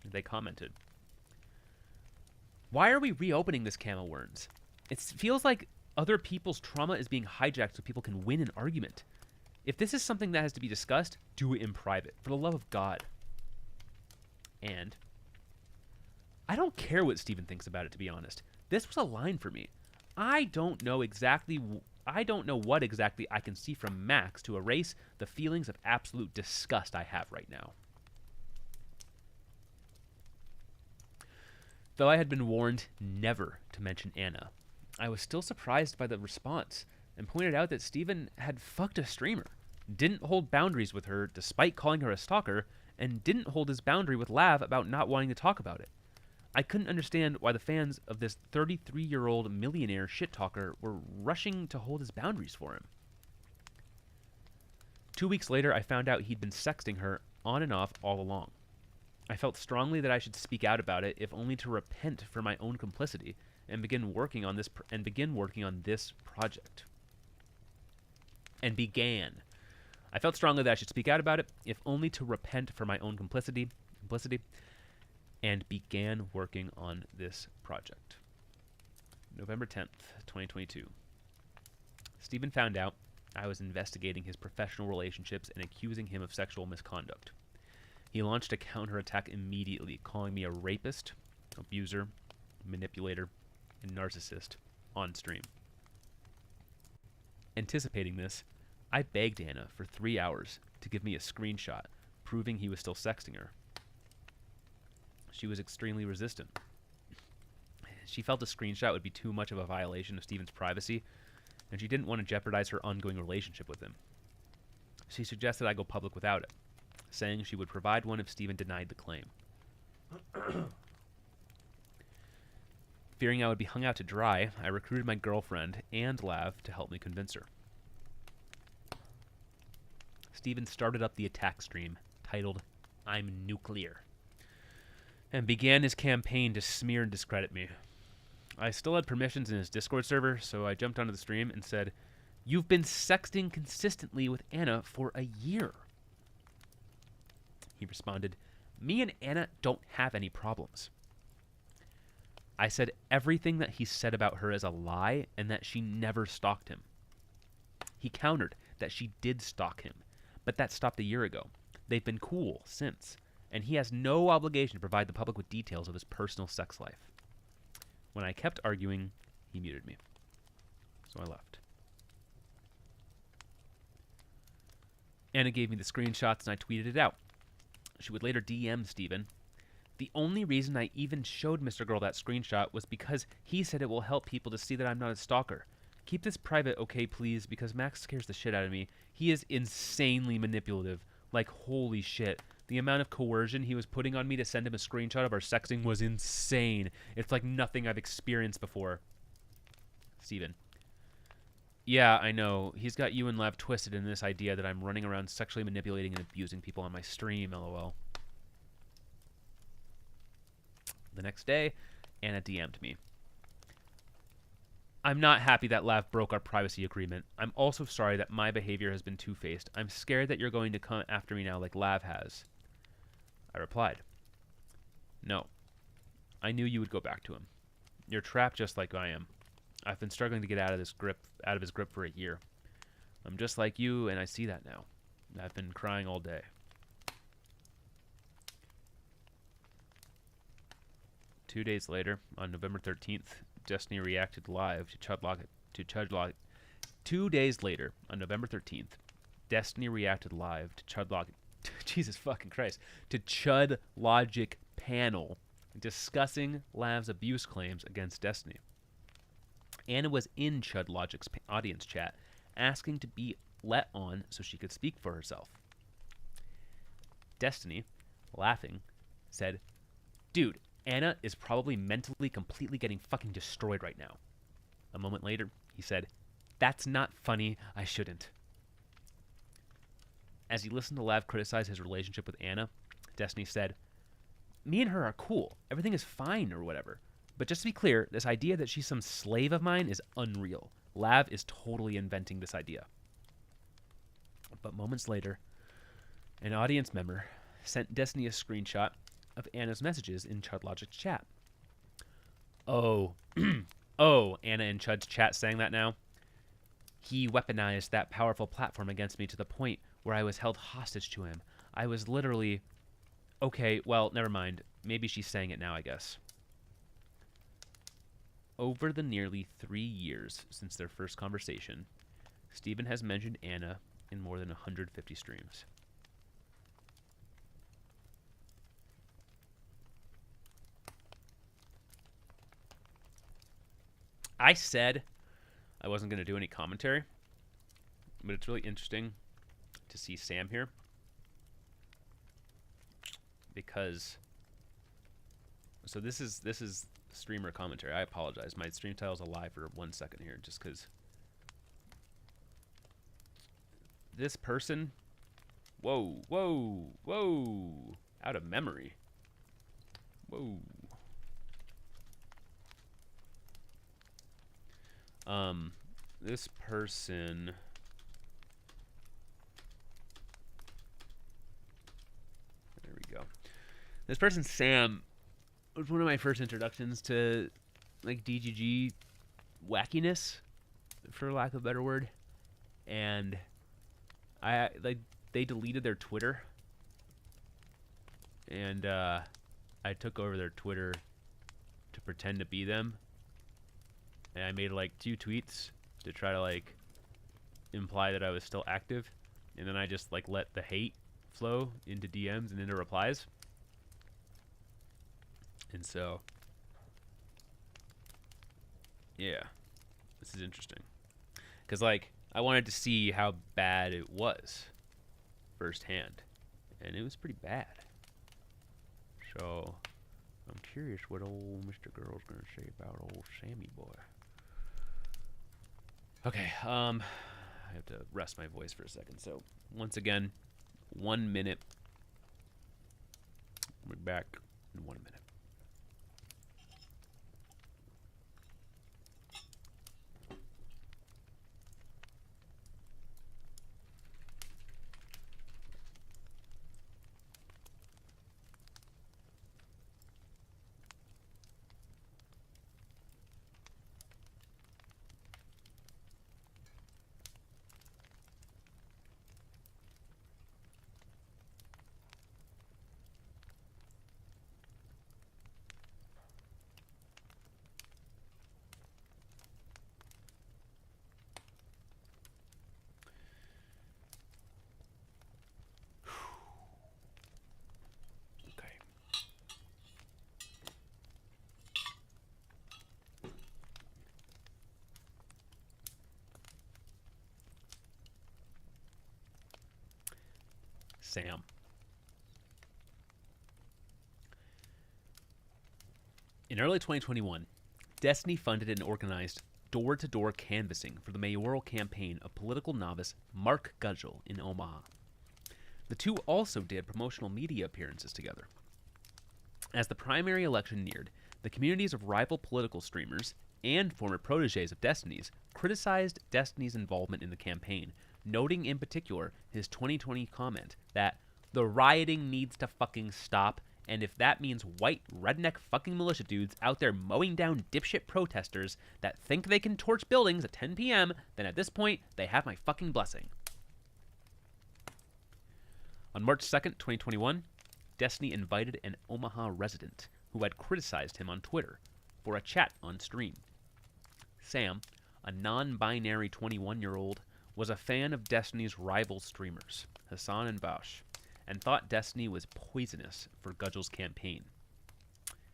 They commented, why are we reopening this can of worms? It feels like other people's trauma is being hijacked so people can win an argument. If this is something that has to be discussed, do it in private, for the love of God. And I don't care what Stephen thinks about it, to be honest. This was a line for me. I don't know what exactly I can see from Max to erase the feelings of absolute disgust I have right now. Though I had been warned never to mention Anna, I was still surprised by the response and pointed out that Stephen had fucked a streamer, didn't hold boundaries with her despite calling her a stalker, and didn't hold his boundary with Lav about not wanting to talk about it. I couldn't understand why the fans of this 33-year-old millionaire shit-talker were rushing to hold his boundaries for him. 2 weeks later, I found out he'd been sexting her on and off all along. I felt strongly that I should speak out about it, if only to repent for my own complicity and begin working on this project. I felt strongly that I should speak out about it, if only to repent for my own complicity, and began working on this project. November 10th, 2022. Stephen found out I was investigating his professional relationships and accusing him of sexual misconduct. He launched a counterattack immediately, calling me a rapist, abuser, manipulator, and narcissist on stream. Anticipating this, I begged Anna for 3 hours to give me a screenshot proving he was still sexting her. She was extremely resistant. She felt a screenshot would be too much of a violation of Stephen's privacy, and she didn't want to jeopardize her ongoing relationship with him. She suggested I go public without it, saying she would provide one if Stephen denied the claim. Fearing I would be hung out to dry, I recruited my girlfriend and Lav to help me convince her. Steven started up the attack stream, titled, "I'm Nuclear," and began his campaign to smear and discredit me. I still had permissions in his Discord server, so I jumped onto the stream and said, "You've been sexting consistently with Anna for a year." He responded, "Me and Anna don't have any problems." I said everything that he said about her is a lie and that she never stalked him. He countered that she did stalk him, but that stopped a year ago. They've been cool since, and he has no obligation to provide the public with details of his personal sex life. When I kept arguing, he muted me. So I left. Anna gave me the screenshots and I tweeted it out. She would later DM Steven. "The only reason I even showed Mr. Girl that screenshot was because he said it will help people to see that I'm not a stalker. Keep this private, okay, please, because Max scares the shit out of me. He is insanely manipulative. Like, holy shit. The amount of coercion he was putting on me to send him a screenshot of our sexting was insane. It's like nothing I've experienced before." Steven: "Yeah, I know. He's got you and Lav twisted in this idea that I'm running around sexually manipulating and abusing people on my stream, lol." The next day, Anna DM'd me. "I'm not happy that Lav broke our privacy agreement. I'm also sorry that my behavior has been two-faced. I'm scared that you're going to come after me now like Lav has." I replied, "No. I knew you would go back to him. You're trapped just like I am. I've been struggling to get out of his grip for a year. I'm just like you, and I see that now. I've been crying all day." 2 days later, on November 13th, Destiny reacted live to Chudlog. 2 days later, on November 13th, Destiny reacted live to Chudlog. Jesus fucking Christ. To Chud Logic panel discussing Lav's abuse claims against Destiny. Anna was in Chud Logic's audience chat, asking to be let on so she could speak for herself. Destiny, laughing, said, "Dude, Anna is probably mentally completely getting fucking destroyed right now." A moment later, he said, "That's not funny. I shouldn't." As he listened to Lav criticize his relationship with Anna, Destiny said, "Me and her are cool. Everything is fine or whatever. But just to be clear, this idea that she's some slave of mine is unreal. Lav is totally inventing this idea." But moments later, an audience member sent Destiny a screenshot of Anna's messages in Chud Logic's chat. "Oh, oh," Anna in Chud's chat saying that now. "He weaponized that powerful platform against me to the point where I was held hostage to him. I was literally..." Okay, well, never mind. Maybe she's saying it now, I guess. Over the nearly 3 years since their first conversation, Steven has mentioned Anna in more than 150 streams. I said I wasn't going to do any commentary, but it's really interesting to see Sam here because this is streamer commentary. I apologize. My stream title's a lie for 1 second here, just because this person, whoa, out of memory, whoa. This person, there we go. This person, Sam, was one of my first introductions to like DGG wackiness, for lack of a better word. And they deleted their Twitter, and I took over their Twitter to pretend to be them. And I made like 2 tweets to try to like imply that I was still active, and then I just like let the hate flow into DMs and into replies. And so, yeah, this is interesting, because like I wanted to see how bad it was firsthand, and it was pretty bad. So I'm curious what old Mr. Girl's gonna say about old Sammy boy. Okay, I have to rest my voice for a second. So, once again, 1 minute. We're back in 1 minute. Sam. In early 2021, Destiny funded and organized door-to-door canvassing for the mayoral campaign of political novice Mark Gudgel in Omaha. The two also did promotional media appearances together. As the primary election neared, the communities of rival political streamers and former proteges of Destiny's criticized Destiny's involvement in the campaign, noting in particular his 2020 comment that the rioting needs to fucking stop, and if that means white redneck fucking militia dudes out there mowing down dipshit protesters that think they can torch buildings at 10 p.m., then at this point, they have my fucking blessing. On March 2nd, 2021, Destiny invited an Omaha resident who had criticized him on Twitter for a chat on stream. Sam, a non-binary 21-year-old, was a fan of Destiny's rival streamers, Hassan and Bausch, and thought Destiny was poisonous for Gudgel's campaign.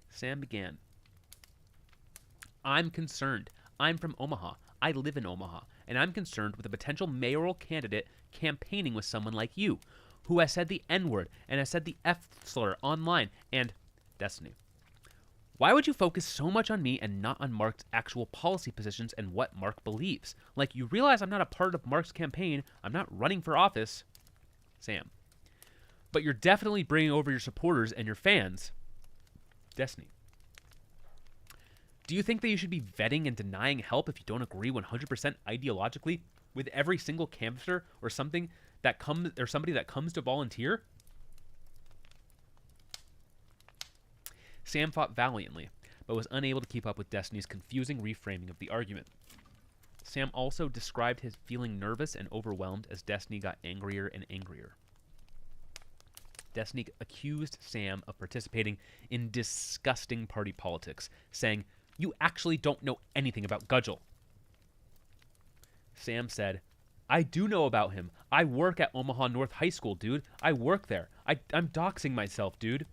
Sam began, "I'm concerned. I'm from Omaha. I live in Omaha, and I'm concerned with a potential mayoral candidate campaigning with someone like you, who has said the N-word and has said the F-slur online, and Destiny. Why would you focus so much on me and not on Mark's actual policy positions and what Mark believes? Like, you realize I'm not a part of Mark's campaign. I'm not running for office." Sam. "But you're definitely bringing over your supporters and your fans." Destiny. "Do you think that you should be vetting and denying help if you don't agree 100% ideologically with every single canvasser or somebody that comes to volunteer?" Sam fought valiantly, but was unable to keep up with Destiny's confusing reframing of the argument. Sam also described his feeling nervous and overwhelmed as Destiny got angrier and angrier. Destiny accused Sam of participating in disgusting party politics, saying, "You actually don't know anything about Gudgel." Sam said, "I do know about him. I work at Omaha North High School, dude. I work there. I'm doxing myself, dude."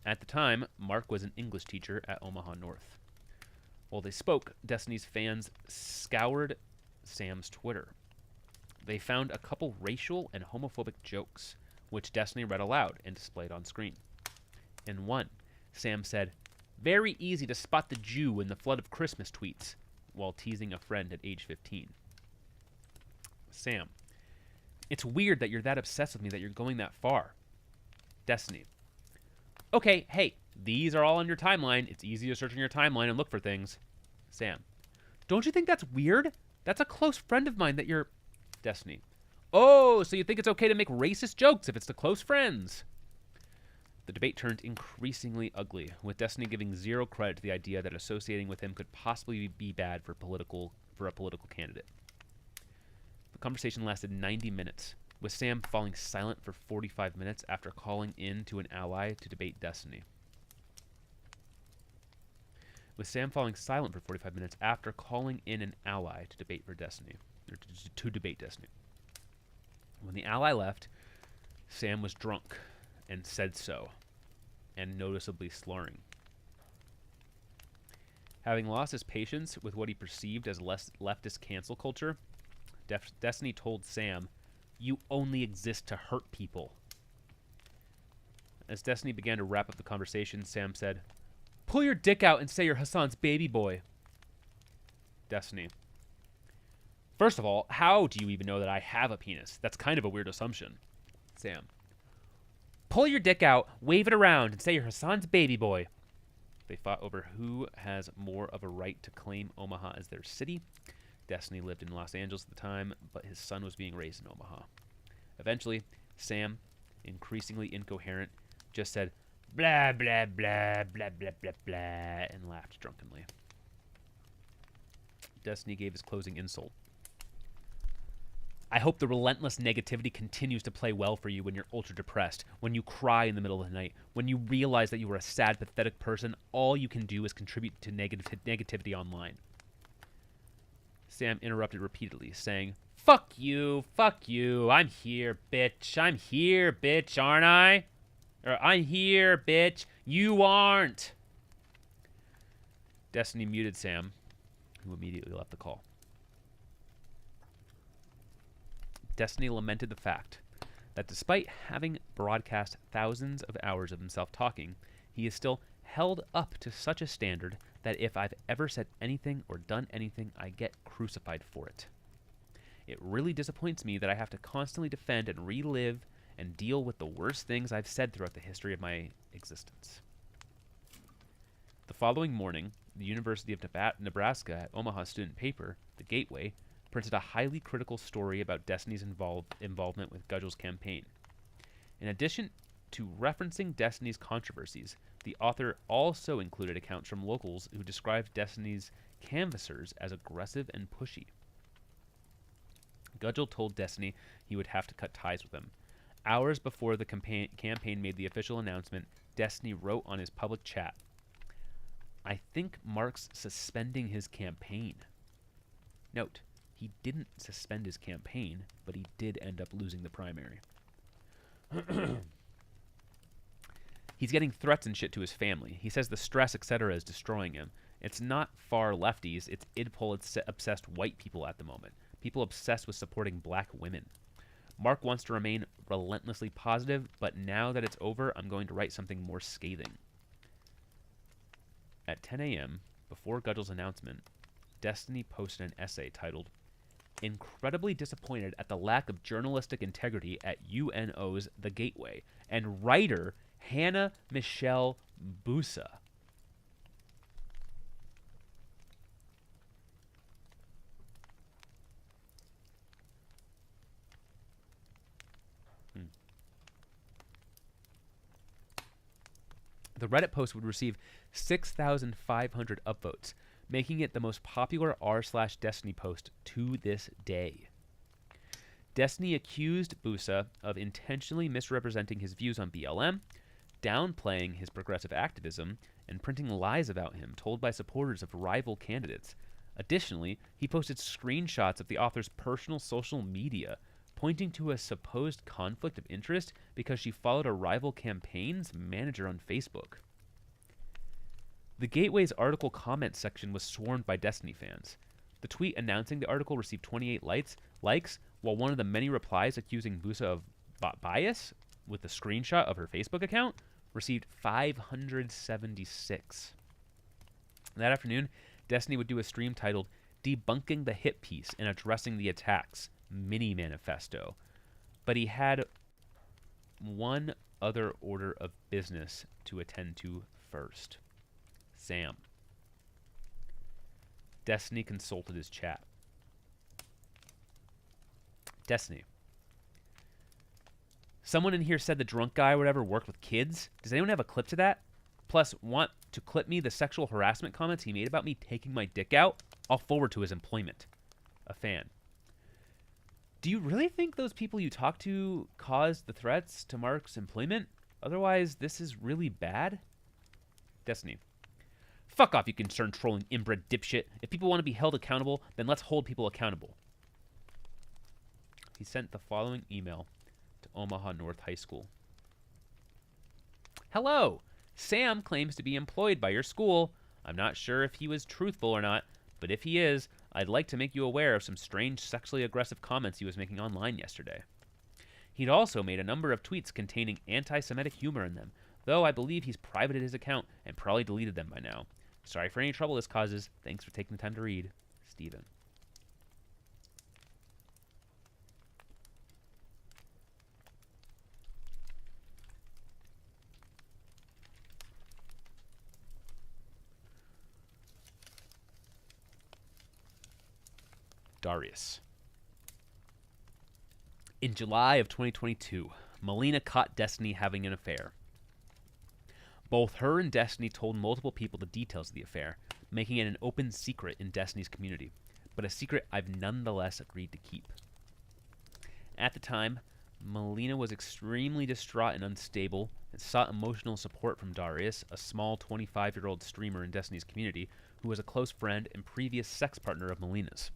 At the time, Mark was an English teacher at Omaha North. While they spoke, Destiny's fans scoured Sam's Twitter. They found a couple racial and homophobic jokes, which Destiny read aloud and displayed on screen. In one, Sam said, "Very easy to spot the Jew in the flood of Christmas tweets," while teasing a friend at age 15. Sam. "It's weird that you're that obsessed with me that you're going that far." Destiny. "Okay, hey, these are all on your timeline. It's easy to search on your timeline and look for things." Sam. "Don't you think that's weird? That's a close friend of mine that you're..." Destiny. "Oh, so you think it's okay to make racist jokes if it's to close friends?" The debate turned increasingly ugly, with Destiny giving zero credit to the idea that associating with him could possibly be bad for a political candidate. The conversation lasted 90 minutes, with Sam falling silent for 45 minutes after calling in to an ally to debate Destiny. With Sam falling silent for 45 minutes after calling in an ally to debate Destiny. When the ally left, Sam was drunk and said so, and noticeably slurring. Having lost his patience with what he perceived as leftist cancel culture, Destiny told Sam, "You only exist to hurt people." As Destiny began to wrap up the conversation, Sam said, "Pull your dick out and say you're Hassan's baby boy." Destiny: "First of all, how do you even know that I have a penis? That's kind of a weird assumption." Sam: "Pull your dick out, wave it around, and say you're Hassan's baby boy." They fought over who has more of a right to claim Omaha as their city. Destiny lived in Los Angeles at the time, but his son was being raised in Omaha. Eventually, Sam, increasingly incoherent, just said, "Blah, blah, blah, blah, blah, blah, blah," and laughed drunkenly. Destiny gave his closing insult. "I hope the relentless negativity continues to play well for you when you're ultra depressed, when you cry in the middle of the night, when you realize that you are a sad, pathetic person. All you can do is contribute to negativity online." Sam interrupted repeatedly, saying, fuck you, I'm here, bitch, aren't I? Or, I'm here, bitch, you aren't." Destiny muted Sam, who immediately left the call. Destiny lamented the fact that despite having broadcast thousands of hours of himself talking, he is still held up to such a standard that if I've ever said anything or done anything, I get crucified for it. It really disappoints me that I have to constantly defend and relive and deal with the worst things I've said throughout the history of my existence. The following morning, the University of Nebraska at Omaha student paper, The Gateway, printed a highly critical story about Destiny's involvement with Gudgel's campaign. In addition to referencing Destiny's controversies, the author also included accounts from locals who described Destiny's canvassers as aggressive and pushy. Gudgel told Destiny he would have to cut ties with him. Hours before the campaign made the official announcement, Destiny wrote on his public chat, "I think Mark's suspending his campaign." Note, he didn't suspend his campaign, but he did end up losing the primary. He's getting threats and shit to his family. He says the stress, etc. is destroying him. It's not far lefties, it's idpol-obsessed white people at the moment. People obsessed with supporting black women. Mark wants to remain relentlessly positive, but now that it's over, I'm going to write something more scathing. At 10 a.m., before Gudgel's announcement, Destiny posted an essay titled, "Incredibly disappointed at the lack of journalistic integrity at UNO's The Gateway," and writer Hannah Michelle Busa. The Reddit post would receive 6,500 upvotes, making it the most popular r/Destiny post to this day. Destiny accused Busa of intentionally misrepresenting his views on BLM, downplaying his progressive activism, and printing lies about him told by supporters of rival candidates. Additionally, he posted screenshots of the author's personal social media, pointing to a supposed conflict of interest because she followed a rival campaign's manager on Facebook. The Gateway's article comment section was swarmed by Destiny fans. The tweet announcing the article received 28 likes, while one of the many replies accusing Busa of bias, with a screenshot of her Facebook account, received 576. That afternoon, Destiny would do a stream titled "Debunking the Hit Piece and Addressing the Attacks Mini Manifesto," but he had one other order of business to attend to first. Sam. Destiny consulted his chat. Destiny. Someone in here said the drunk guy or whatever worked with kids. Does anyone have a clip to that? Plus, want to clip me the sexual harassment comments he made about me taking my dick out? I'll forward to his employment. A fan. Do you really think those people you talked to caused the threats to Mark's employment? Otherwise, this is really bad? Destiny. Fuck off, you concerned trolling inbred dipshit. If people want to be held accountable, then let's hold people accountable. He sent the following email to Omaha North High School. Hello! Sam claims to be employed by your school. I'm not sure if he was truthful or not, but if he is, I'd like to make you aware of some strange sexually aggressive comments he was making online yesterday. He'd also made a number of tweets containing anti-Semitic humor in them, though I believe he's privated his account and probably deleted them by now. Sorry for any trouble this causes. Thanks for taking the time to read. Steven. Darius. In July of 2022, Molina caught Destiny having an affair. Both her and Destiny told multiple people the details of the affair, making it an open secret in Destiny's community, but a secret I've nonetheless agreed to keep. At the time, Molina was extremely distraught and unstable and sought emotional support from Darius, a small 25-year-old streamer in Destiny's community who was a close friend and previous sex partner of Molina's.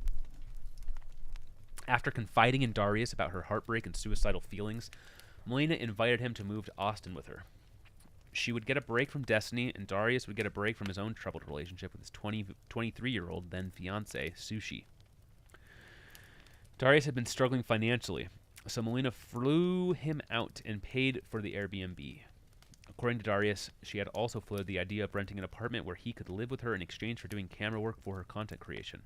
After confiding in Darius about her heartbreak and suicidal feelings, Molina invited him to move to Austin with her. She would get a break from Destiny, and Darius would get a break from his own troubled relationship with his 23-year-old then fiancée, Sushi. Darius had been struggling financially, so Molina flew him out and paid for the Airbnb. According to Darius, she had also floated the idea of renting an apartment where he could live with her in exchange for doing camera work for her content creation.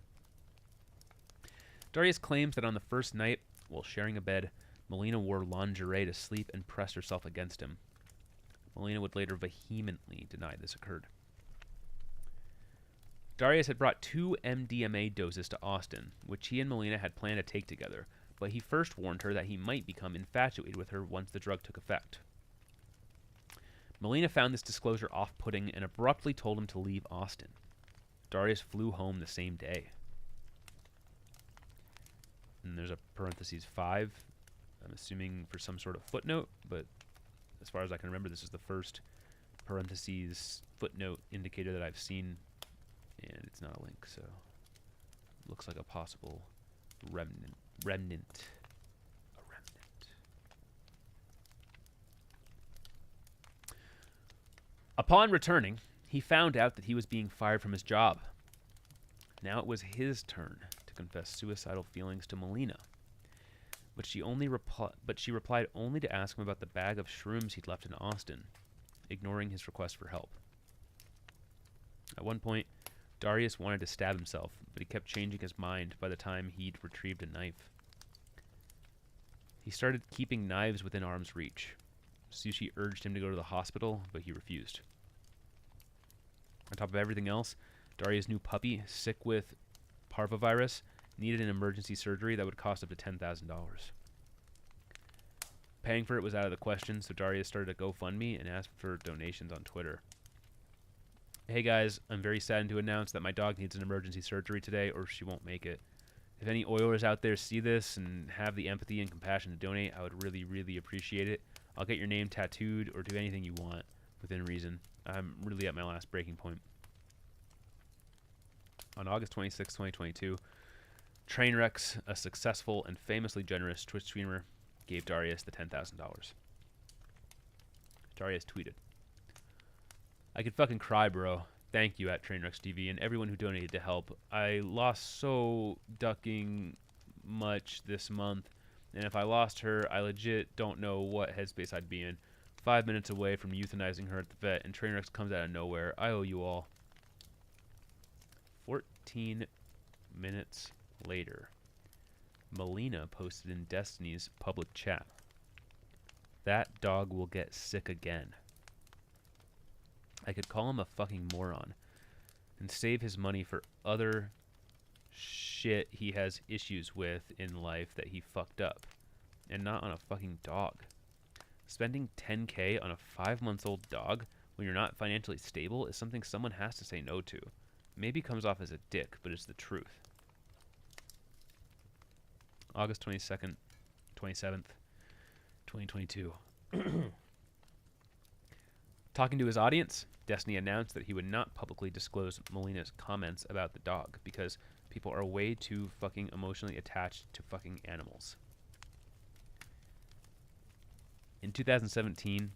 Darius claims that on the first night, while sharing a bed, Molina wore lingerie to sleep and pressed herself against him. Molina would later vehemently deny this occurred. Darius had brought 2 MDMA doses to Austin, which he and Molina had planned to take together, but he first warned her that he might become infatuated with her once the drug took effect. Molina found this disclosure off-putting and abruptly told him to leave Austin. Darius flew home the same day. And there's a parentheses 5, I'm assuming for some sort of footnote, but as far as I can remember, this is the first parentheses footnote indicator that I've seen, and it's not a link, so it looks like a possible remnant. A remnant. Upon returning, he found out that he was being fired from his job. Now it was his turn to confess suicidal feelings to Molina, but she replied only to ask him about the bag of shrooms he'd left in Austin, ignoring his request for help. At one point, Darius wanted to stab himself, but he kept changing his mind by the time he'd retrieved a knife. He started keeping knives within arm's reach. Sushi urged him to go to the hospital, but he refused. On top of everything else, Darius' new puppy, sick with parvovirus, needed an emergency surgery that would cost up to $10,000. Paying for it was out of the question, so Darius started a GoFundMe and asked for donations on Twitter. Hey guys, I'm very saddened to announce that my dog needs an emergency surgery today or she won't make it. If any Oilers out there see this and have the empathy and compassion to donate, I would really, really appreciate it. I'll get your name tattooed or do anything you want within reason. I'm really at my last breaking point. On August 26, 2022, Trainwrecks, a successful and famously generous Twitch streamer, gave Darius the $10,000. Darius tweeted, "I could fucking cry, bro. Thank you at Trainwrecks TV and everyone who donated to help. I lost so ducking much this month, and if I lost her, I legit don't know what headspace I'd be in. 5 minutes away from euthanizing her at the vet, and Trainwrecks comes out of nowhere. I owe you all." 14 minutes later, Molina posted in Destiny's public chat, "That dog will get sick again. I could call him a fucking moron and save his money for other shit he has issues with in life that he fucked up, and not on a fucking dog. Spending $10K on a 5-month-old dog when you're not financially stable is something someone has to say no to. Maybe comes off as a dick, but it's the truth." August 27th, 2022. Talking to his audience, Destiny announced that he would not publicly disclose Molina's comments about the dog because people are way too fucking emotionally attached to fucking animals. In 2017,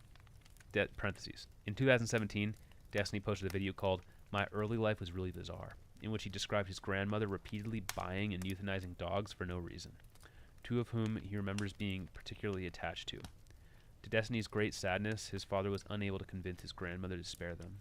in 2017, Destiny posted a video called "My Early Life Was Really Bizarre," in which he described his grandmother repeatedly buying and euthanizing dogs for no reason. two of whom he remembers being particularly attached to. To Destiny's great sadness, his father was unable to convince his grandmother to spare them.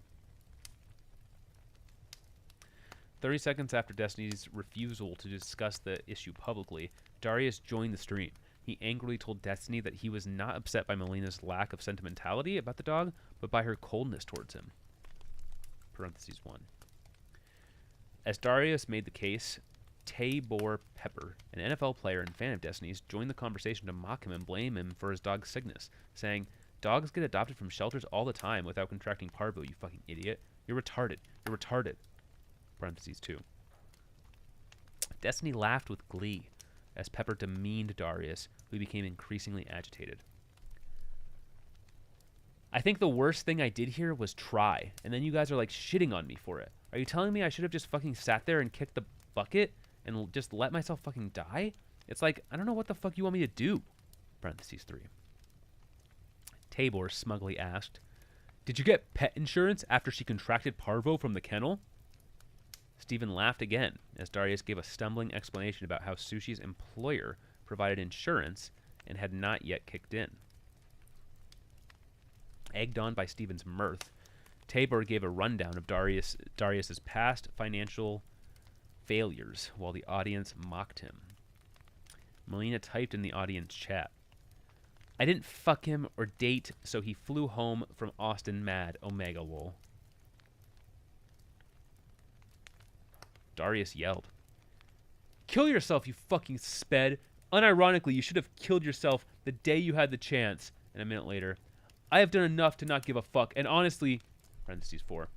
30 seconds after Destiny's refusal to discuss the issue publicly, Darius joined the stream. He angrily told Destiny that he was not upset by Molina's lack of sentimentality about the dog, but by her coldness towards him. Parentheses 1. As Darius made the case, Tabor Pepper, an NFL player and fan of Destiny's, joined the conversation to mock him and blame him for his dog's sickness, saying, "Dogs get adopted from shelters all the time without contracting parvo, you fucking idiot. You're retarded. You're retarded." Parentheses 2. Destiny laughed with glee as Pepper demeaned Darius, who became increasingly agitated. I think the worst thing I did here was try, and then you guys are like shitting on me for it. Are you telling me I should have just fucking sat there and kicked the bucket and just let myself fucking die? It's like, I don't know what the fuck you want me to do. Parentheses 3. Tabor smugly asked, "Did you get pet insurance after she contracted parvo from the kennel?" Stephen laughed again as Darius gave a stumbling explanation about how Sushi's employer provided insurance and had not yet kicked in. Egged on by Stephen's mirth, Tabor gave a rundown of Darius's past financial failures while the audience mocked him. Molina typed in the audience chat, "I didn't fuck him or date, so he flew home from Austin mad, Omega lol." Darius yelled, "Kill yourself, you fucking sped. Unironically, you should have killed yourself the day you had the chance." And a minute later, "I have done enough to not give a fuck, and honestly," parentheses 4.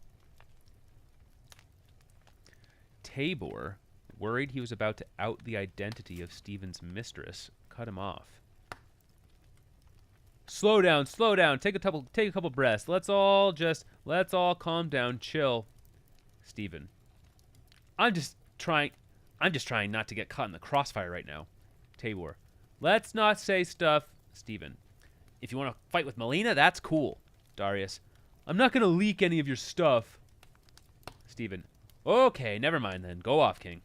Tabor, worried he was about to out the identity of Stephen's mistress, cut him off. Slow down. Take a couple breaths. Let's all calm down, chill." Stephen, I'm just trying not to get caught in the crossfire right now." Tabor, "Let's not say stuff." Stephen, "If you want to fight with Molina, that's cool." Darius, "I'm not going to leak any of your stuff." Stephen, "Okay, never mind then. Go off, King."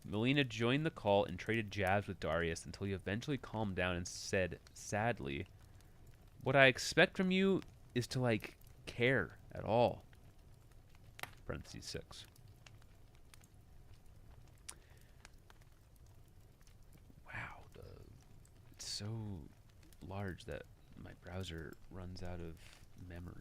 Molina joined the call and traded jabs with Darius until he eventually calmed down and said, sadly, "What I expect from you is to, care at all." Parentheses 6. Wow, it's so large that my browser runs out of memory.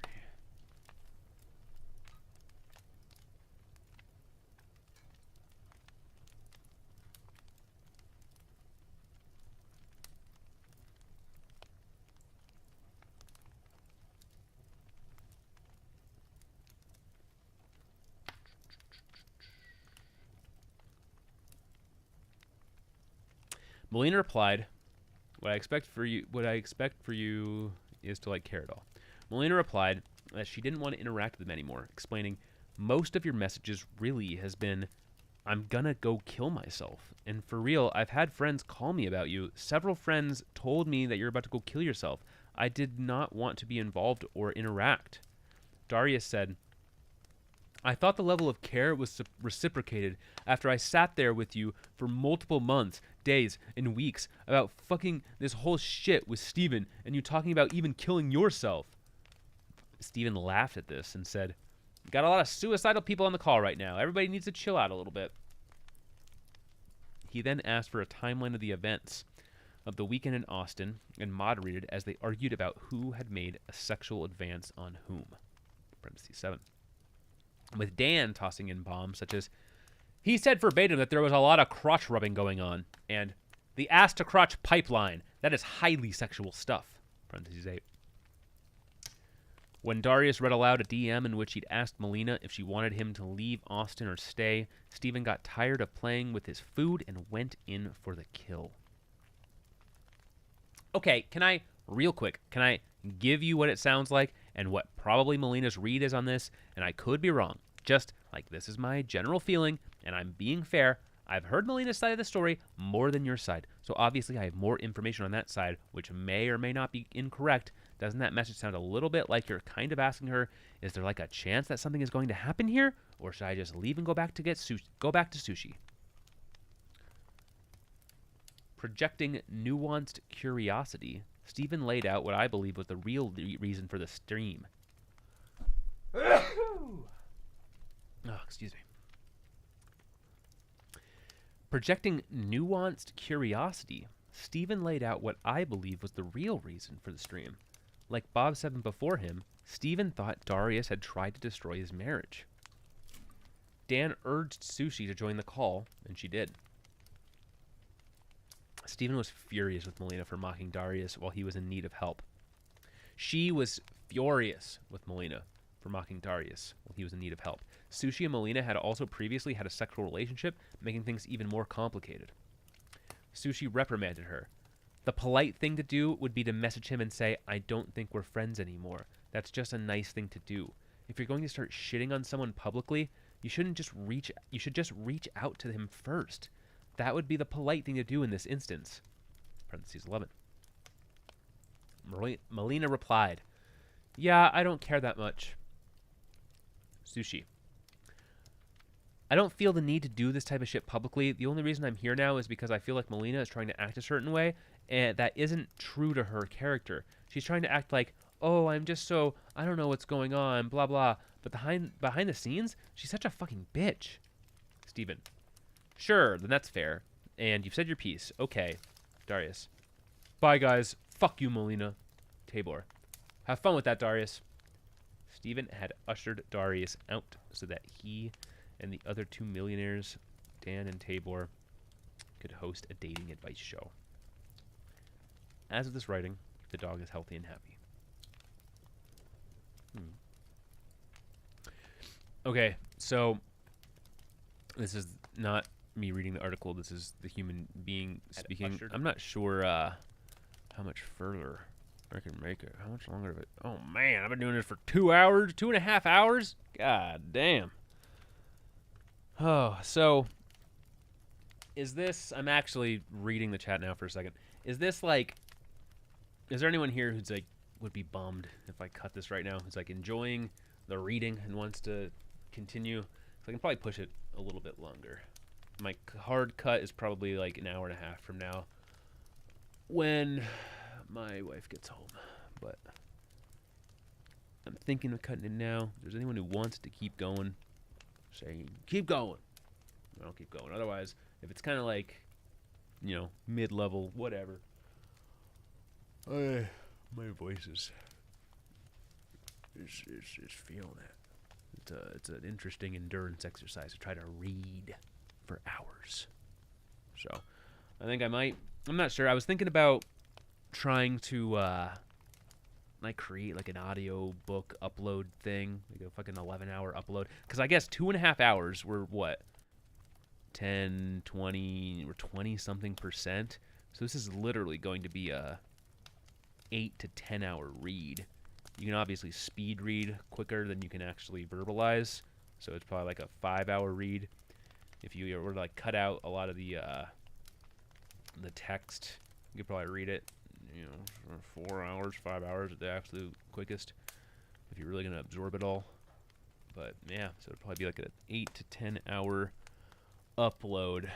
Molina replied, what I expect for you is to care at all. Molina replied that she didn't want to interact with him anymore, explaining, "Most of your messages really has been, 'I'm gonna go kill myself.' And for real, I've had friends call me about you. Several friends told me that you're about to go kill yourself. I did not want to be involved or interact." Darius said, "I thought the level of care was reciprocated after I sat there with you for multiple months, days, and weeks about fucking this whole shit with Stephen and you talking about even killing yourself." Stephen laughed at this and said, "Got a lot of suicidal people on the call right now. Everybody needs to chill out a little bit." He then asked for a timeline of the events of the weekend in Austin and moderated as they argued about who had made a sexual advance on whom. Parentheses 7. With Dan tossing in bombs such as, "He said verbatim that there was a lot of crotch rubbing going on," and "the ass to crotch pipeline. That is highly sexual stuff." Parentheses 8. When Darius read aloud a DM in which he'd asked Molina if she wanted him to leave Austin or stay, Stephen got tired of playing with his food and went in for the kill. Okay, can I give you what it sounds like and what probably Molina's read is on this? And I could be wrong. Just this is my general feeling, and I'm being fair. I've heard Molina's side of the story more than your side, so obviously I have more information on that side, which may or may not be incorrect. Doesn't that message sound a little bit like you're kind of asking her, is there a chance that something is going to happen here, or should I just leave and go back to sushi? Projecting nuanced curiosity, Stephen laid out what I believe was the real reason for the stream. Oh, excuse me. Projecting nuanced curiosity, Stephen laid out what I believe was the real reason for the stream. Like Bob said before him, Stephen thought Darius had tried to destroy his marriage. Dan urged Sushi to join the call, and she did. Stephen was furious with Molina for mocking Darius while he was in need of help. She was furious with Molina for mocking Darius while he was in need of help. Sushi and Molina had also previously had a sexual relationship, making things even more complicated. Sushi reprimanded her. The polite thing to do would be to message him and say, I don't think we're friends anymore. That's just a nice thing to do. If you're going to start shitting on someone publicly, you should just reach out to him first. That would be the polite thing to do in this instance. Parentheses 11. Molina replied, yeah, I don't care that much. Sushi. I don't feel the need to do this type of shit publicly. The only reason I'm here now is because I feel like Molina is trying to act a certain way, and that isn't true to her character. She's trying to act like, oh, I'm just so, I don't know what's going on, blah, blah. But behind the scenes, she's such a fucking bitch. Steven. Sure, then that's fair. And you've said your piece. Okay. Darius. Bye, guys. Fuck you, Molina. Tabor. Have fun with that, Darius. Steven had ushered Darius out so that he and the other two millionaires, Dan and Tabor, could host a dating advice show. As of this writing, the dog is healthy and happy. Okay, so this is not me reading the article. This is the human being speaking. I'm not sure how much further I can make it. How much longer of it? Oh, man, I've been doing this for 2 hours, 2.5 hours? God damn. Oh, so is this, I'm actually reading the chat now for a second. Is this like, is there anyone here who's like, would be bummed if I cut this right now? Who's like enjoying the reading and wants to continue? So I can probably push it a little bit longer. My hard cut is probably like an hour and a half from now when my wife gets home. But I'm thinking of cutting it now. If there's anyone who wants to keep going, saying keep going, I'll keep going. Otherwise, if it's kind of like, you know, mid-level, whatever, my voice is feeling it. It's an interesting endurance exercise to try to read for hours. So I think I might, I'm not sure. I was thinking about trying to like create like an audio book upload thing, like a fucking 11-hour upload, because I guess 2.5 hours were what, 10, 20 or 20 something percent. So this is literally going to be a 8 to 10 hour read. You can obviously speed read quicker than you can actually verbalize, so it's probably like a 5-hour read. If you were to like cut out a lot of the text, you could probably read it, you know, for 4 hours, 5 hours at the absolute quickest, if you're really gonna absorb it all. But yeah, so it'd probably be like an 8 to 10 hour upload.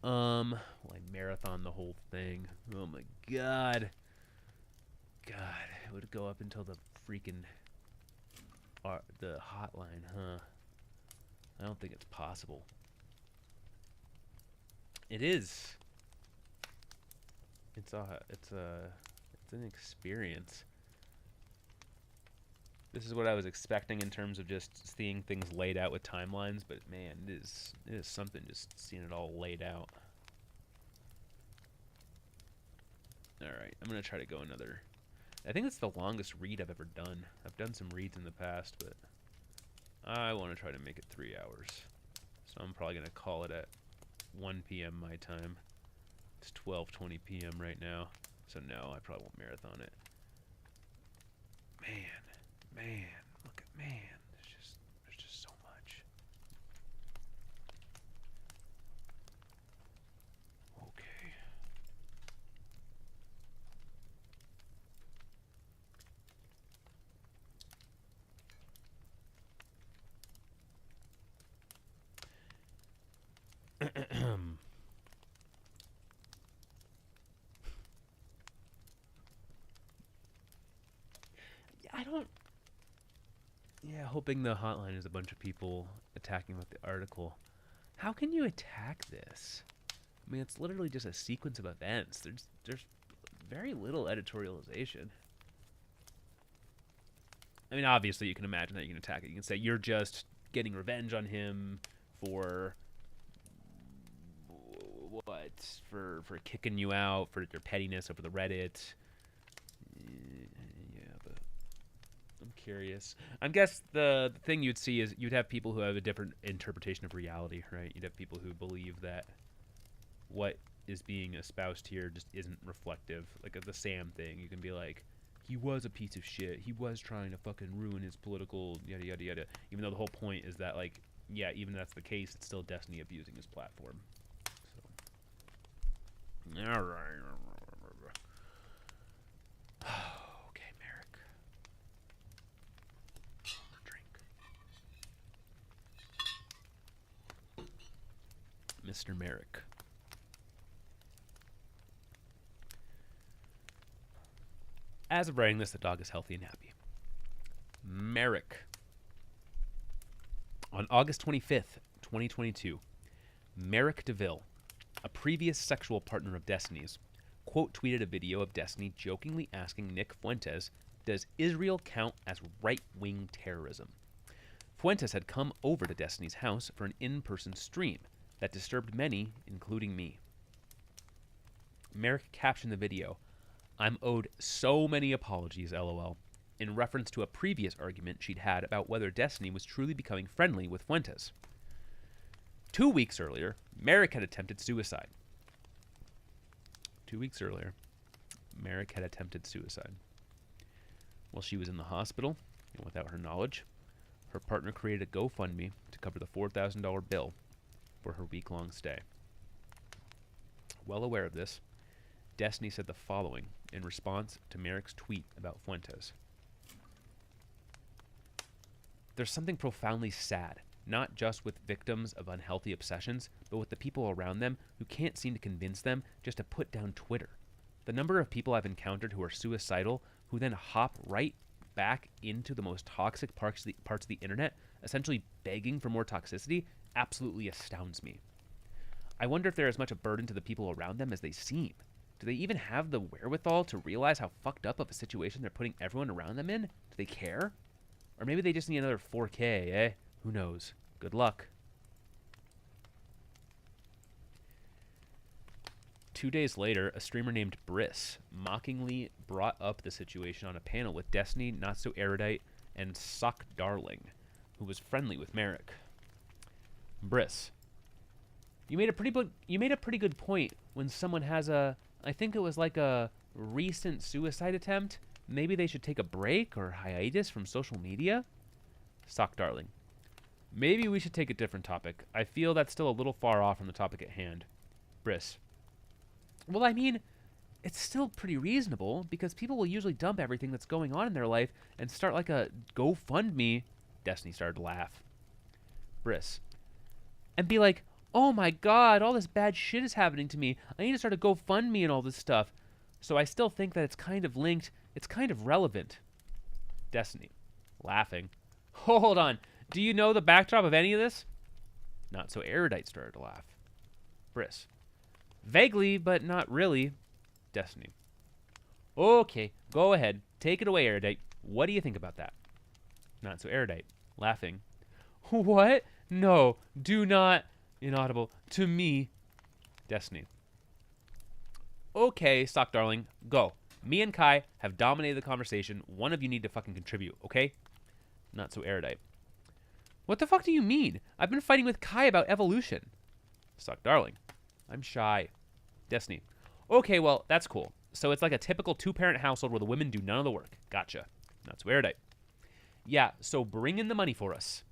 Will I marathon the whole thing? Oh my god. God, it would go up until the freaking the hotline, huh? I don't think it's possible. It is. It's an experience. This is what I was expecting in terms of just seeing things laid out with timelines, but man, it is something just seeing it all laid out. All right, I'm gonna try to go another. I think it's the longest read I've ever done. I've done some reads in the past, but I want to try to make it 3 hours. So I'm probably gonna call it at 1 p.m. my time. It's 12:20 p.m. right now, so no, I probably won't marathon it. Man, look at man. There's just so much. Okay. don't... Yeah, hoping the hotline is a bunch of people attacking with the article. How can you attack this? I mean, it's literally just a sequence of events. There's very little editorialization. I mean, obviously, you can imagine that you can attack it. You can say, you're just getting revenge on him for... what? For kicking you out, for your pettiness over the Reddit. Yeah, but I'm curious. I guess the thing you'd see is you'd have people who have a different interpretation of reality, right? You'd have people who believe that what is being espoused here just isn't reflective. Like the Sam thing, you can be like, he was a piece of shit. He was trying to fucking ruin his political yada yada yada. Even though the whole point is that, like, yeah, even if that's the case, it's still Destiny abusing his platform. So. All right. Okay, Merrick. Drink. Mr. Merrick. As of writing this, the dog is healthy and happy. Merrick. On August 25th, 2022, Merrick DeVille, a previous sexual partner of Destiny's, quote tweeted a video of Destiny jokingly asking Nick Fuentes, does Israel count as right-wing terrorism? Fuentes had come over to Destiny's house for an in-person stream that disturbed many, including me. Merrick captioned the video, I'm owed so many apologies, LOL, in reference to a previous argument she'd had about whether Destiny was truly becoming friendly with Fuentes. 2 weeks earlier, Merrick had attempted suicide. 2 weeks earlier, Merrick had attempted suicide. While she was in the hospital, and without her knowledge, her partner created a GoFundMe to cover the $4,000 bill for her week-long stay. Well aware of this, Destiny said the following in response to Merrick's tweet about Fuentes. There's something profoundly sad, not just with victims of unhealthy obsessions, but with the people around them who can't seem to convince them just to put down Twitter. The number of people I've encountered who are suicidal, who then hop right back into the most toxic parts of the internet, essentially begging for more toxicity, absolutely astounds me. I wonder if they're as much a burden to the people around them as they seem. Do they even have the wherewithal to realize how fucked up of a situation they're putting everyone around them in? Do they care? Or maybe they just need another 4K, eh? Who knows? Good luck. 2 days later, a streamer named Briss mockingly brought up the situation on a panel with Destiny, Not So Erudite, and Sock Darling, who was friendly with Merrick. Briss, you made a pretty good point when someone has I think it was like a recent suicide attempt. Maybe they should take a break or hiatus from social media? Sock Darling, maybe we should take a different topic. I feel that's still a little far off from the topic at hand. Briss, well, I mean, it's still pretty reasonable because people will usually dump everything that's going on in their life and start like a GoFundMe. Destiny started to laugh. Briss, and be like, oh my god, all this bad shit is happening to me. I need to start a GoFundMe and all this stuff. So I still think that it's kind of linked. It's kind of relevant. Destiny, laughing. Hold on. Do you know the backdrop of any of this? Not So Erudite started to laugh. Briss, vaguely, but not really. Destiny, okay, go ahead. Take it away, Erudite. What do you think about that? Not So Erudite, laughing. What? No, do not. Inaudible. To me. Destiny, okay, Sock Darling, go. Me and Kai have dominated the conversation. One of you need to fucking contribute, okay? Not So Erudite, what the fuck do you mean? I've been fighting with Kai about evolution. Sock Darling, I'm shy. Destiny, okay, well, that's cool. So it's like a typical two-parent household where the women do none of the work. Gotcha. Not So Erudite, yeah, so bring in the money for us.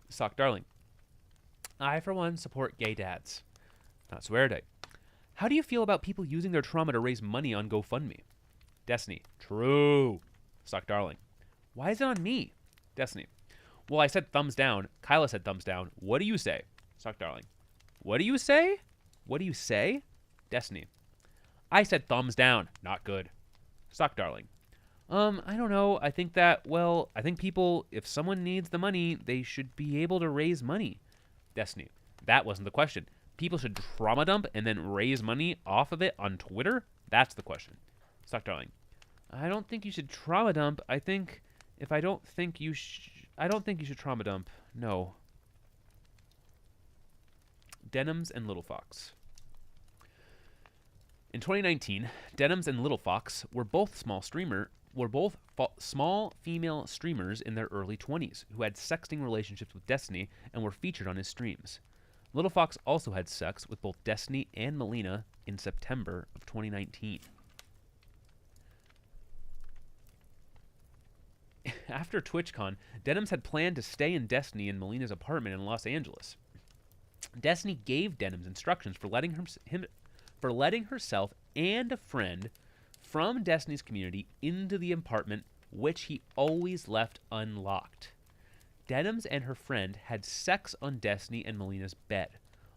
Sock Darling, I, for one, support gay dads. Not So Erudite, how do you feel about people using their trauma to raise money on GoFundMe? Destiny, true. Sock Darling, why is it on me? Destiny, well, I said thumbs down. Kyla said thumbs down. What do you say? Sock Darling, what do you say? What do you say? Destiny, I said thumbs down. Not good. Sock Darling, I don't know. I think that, well, I think people, if someone needs the money, they should be able to raise money. Destiny. That wasn't the question. People should trauma dump and then raise money off of it on Twitter? That's the question. Stock Darling. I don't think you should trauma dump. I think if I don't think you I don't think you should trauma dump. No. Denims and Little Fox. In 2019, Denims and Little Fox were both small female streamers in their early 20s who had sexting relationships with Destiny and were featured on his streams. Little Fox also had sex with both Destiny and Molina in September of 2019. After TwitchCon, Denims had planned to stay in Destiny and Molina's apartment in Los Angeles. Destiny gave Denims instructions for letting herself and a friend from Destiny's community into the apartment, which he always left unlocked. Denims and her friend had sex on Destiny and Molina's bed.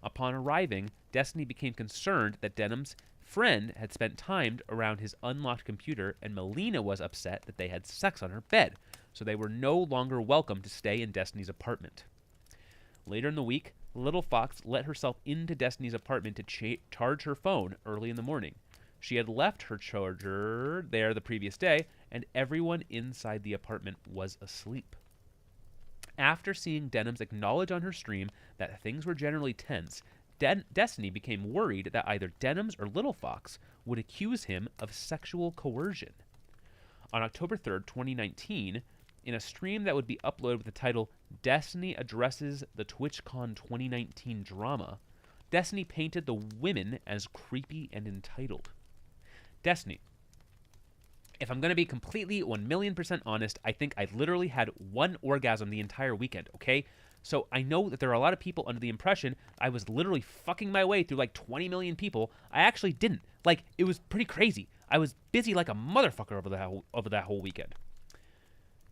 Upon arriving, Destiny became concerned that Denims' friend had spent time around his unlocked computer, and Molina was upset that they had sex on her bed, so they were no longer welcome to stay in Destiny's apartment. Later in the week, Little Fox let herself into Destiny's apartment to charge her phone early in the morning. She had left her charger there the previous day, and everyone inside the apartment was asleep. After seeing Denims acknowledge on her stream that things were generally tense, Destiny became worried that either Denims or Little Fox would accuse him of sexual coercion. On October 3rd, 2019, in a stream that would be uploaded with the title Destiny Addresses the TwitchCon 2019 Drama, Destiny painted the women as creepy and entitled. Destiny. If I'm going to be completely 1,000,000% honest, I think I literally had one orgasm the entire weekend, okay? So I know that there are a lot of people under the impression I was literally fucking my way through like 20 million people. I actually didn't. Like, it was pretty crazy. I was busy like a motherfucker over that whole weekend.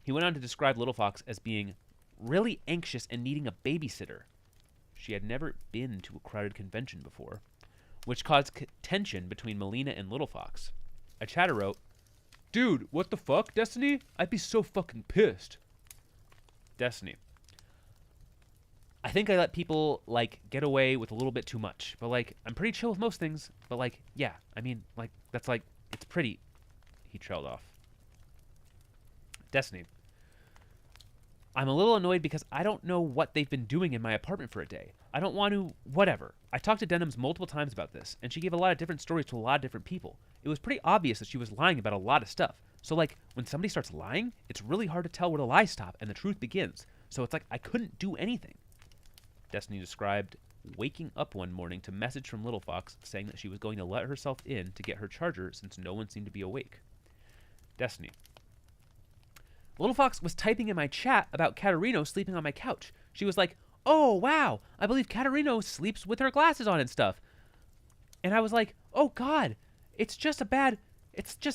He went on to describe Little Fox as being really anxious and needing a babysitter. She had never been to a crowded convention before, which caused tension between Molina and Little Fox. A chatter wrote, "Dude, what the fuck, Destiny? I'd be so fucking pissed." Destiny. I think I let people, like, get away with a little bit too much. But, like, I'm pretty chill with most things. But, like, yeah, I mean, like, that's, like, it's pretty. He trailed off. Destiny. I'm a little annoyed because I don't know what they've been doing in my apartment for a day. I don't want to, whatever. I talked to Denims multiple times about this, and she gave a lot of different stories to a lot of different people. It was pretty obvious that she was lying about a lot of stuff. So, like, when somebody starts lying, it's really hard to tell where the lies stop and the truth begins. So it's like I couldn't do anything. Destiny described waking up one morning to message from Little Fox saying that she was going to let herself in to get her charger since no one seemed to be awake. Destiny. Little Fox was typing in my chat about Katarino sleeping on my couch. She was like, "Oh, wow, I believe Katarino sleeps with her glasses on and stuff." And I was like, "Oh, God, it's just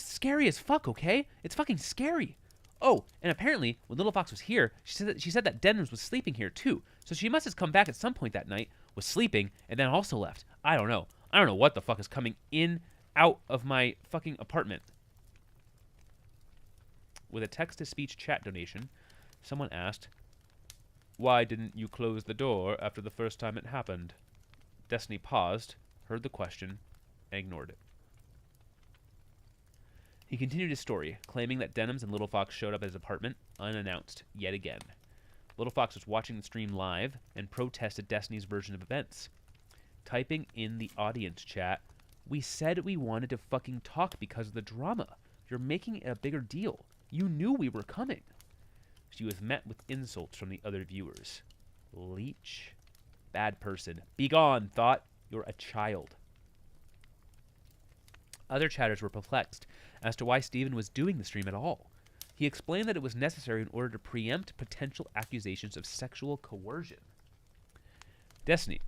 scary as fuck, okay? It's fucking scary." Oh, and apparently, when Little Fox was here, she said that Denims was sleeping here, too. So she must have come back at some point that night, was sleeping, and then also left. I don't know. I don't know what the fuck is coming out of my fucking apartment. With a text-to-speech chat donation, someone asked, "Why didn't you close the door after the first time it happened?" Destiny paused, heard the question, and ignored it. He continued his story, claiming that Denims and Little Fox showed up at his apartment unannounced yet again. Little Fox was watching the stream live and protested Destiny's version of events. Typing in the audience chat, "We said we wanted to fucking talk because of the drama. You're making it a bigger deal. You knew we were coming." She was met with insults from the other viewers. Leech. Bad person. Begone, thought. You're a child. Other chatters were perplexed as to why Steven was doing the stream at all. He explained that it was necessary in order to preempt potential accusations of sexual coercion. Destiny.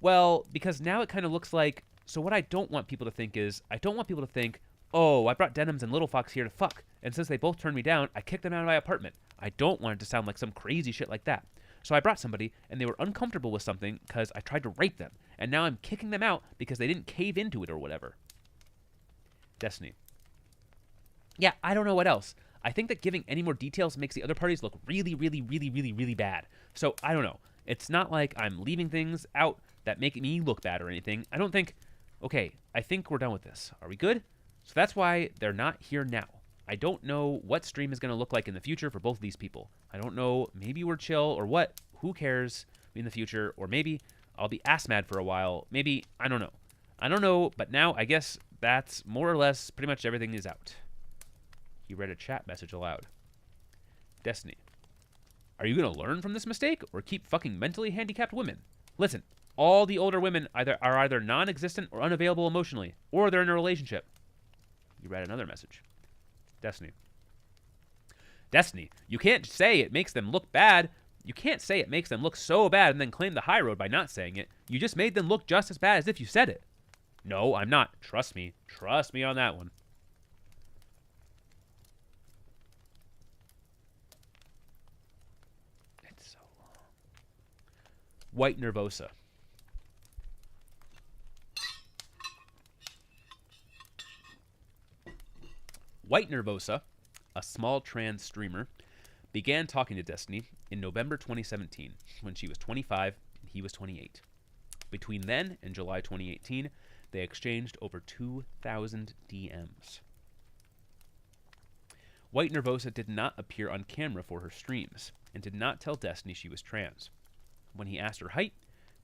Well, because now it kind of looks like... So what I don't want people to think is... I don't want people to think, "Oh, I brought Denims and Little Fox here to fuck, and since they both turned me down, I kicked them out of my apartment." I don't want it to sound like some crazy shit like that. So I brought somebody, and they were uncomfortable with something because I tried to rape them, and now I'm kicking them out because they didn't cave into it or whatever. Destiny. Yeah, I don't know what else. I think that giving any more details makes the other parties look really, really, really, really, really bad. So I don't know. It's not like I'm leaving things out that make me look bad or anything. I don't think. Okay, I think we're done with this. Are we good? So that's why they're not here now. I don't know what stream is going to look like in the future for both of these people. I don't know. Maybe we're chill or what. Who cares in the future? Or maybe I'll be ass mad for a while. Maybe. I don't know. I don't know. But now I guess that's more or less pretty much everything is out. He read a chat message aloud. Destiny. Are you going to learn from this mistake or keep fucking mentally handicapped women? Listen, all the older women are either non-existent or unavailable emotionally, or they're in a relationship. You read another message. Destiny. Destiny, you can't say it makes them look bad. You can't say it makes them look so bad and then claim the high road by not saying it. You just made them look just as bad as if you said it. No, I'm not. Trust me. Trust me on that one. It's so long. White Nervosa. White Nervosa, a small trans streamer, began talking to Destiny in November 2017 when she was 25 and he was 28. Between then and July 2018, they exchanged over 2,000 DMs. White Nervosa did not appear on camera for her streams and did not tell Destiny she was trans. When he asked her height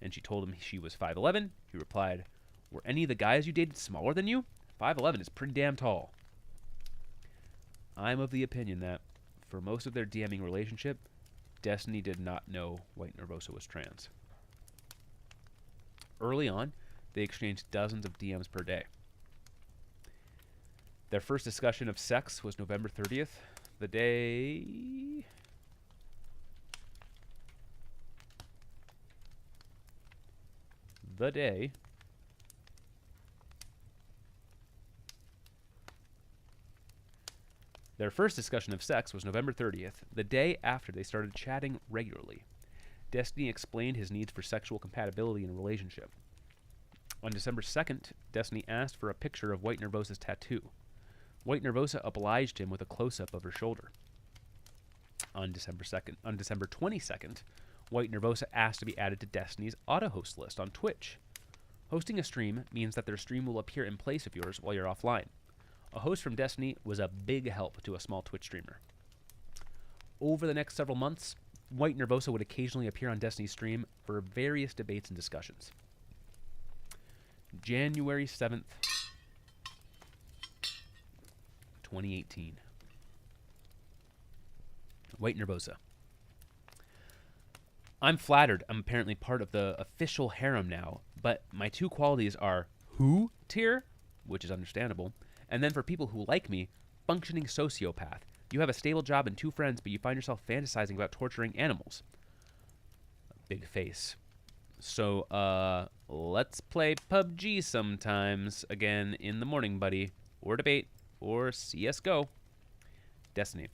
and she told him she was 5'11", he replied, "Were any of the guys you dated smaller than you? 5'11" is pretty damn tall." I'm of the opinion that, for most of their DMing relationship, Destiny did not know White Nervosa was trans. Early on, they exchanged dozens of DMs per day. Their first discussion of sex was November 30th, the day... Their first discussion of sex was November 30th, the day after they started chatting regularly. Destiny explained his needs for sexual compatibility in a relationship. On December 2nd, Destiny asked for a picture of White Nervosa's tattoo. White Nervosa obliged him with a close-up of her shoulder. On December 22nd, White Nervosa asked to be added to Destiny's auto-host list on Twitch. Hosting a stream means that their stream will appear in place of yours while you're offline. A host from Destiny was a big help to a small Twitch streamer. Over the next several months, White Nervosa would occasionally appear on Destiny's stream for various debates and discussions. January 7th, 2018. White Nervosa. I'm flattered I'm apparently part of the official harem now, but my two qualities are who tier, which is understandable, and then for people who like me, functioning sociopath. You have a stable job and 2 friends, but you find yourself fantasizing about torturing animals. Big face. So, let's play PUBG sometimes again in the morning, buddy. Or debate. Or CSGO. Destiny.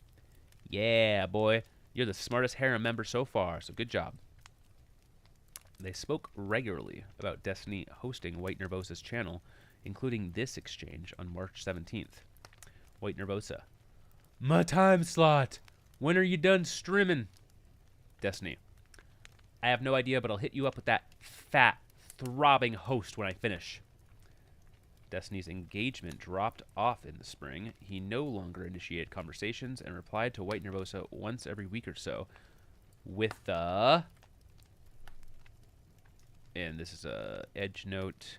Yeah, boy. You're the smartest harem member so far, so good job. They spoke regularly about Destiny hosting White Nervosa's channel, including this exchange on March 17th. White Nervosa. My time slot. When are you done streaming? Destiny. I have no idea, but I'll hit you up with that fat, throbbing host when I finish. Destiny's engagement dropped off in the spring. He no longer initiated conversations and replied to White Nervosa once every week or so with the... And this is a edge note.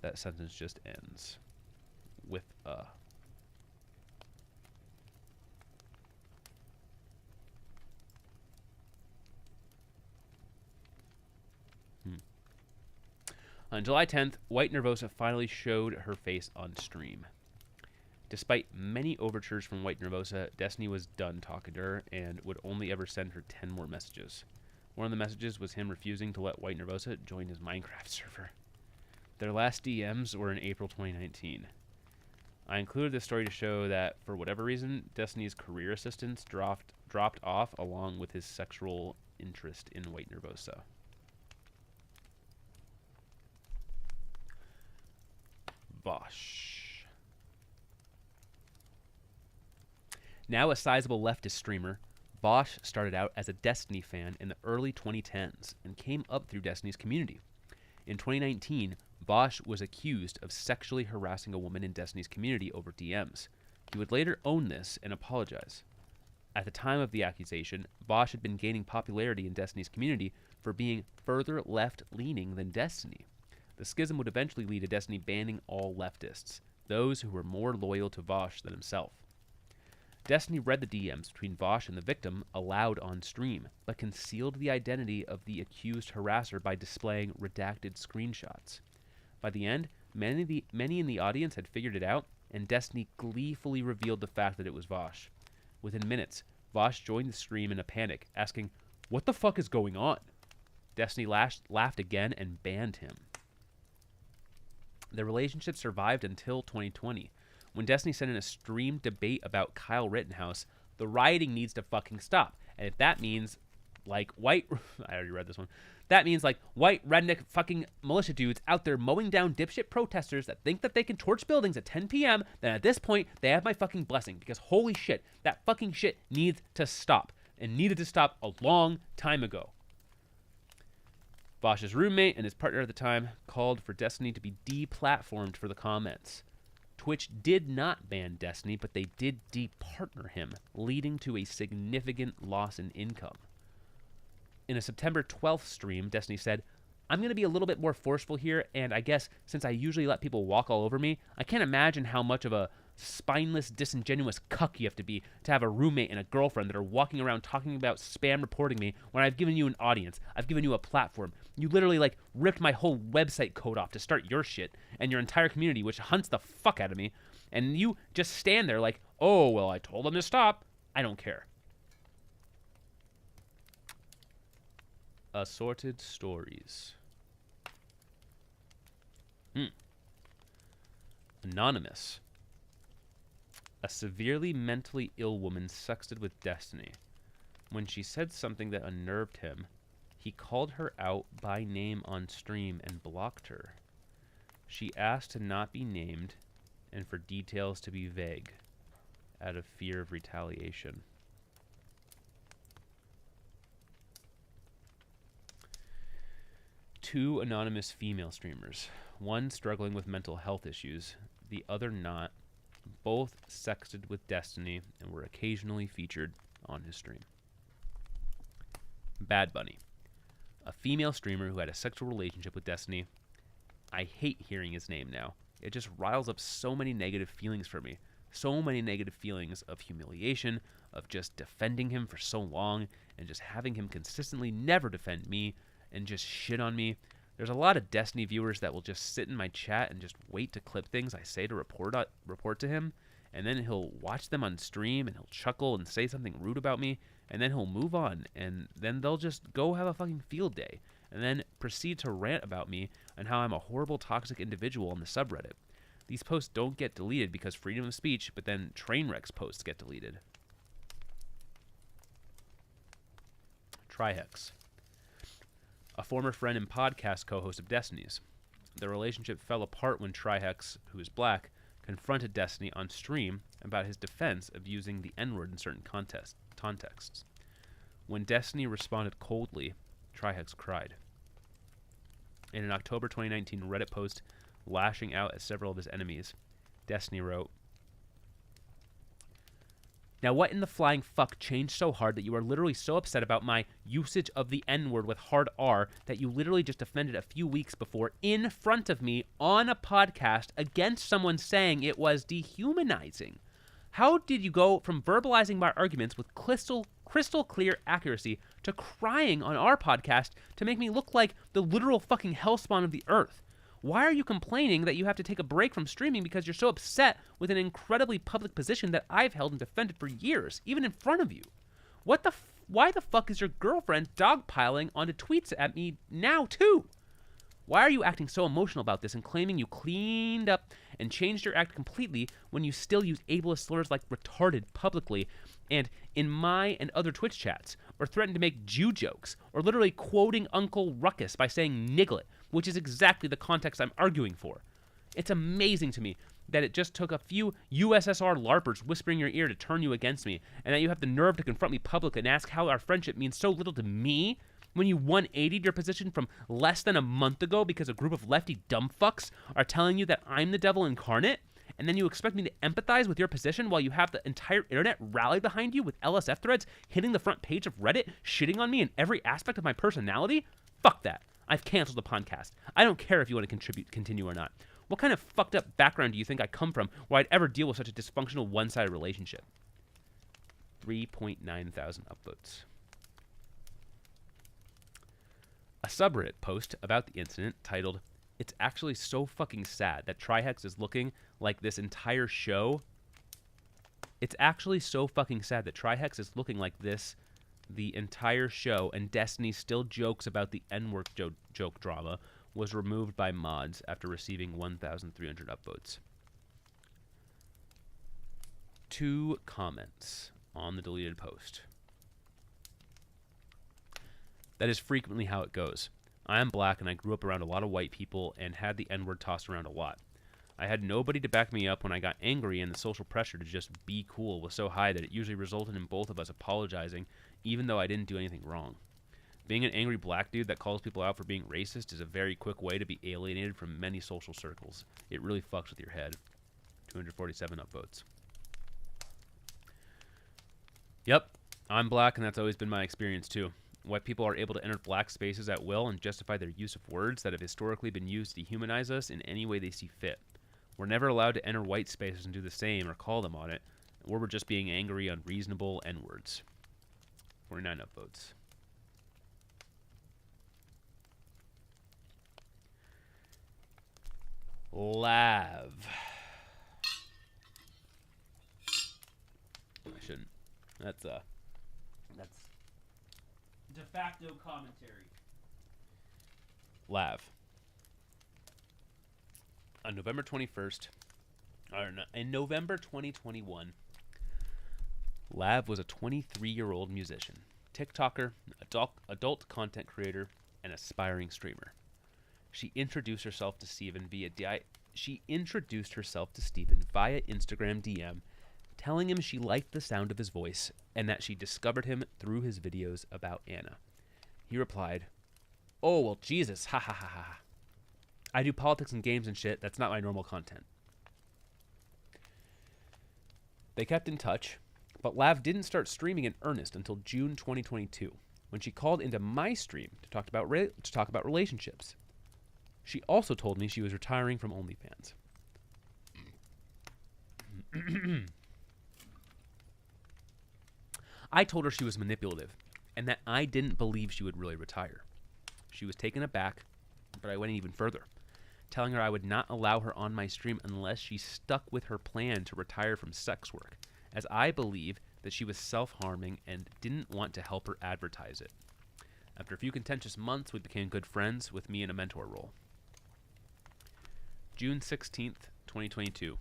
That sentence just ends with a. On July 10th, White Nervosa finally showed her face on stream. Despite many overtures from White Nervosa, Destiny was done talking to her and would only ever send her 10 more messages. One of the messages was him refusing to let White Nervosa join his Minecraft server. Their last DMs were in April 2019. I included this story to show that, for whatever reason, Destiny's career assistance dropped off along with his sexual interest in White Nervosa. Bosh. Now a sizable leftist streamer, Bosch started out as a Destiny fan in the early 2010s and came up through Destiny's community. In 2019, Bosch was accused of sexually harassing a woman in Destiny's community over DMs. He would later own this and apologize. At the time of the accusation, Bosch had been gaining popularity in Destiny's community for being further left-leaning than Destiny. The schism would eventually lead to Destiny banning all leftists, those who were more loyal to Bosch than himself. Destiny read the DMs between Bosch and the victim aloud on stream, but concealed the identity of the accused harasser by displaying redacted screenshots. By the end, many in the audience had figured it out, and Destiny gleefully revealed the fact that it was Bosch. Within minutes, Bosch joined the stream in a panic, asking, "What the fuck is going on?" Destiny laughed again and banned him. The relationship survived until 2020, when Destiny sent in a streamed debate about Kyle Rittenhouse. The rioting needs to fucking stop. And if that means, like, white... I already read this one. That means, like, white redneck fucking militia dudes out there mowing down dipshit protesters that think that they can torch buildings at 10 p.m., then at this point, they have my fucking blessing. Because holy shit, that fucking shit needs to stop. And needed to stop a long time ago. Bosch's roommate and his partner at the time called for Destiny to be deplatformed for the comments. Twitch did not ban Destiny, but they did departner him, leading to a significant loss in income. In a September 12th stream, Destiny said, "I'm going to be a little bit more forceful here, and I guess since I usually let people walk all over me, I can't imagine how much of a spineless, disingenuous cuck you have to have a roommate and a girlfriend that are walking around talking about spam reporting me when I've given you an audience. I've given you a platform. You literally, like, ripped my whole website code off to start your shit, and your entire community, which hunts the fuck out of me, and you just stand there like, oh, well, I told them to stop. I don't care." Assorted stories. Anonymous. A severely mentally ill woman sexted with Destiny. When she said something that unnerved him, he called her out by name on stream and blocked her. She asked to not be named and for details to be vague, out of fear of retaliation. Two anonymous female streamers, one struggling with mental health issues, the other not, both sexted with Destiny and were occasionally featured on his stream. Bad Bunny, a female streamer who had a sexual relationship with Destiny. I hate hearing his name now. It just riles up so many negative feelings for me. So many negative feelings of humiliation, of just defending him for so long, and just having him consistently never defend me, and just shit on me. There's a lot of Destiny viewers that will just sit in my chat and just wait to clip things I say to report to him, and then he'll watch them on stream, and he'll chuckle and say something rude about me, and then he'll move on, and then they'll just go have a fucking field day, and then proceed to rant about me and how I'm a horrible, toxic individual on the subreddit. These posts don't get deleted because freedom of speech, but then Trainwreck's posts get deleted. Trihex, a former friend and podcast co-host of Destiny's. The relationship fell apart when Trihex, who is black, confronted Destiny on stream about his defense of using the N-word in certain contexts. When Destiny responded coldly, Trihex cried. In an October 2019 Reddit post lashing out at several of his enemies, Destiny wrote, "Now what in the flying fuck changed so hard that you are literally so upset about my usage of the N-word with hard R that you literally just defended a few weeks before in front of me on a podcast against someone saying it was dehumanizing? How did you go from verbalizing my arguments with crystal clear accuracy to crying on our podcast to make me look like the literal fucking hellspawn of the earth? Why are you complaining that you have to take a break from streaming because you're so upset with an incredibly public position that I've held and defended for years, even in front of you? Why the fuck is your girlfriend dogpiling onto tweets at me now too? Why are you acting so emotional about this and claiming you cleaned up and changed your act completely when you still use ableist slurs like retarded publicly and in my and other Twitch chats, or threaten to make Jew jokes, or literally quoting Uncle Ruckus by saying niglet, which is exactly the context I'm arguing for? It's amazing to me that it just took a few USSR LARPers whispering in your ear to turn you against me, and that you have the nerve to confront me publicly and ask how our friendship means so little to me when you 180'd your position from less than a month ago because a group of lefty dumbfucks are telling you that I'm the devil incarnate, and then you expect me to empathize with your position while you have the entire internet rally behind you with LSF threads hitting the front page of Reddit, shitting on me in every aspect of my personality? Fuck that. I've canceled the podcast. I don't care if you want to continue or not. What kind of fucked up background do you think I come from where I'd ever deal with such a dysfunctional one-sided relationship? 3,900 upvotes. A subreddit post about the incident titled, "It's actually so fucking sad that Trihex is looking like this entire show. It's actually so fucking sad that Trihex is looking like this the entire show, and Destiny still jokes about the N-word joke drama," was removed by mods after receiving 1,300 upvotes. 2 comments on the deleted post. That is frequently how it goes. I am black and I grew up around a lot of white people and had the N-word tossed around a lot. I had nobody to back me up when I got angry, and the social pressure to just be cool was so high that it usually resulted in both of us apologizing even though I didn't do anything wrong. Being an angry black dude that calls people out for being racist is a very quick way to be alienated from many social circles. It really fucks with your head. 247 upvotes. Yep, I'm black and that's always been my experience too. White people are able to enter black spaces at will and justify their use of words that have historically been used to dehumanize us in any way they see fit. We're never allowed to enter white spaces and do the same or call them on it, or we're just being angry, unreasonable N-words. 49 upvotes. Lav. I shouldn't. That's de facto commentary. Lav. On November 21st, in November 2021, Lav was a 23-year-old musician, TikToker, adult content creator, and aspiring streamer. She introduced herself to Steven via Instagram DM, telling him she liked the sound of his voice and that she discovered him through his videos about Anna. He replied, "Oh, well, Jesus, ha ha ha ha. I do politics and games and shit. That's not my normal content." They kept in touch, but Lav didn't start streaming in earnest until June 2022, when she called into my stream to talk about relationships. She also told me she was retiring from OnlyFans. I told her she was manipulative and that I didn't believe she would really retire. She was taken aback, but I went even further, telling her I would not allow her on my stream unless she stuck with her plan to retire from sex work, as I believe that she was self-harming and didn't want to help her advertise it. After a few contentious months, we became good friends, with me in a mentor role. June 16th, 2022.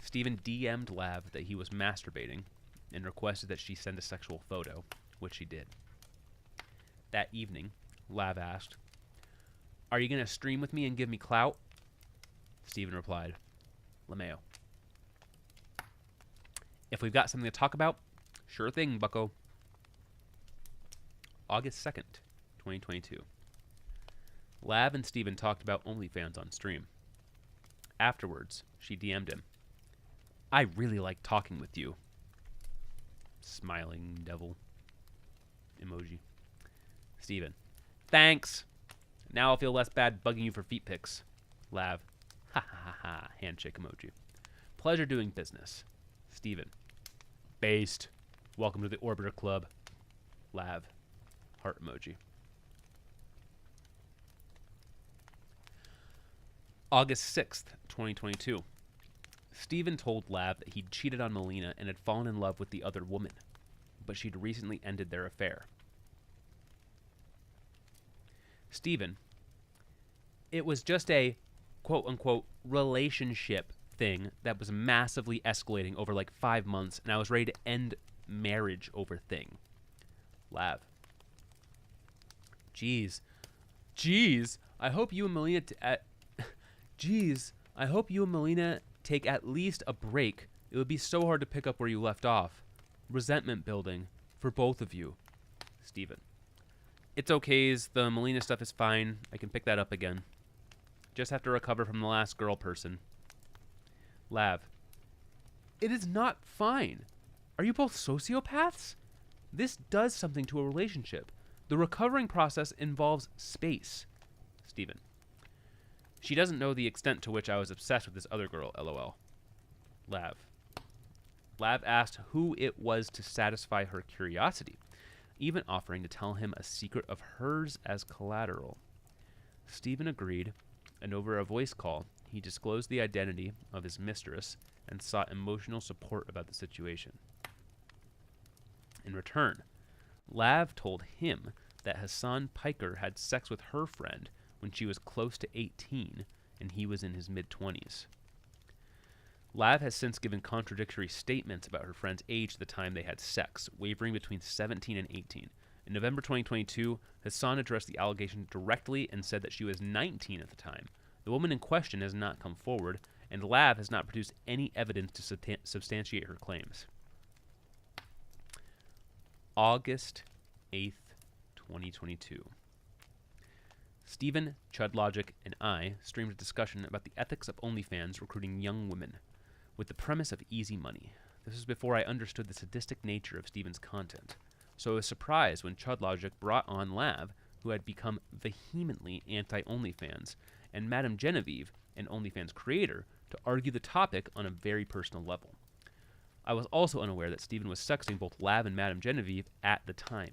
Steven DM'd Lav that he was masturbating and requested that she send a sexual photo, which she did. That evening, Lav asked, "Are you going to stream with me and give me clout?" Steven replied, "LeMayo. If we've got something to talk about, sure thing, bucko." August 2nd, 2022. Lav and Steven talked about OnlyFans on stream. Afterwards, she DM'd him, "I really like talking with you." Smiling devil emoji. Steven, "Thanks. Now I'll feel less bad bugging you for feet pics." Lav, "Ha ha ha ha," handshake emoji. "Pleasure doing business." Steven, "Based. Welcome to the Orbiter Club." Lav, heart emoji. August 6th, 2022. Steven told Lav that he'd cheated on Molina and had fallen in love with the other woman, but she'd recently ended their affair. Steven, "It was just a quote-unquote relationship thing that was massively escalating over like 5 months, and I was ready to end marriage over thing." Lav, Jeez, I hope you and Molina take at least a break. It would be so hard to pick up where you left off. Resentment building for both of you. Steven. It's okay. The Molina stuff is fine. I can pick that up again. Just have to recover from the last girl person. Lav. It is not fine. Are you both sociopaths? This does something to a relationship. The recovering process involves space. Steven. She doesn't know the extent to which I was obsessed with this other girl, LOL. Lav. Lav asked who it was to satisfy her curiosity, even offering to tell him a secret of hers as collateral. Steven agreed, and over a voice call, he disclosed the identity of his mistress and sought emotional support about the situation. In return, Lav told him that Hassan Piker had sex with her friend when she was close to 18 and he was in his mid-20s. Lav has since given contradictory statements about her friend's age at the time they had sex, wavering between 17 and 18. In November 2022, Hassan addressed the allegation directly and said that she was 19 at the time. The woman in question has not come forward, and Lav has not produced any evidence to substantiate her claims. August 8th, 2022. Steven, ChudLogic, and I streamed a discussion about the ethics of OnlyFans recruiting young women, with the premise of easy money. This was before I understood the sadistic nature of Steven's content, so I was surprised when ChudLogic brought on Lav, who had become vehemently anti-OnlyFans, and Madame Genevieve, an OnlyFans creator, to argue the topic on a very personal level. I was also unaware that Steven was sexting both Lav and Madame Genevieve at the time.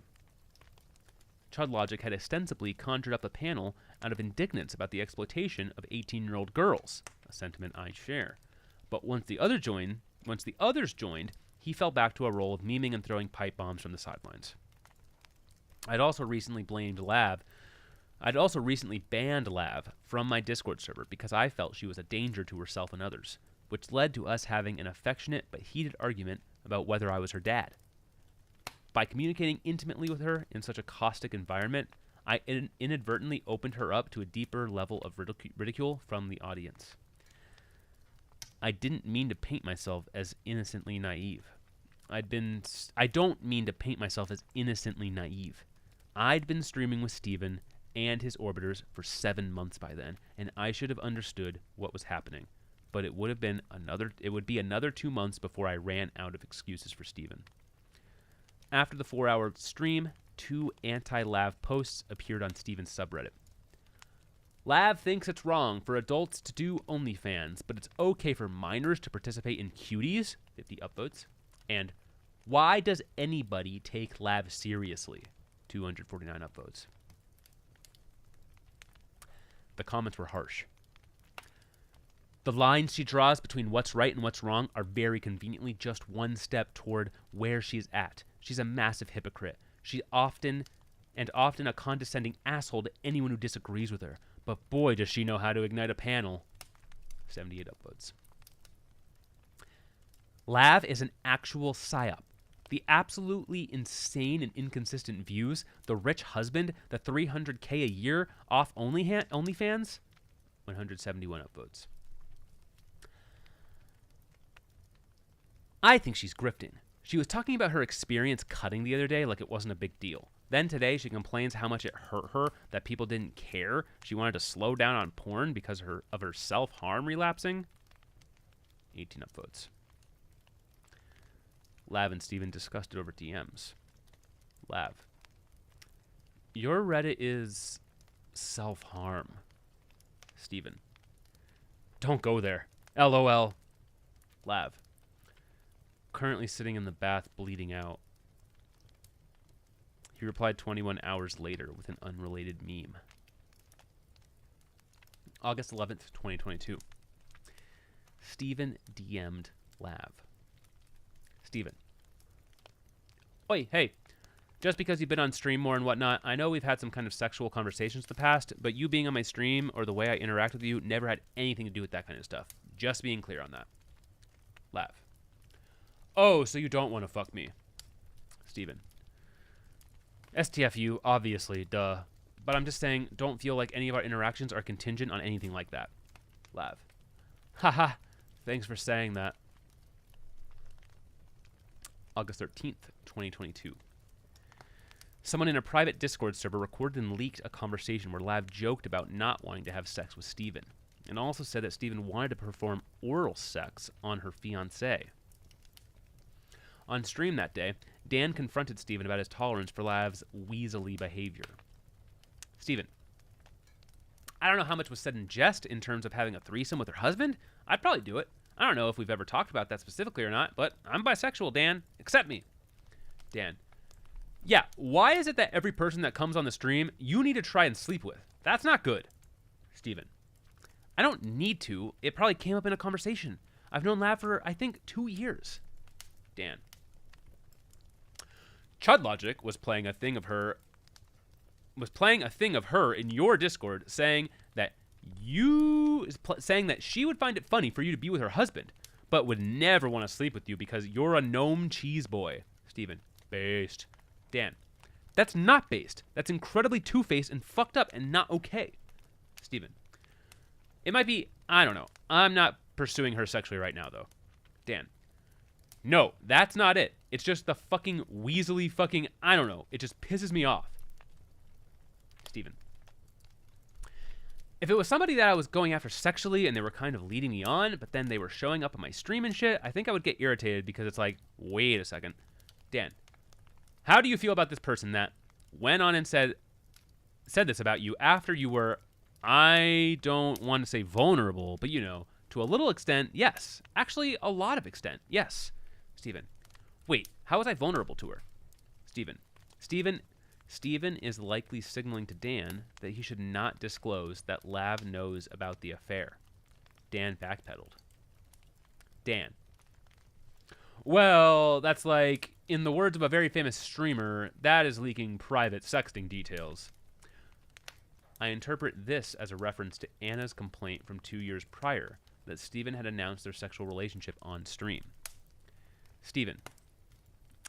ChudLogic had ostensibly conjured up a panel out of indignance about the exploitation of 18-year-old girls, a sentiment I share. But once the others joined, he fell back to a role of memeing and throwing pipe bombs from the sidelines. I'd also recently banned Lav from my Discord server because I felt she was a danger to herself and others, which led to us having an affectionate but heated argument about whether I was her dad. By communicating intimately with her in such a caustic environment, I inadvertently opened her up to a deeper level of ridicule from the audience. I didn't mean to paint myself as innocently naive. I don't mean to paint myself as innocently naive. I'd been streaming with Steven and his orbiters for 7 months by then, and I should have understood what was happening. But it would be another 2 months before I ran out of excuses for Steven. After the 4-hour stream, 2 anti-Lav posts appeared on Steven's subreddit. Lav thinks it's wrong for adults to do OnlyFans, but it's okay for minors to participate in cuties, 50 upvotes. And why does anybody take Lav seriously, 249 upvotes. The comments were harsh. The lines she draws between what's right and what's wrong are very conveniently just one step toward where she's at. She's a massive hypocrite. She's often a condescending asshole to anyone who disagrees with her. But boy, does she know how to ignite a panel. 78 upvotes. Lav is an actual psyop. The absolutely insane and inconsistent views, the rich husband, the $300K a year off OnlyFans, 171 upvotes. I think she's grifting. She was talking about her experience cutting the other day like it wasn't a big deal. Then today she complains how much it hurt her that people didn't care. She wanted to slow down on porn because of her self-harm relapsing. 18 upvotes. Lav and Steven discussed it over DMs. Lav. Your Reddit is self-harm. Steven. Don't go there. LOL. Lav. Currently sitting in the bath bleeding out. He replied 21 hours later with an unrelated meme. August 11th, 2022. Steven DM'd Lav. Steven. Oi, hey. Just because you've been on stream more and whatnot, I know we've had some kind of sexual conversations in the past, but you being on my stream or the way I interact with you never had anything to do with that kind of stuff. Just being clear on that. Lav. Oh, so you don't want to fuck me. Steven. STFU, obviously, duh. But I'm just saying, don't feel like any of our interactions are contingent on anything like that. Lav. Haha, Thanks for saying that. August 13th, 2022. Someone in a private Discord server recorded and leaked a conversation where Lav joked about not wanting to have sex with Steven, and also said that Steven wanted to perform oral sex on her fiancé. On stream that day, Dan confronted Steven about his tolerance for Lav's weaselly behavior. Steven, I don't know how much was said in jest in terms of having a threesome with her husband. I'd probably do it. I don't know if we've ever talked about that specifically or not, but I'm bisexual, Dan. Accept me. Dan, yeah, why is it that every person that comes on the stream you need to try and sleep with? That's not good. Steven, I don't need to. It probably came up in a conversation. I've known Lav for, I think, 2 years. Dan, Chud Logic was playing a thing of her in your Discord saying that saying that she would find it funny for you to be with her husband, but would never want to sleep with you because you're a gnome cheese boy. Steven, based. Dan, that's not based. That's incredibly two-faced and fucked up and not okay. Steven, it might be, I don't know. I'm not pursuing her sexually right now, though. Dan, no, that's not it. It's just the fucking weaselly fucking, I don't know. It just pisses me off. Steven, if it was somebody that I was going after sexually and they were kind of leading me on, but then they were showing up on my stream and shit, I think I would get irritated because it's like, wait a second. Dan, how do you feel about this person that went on and said this about you after you were, I don't want to say vulnerable, but you know, to a little extent, yes. Actually, a lot of extent, yes. Steven, wait, how was I vulnerable to her? Steven is likely signaling to Dan that he should not disclose that Lav knows about the affair. Dan backpedaled. Dan, well, that's like, in the words of a very famous streamer, that is leaking private sexting details. I interpret this as a reference to Anna's complaint from 2 years prior that Steven had announced their sexual relationship on stream. Steven,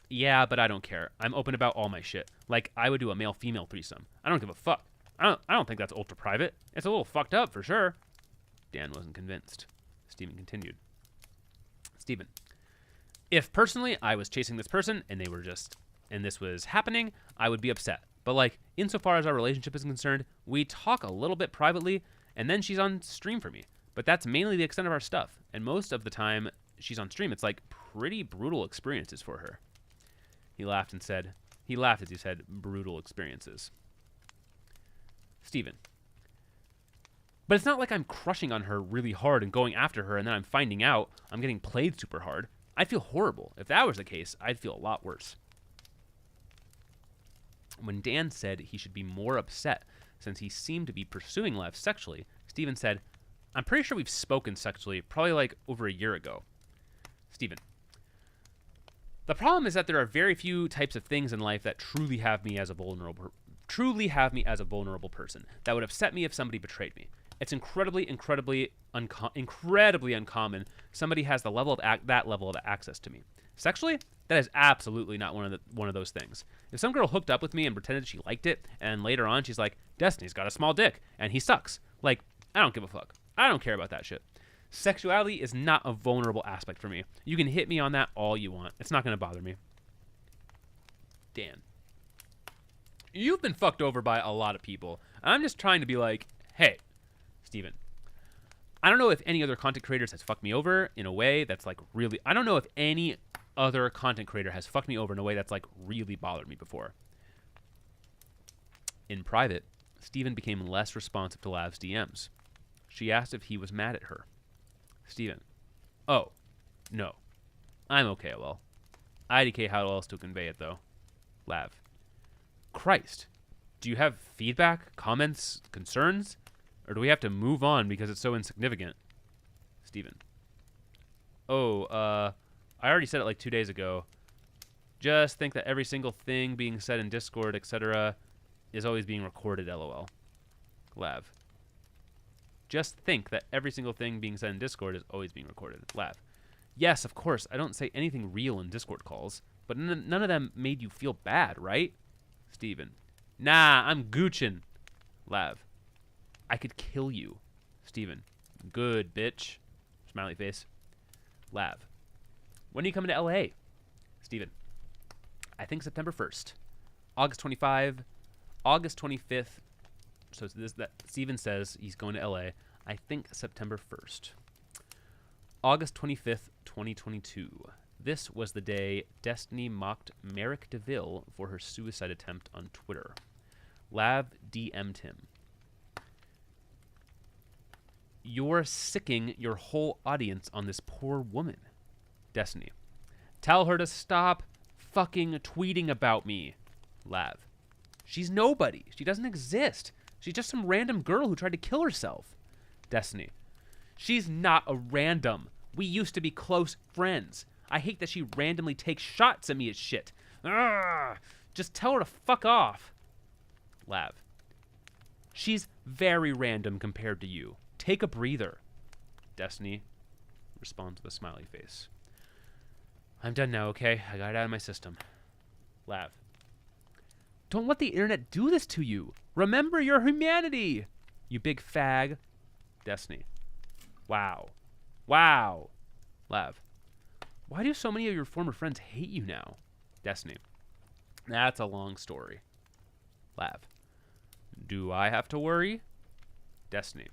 yeah, but I don't care. I'm open about all my shit. Like, I would do a male-female threesome. I don't give a fuck. I don't think that's ultra-private. It's a little fucked up, for sure. Dan wasn't convinced. Steven continued. Steven, if personally I was chasing this person and this was happening, I would be upset. But like, insofar as our relationship is concerned, we talk a little bit privately, and then she's on stream for me. But that's mainly the extent of our stuff. And most of the time she's on stream, it's like pretty brutal experiences for her. He laughed as he said, brutal experiences. Steven, but it's not like I'm crushing on her really hard and going after her and then I'm finding out I'm getting played super hard. I'd feel horrible. If that was the case, I'd feel a lot worse. When Dan said he should be more upset since he seemed to be pursuing Lev sexually, Steven said, I'm pretty sure we've spoken sexually probably like over a year ago. Steven, the problem is that there are very few types of things in life that truly have me as a vulnerable person. That would upset me if somebody betrayed me. It's incredibly uncommon somebody has that level of access to me. Sexually, that is absolutely not one of those things. If some girl hooked up with me and pretended she liked it, and later on she's like, Destiny's got a small dick, and he sucks. Like, I don't give a fuck. I don't care about that shit. Sexuality is not a vulnerable aspect for me. You can hit me on that all you want. It's not going to bother me. Dan, you've been fucked over by a lot of people. I'm just trying to be like, hey, Steven, I don't know if any other content creators has fucked me over in a way that's like really, I don't know if any other content creator has fucked me over in a way that's like really bothered me before. In private, Steven became less responsive to Lav's DMs. She asked if he was mad at her. Steven, oh, no. I'm okay, well. IDK how else to convey it, though. Lav, Christ. Do you have feedback, comments, concerns? Or do we have to move on because it's so insignificant? Steven, oh, I already said it like 2 days ago. Just think that every single thing being said in Discord, etc., is always being recorded, lol. Lav, just think that every single thing being said in Discord is always being recorded. Lav, yes, of course, I don't say anything real in Discord calls, but none of them made you feel bad, right? Steven, nah, I'm Guchin. Lav, I could kill you. Steven, good, bitch. Smiley face. Lav. When are you coming to LA? Steven. I think September 1st. August 25, August 25th. So this that Steven says he's going to LA. I think September 1st. August 25th, 2022. This was the day Destiny mocked Merrick DeVille for her suicide attempt on Twitter. Lav DM'd him. You're sicking your whole audience on this poor woman. Destiny. Tell her to stop fucking tweeting about me. Lav. She's nobody. She doesn't exist. She's just some random girl who tried to kill herself. Destiny. She's not a random. We used to be close friends. I hate that she randomly takes shots at me as shit. Ugh. Just tell her to fuck off. Lav. She's very random compared to you. Take a breather. Destiny responds with a smiley face. I'm done now, okay? I got it out of my system. Lav. Don't let the internet do this to you. Remember your humanity, you big fag. Destiny. Wow. Wow. Lav. Why do so many of your former friends hate you now? Destiny. That's a long story. Lav. Do I have to worry? Destiny.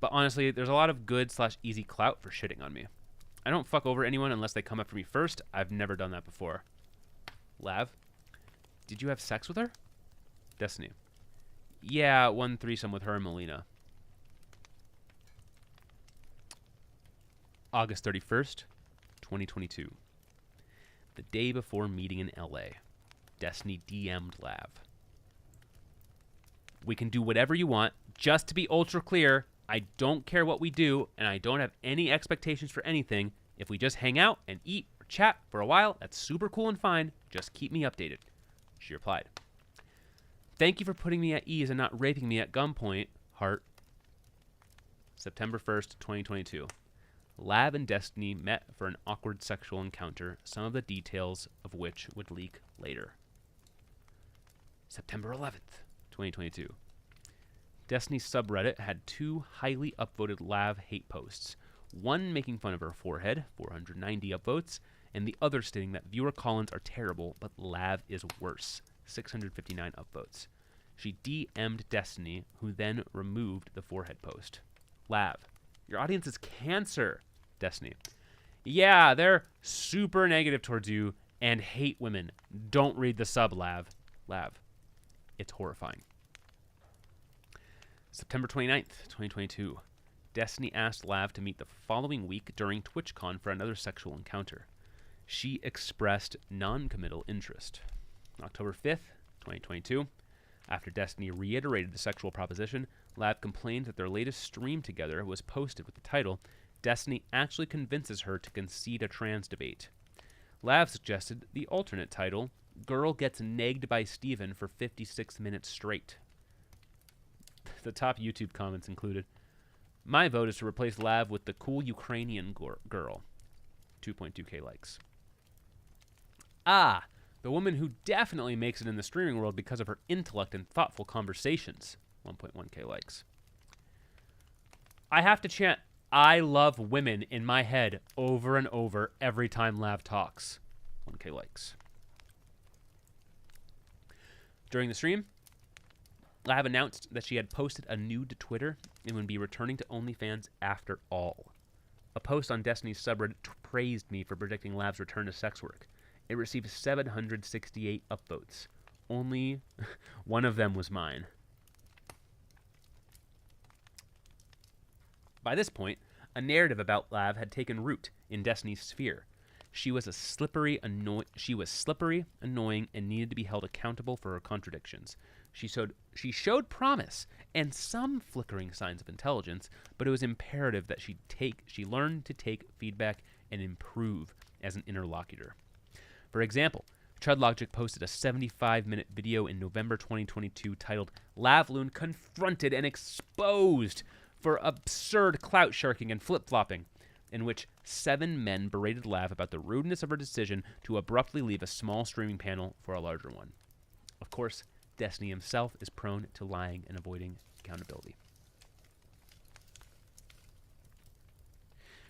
But honestly, there's a lot of good/easy clout for shitting on me. I don't fuck over anyone unless they come after me first. I've never done that before. Lav. Did you have sex with her? Destiny. Yeah, one threesome with her and Molina. August 31st, 2022. The day before meeting in LA. Destiny DM'd Lav. We can do whatever you want. Just to be ultra clear, I don't care what we do, and I don't have any expectations for anything. If we just hang out and eat or chat for a while, that's super cool and fine. Just keep me updated. She replied. Thank you for putting me at ease and not raping me at gunpoint, heart. September 1st, 2022. Lav and Destiny met for an awkward sexual encounter, some of the details of which would leak later. September 11th, 2022. Destiny's subreddit had two highly upvoted Lav hate posts, one making fun of her forehead, 490 upvotes, and the other stating that viewer call-ins are terrible, but Lav is worse, 659 upvotes. She DM'd Destiny, who then removed the forehead post. Lav. Your audience is cancer. Destiny. Yeah, they're super negative towards you and hate women. Don't read the sub, Lav. Lav. It's horrifying. September 29th, 2022. Destiny asked Lav to meet the following week during TwitchCon for another sexual encounter. She expressed non-committal interest. October 5th, 2022. After Destiny reiterated the sexual proposition, Lav complained that their latest stream together was posted with the title, Destiny actually convinces her to concede a trans debate. Lav suggested the alternate title, Girl Gets Negged by Steven for 56 minutes straight. The top YouTube comments included, my vote is to replace Lav with the cool Ukrainian girl. 2.2k likes. Ah, the woman who definitely makes it in the streaming world because of her intellect and thoughtful conversations. 1.1k likes. I have to chant, I love women in my head over and over every time Lav talks. 1k likes. During the stream, Lav announced that she had posted a nude to Twitter and would be returning to OnlyFans after all. A post on Destiny's subreddit praised me for predicting Lav's return to sex work. It received 768 upvotes. Only one of them was mine. By this point, a narrative about Lav had taken root in Destiny's sphere. She was slippery, annoying, and needed to be held accountable for her contradictions. She showed promise and some flickering signs of intelligence, but it was imperative that she learn to take feedback and improve as an interlocutor. For example, Chudlogic posted a 75-minute video in November 2022 titled Lavloon Confronted and Exposed for Absurd Clout Sharking and Flip-Flopping, in which 7 men berated Lav about the rudeness of her decision to abruptly leave a small streaming panel for a larger one. Of course, Destiny himself is prone to lying and avoiding accountability.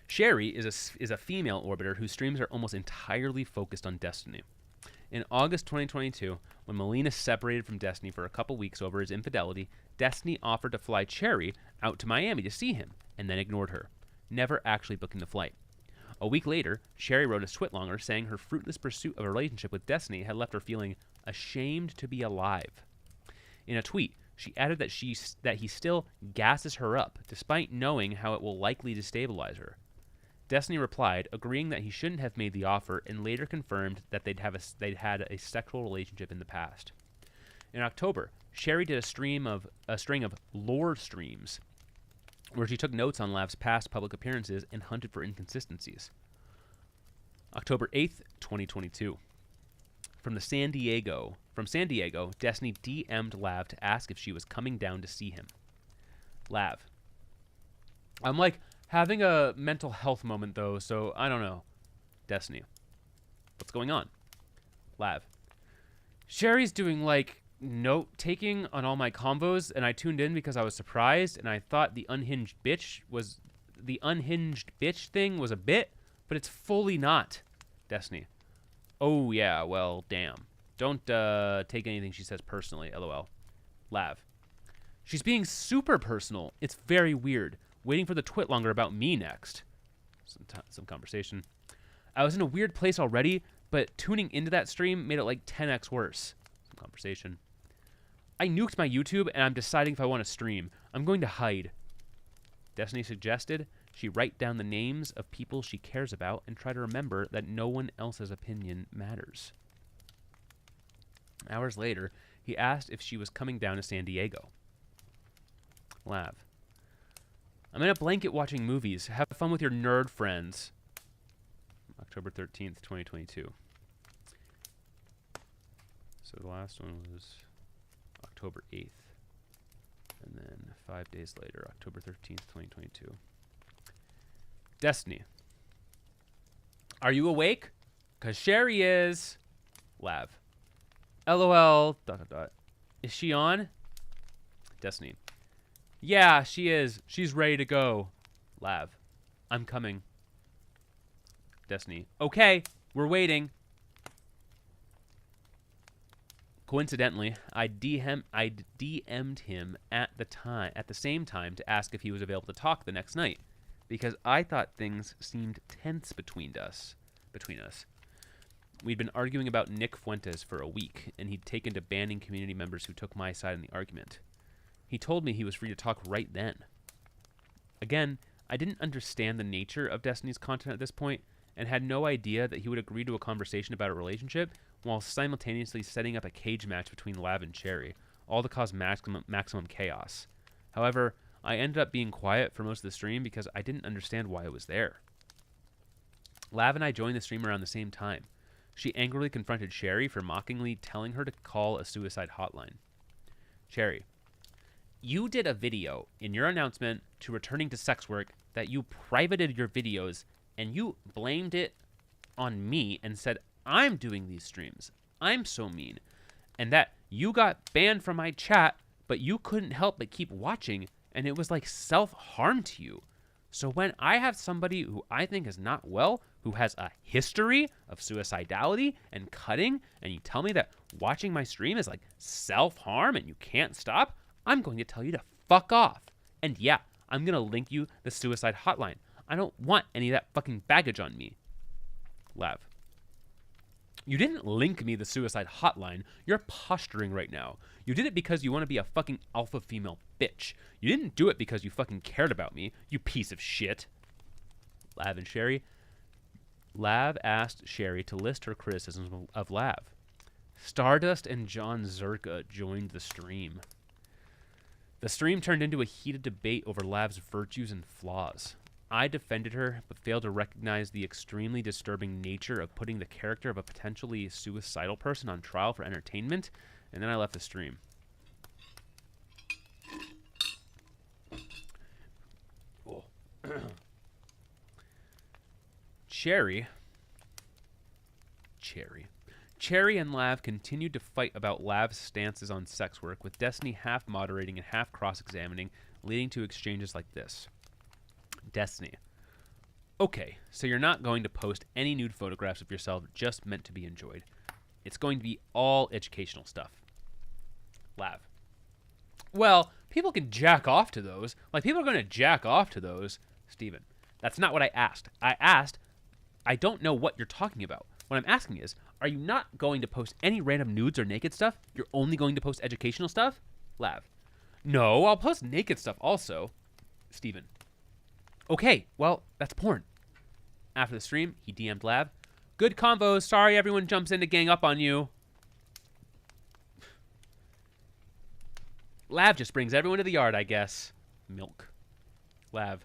Sherry is a female orbiter whose streams are almost entirely focused on Destiny. In August 2022, when Molina separated from Destiny for a couple weeks over his infidelity, Destiny offered to fly Cherry out to Miami to see him, and then ignored her, never actually booking the flight. A week later, Sherry wrote a twitlonger saying her fruitless pursuit of a relationship with Destiny had left her feeling ashamed to be alive. In a tweet, she added that he still gasses her up, despite knowing how it will likely destabilize her. Destiny replied, agreeing that he shouldn't have made the offer, and later confirmed that they'd had a sexual relationship in the past. In October, Sherry did a string of lore streams, where she took notes on Lav's past public appearances and hunted for inconsistencies. October 8th, 2022. From San Diego, Destiny DM'd Lav to ask if she was coming down to see him. Lav: I'm like having a mental health moment though, so I don't know. Destiny: what's going on? Lav: Sherry's doing like note-taking on all my convos, and I tuned in because I was surprised, and I thought the unhinged bitch thing was a bit, but it's fully not. Destiny: oh yeah, well, damn. Don't take anything she says personally, lol. Lav: she's being super personal. It's very weird. Waiting for the twitlonger about me next. Some conversation. I was in a weird place already, but tuning into that stream made it like 10x worse. Some conversation. I nuked my YouTube, and I'm deciding if I want to stream. I'm going to hide. Destiny suggested she write down the names of people she cares about and try to remember that no one else's opinion matters. Hours later, he asked if she was coming down to San Diego. Lav: I'm in a blanket watching movies. Have fun with your nerd friends. October 13th, 2022. So the last one was October 8th. And then 5 days later, October 13th, 2022. Destiny: are you awake? 'Cause Sherry is. Lav: LOL, ... Is she on? Destiny: yeah, she is. She's ready to go. Lav: I'm coming. Destiny: okay, we're waiting. Coincidentally, I DM'd him at the same time to ask if he was available to talk the next night, because I thought things seemed tense between us. We'd been arguing about Nick Fuentes for a week, and he'd taken to banning community members who took my side in the argument. He told me he was free to talk right then. Again, I didn't understand the nature of Destiny's content at this point, and had no idea that he would agree to a conversation about a relationship while simultaneously setting up a cage match between Lav and Cherry, all to cause maximum chaos. However, I ended up being quiet for most of the stream because I didn't understand why it was there. Lav and I joined the stream around the same time. She angrily confronted Sherry for mockingly telling her to call a suicide hotline. Cherry: you did a video in your announcement to returning to sex work that you privated your videos, and you blamed it on me and said I'm doing these streams. I'm so mean. And that you got banned from my chat, but you couldn't help but keep watching, and it was like self-harm to you. So when I have somebody who I think is not well, who has a history of suicidality and cutting, and you tell me that watching my stream is like self-harm and you can't stop, I'm going to tell you to fuck off. And yeah, I'm going to link you the suicide hotline. I don't want any of that fucking baggage on me. Lav: you didn't link me the suicide hotline. You're posturing right now. You did it because you want to be a fucking alpha female bitch. You didn't do it because you fucking cared about me, you piece of shit. Lav and Sherry. Lav asked Sherry to list her criticisms of Lav. Stardust and John Zerka joined the stream. The stream turned into a heated debate over Lav's virtues and flaws. I defended her, but failed to recognize the extremely disturbing nature of putting the character of a potentially suicidal person on trial for entertainment, and then I left the stream. Oh. Cherry and Lav continued to fight about Lav's stances on sex work, with Destiny half moderating and half cross-examining, leading to exchanges like this. Destiny: Okay, so you're not going to post any nude photographs of yourself just meant to be enjoyed. It's going to be all educational stuff. Lav. Well, people can jack off to those. Like, people are going to jack off to those. Steven. That's not what I asked. I asked, I don't know what you're talking about. What I'm asking is, are you not going to post any random nudes or naked stuff? You're only going to post educational stuff? Lav. No, I'll post naked stuff also. Steven. Okay, well, that's porn. After the stream, he DM'd Lav. Good convos. Sorry everyone jumps in to gang up on you. Lav just brings everyone to the yard, I guess. Milk. Lav.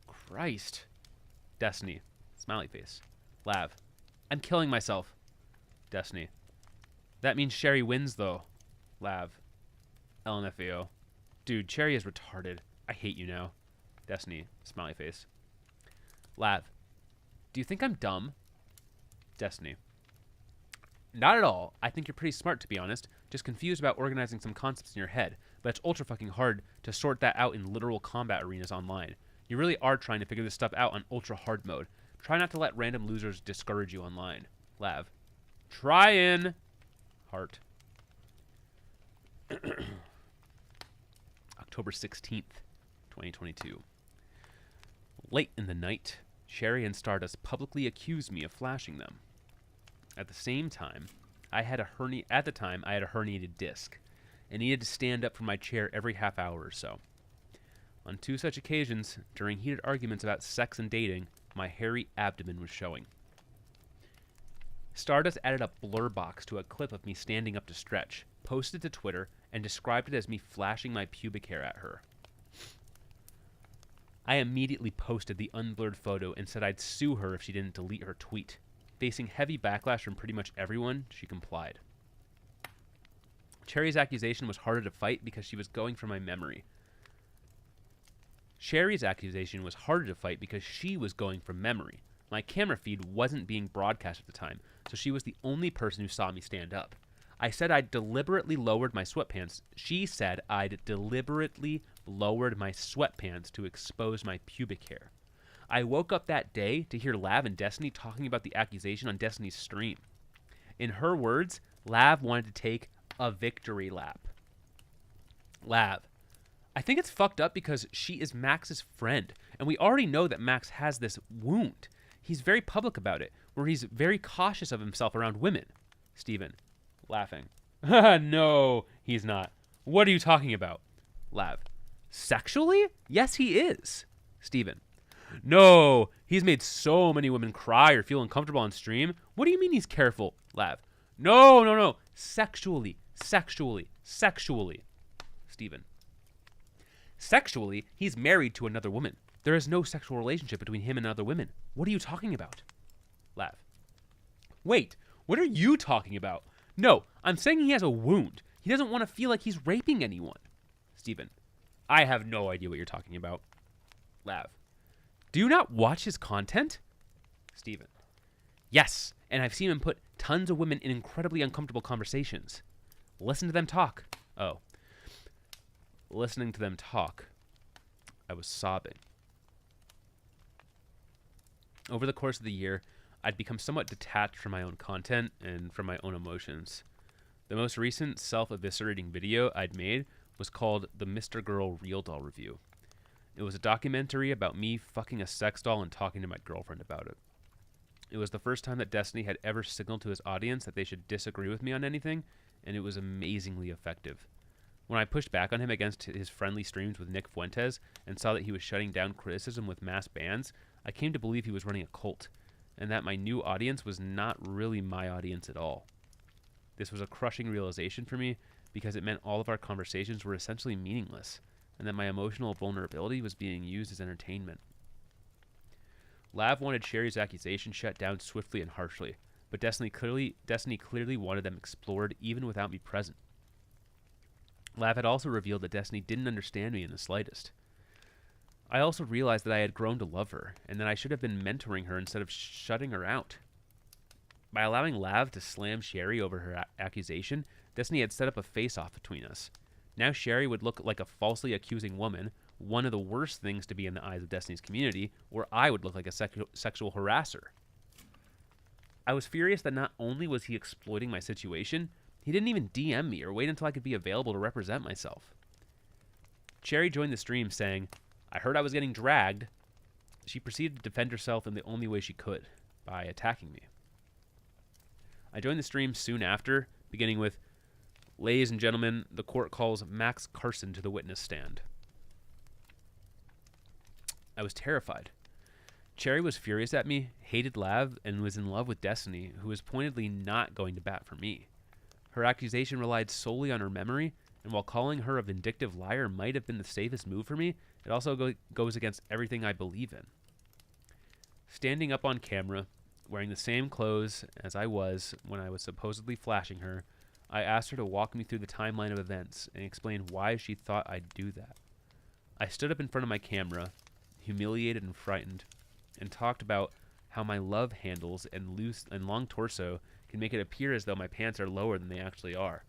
Christ. Destiny. Smiley face. Lav. I'm killing myself. Destiny. That means Sherry wins, though. Lav. LMFAO. Dude, Cherry is retarded. I hate you now. Destiny. Smiley face. Lav. Do you think I'm dumb? Destiny. Not at all. I think you're pretty smart, to be honest. Just confused about organizing some concepts in your head. But it's ultra fucking hard to sort that out in literal combat arenas online. You really are trying to figure this stuff out on ultra hard mode. Try not to let random losers discourage you online. Lav. Trying. Heart. October 16th, 2022. Late in the night, Sherry and Stardust publicly accused me of flashing them. At the same time, I had a herniated disc and needed to stand up from my chair every half hour or so. On 2 such occasions, during heated arguments about sex and dating, my hairy abdomen was showing. Stardust added a blur box to a clip of me standing up to stretch, posted to Twitter, and described it as me flashing my pubic hair at her. I immediately posted the unblurred photo and said I'd sue her if she didn't delete her tweet. Facing heavy backlash from pretty much everyone, she complied. Cherry's accusation was harder to fight because she was going for my memory. Sherry's accusation was harder to fight because she was going from memory. My camera feed wasn't being broadcast at the time, so she was the only person who saw me stand up. I said I'd deliberately lowered my sweatpants. She said I'd deliberately lowered my sweatpants to expose my pubic hair. I woke up that day to hear Lav and Destiny talking about the accusation on Destiny's stream. In her words, Lav wanted to take a victory lap. Lav. I think it's fucked up because she is Max's friend, and we already know that Max has this wound. He's very public about it, where he's very cautious of himself around women. Steven. Laughing. No, he's not. What are you talking about? Lav. Sexually? Yes, he is. Steven. No, he's made so many women cry or feel uncomfortable on stream. What do you mean he's careful? Lav. No. Sexually. Steven. Sexually, he's married to another woman. There is no sexual relationship between him and other women. What are you talking about? Lav. Wait, what are you talking about? No, I'm saying he has a wound. He doesn't want to feel like he's raping anyone. Steven. I have no idea what you're talking about. Lav. Do you not watch his content? Steven. Yes, and I've seen him put tons of women in incredibly uncomfortable conversations. Listen to them talk. Oh. Listening to them talk, I was sobbing. Over the course of the year, I'd become somewhat detached from my own content and from my own emotions. The most recent self-eviscerating video I'd made was called the Mr. Girl Real Doll Review. It was a documentary about me fucking a sex doll and talking to my girlfriend about it. It was the first time that Destiny had ever signaled to his audience that they should disagree with me on anything, and it was amazingly effective. When I pushed back on him against his friendly streams with Nick Fuentes and saw that he was shutting down criticism with mass bans, I came to believe he was running a cult, and that my new audience was not really my audience at all. This was a crushing realization for me because it meant all of our conversations were essentially meaningless, and that my emotional vulnerability was being used as entertainment. Lav wanted Sherry's accusation shut down swiftly and harshly, but Destiny clearly wanted them explored even without me present. Lav had also revealed that Destiny didn't understand me in the slightest. I also realized that I had grown to love her, and that I should have been mentoring her instead of shutting her out. By allowing Lav to slam Sherry over her accusation, Destiny had set up a face-off between us. Now Sherry would look like a falsely accusing woman, one of the worst things to be in the eyes of Destiny's community, where I would look like a sexual harasser. I was furious that not only was he exploiting my situation, he didn't even DM me or wait until I could be available to represent myself. Cherry joined the stream saying, "I heard I was getting dragged." She proceeded to defend herself in the only way she could, by attacking me. I joined the stream soon after, beginning with, "Ladies and gentlemen, the court calls Max Carson to the witness stand." I was terrified. Cherry was furious at me, hated Lav, and was in love with Destiny, who was pointedly not going to bat for me. Her accusation relied solely on her memory, and while calling her a vindictive liar might have been the safest move for me, it also goes against everything I believe in. Standing up on camera, wearing the same clothes as I was when I was supposedly flashing her, I asked her to walk me through the timeline of events and explain why she thought I'd do that. I stood up in front of my camera, humiliated and frightened, and talked about how my love handles and loose and long torso can make it appear as though my pants are lower than they actually are.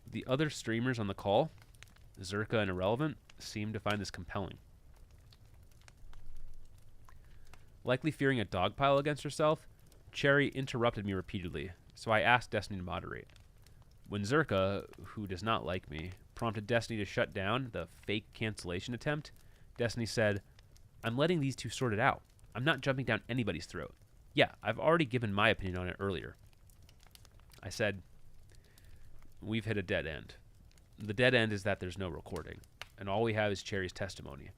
The other streamers on the call, Zerka and Irrelevant, seemed to find this compelling. Likely fearing a dogpile against herself, Cherry interrupted me repeatedly, so I asked Destiny to moderate. When Zerka, who does not like me, prompted Destiny to shut down the fake cancellation attempt, Destiny said, "I'm letting these two sort it out. I'm not jumping down anybody's throat. Yeah, I've already given my opinion on it earlier." I said, "We've hit a dead end. The dead end is that there's no recording, and all we have is Cherry's testimony.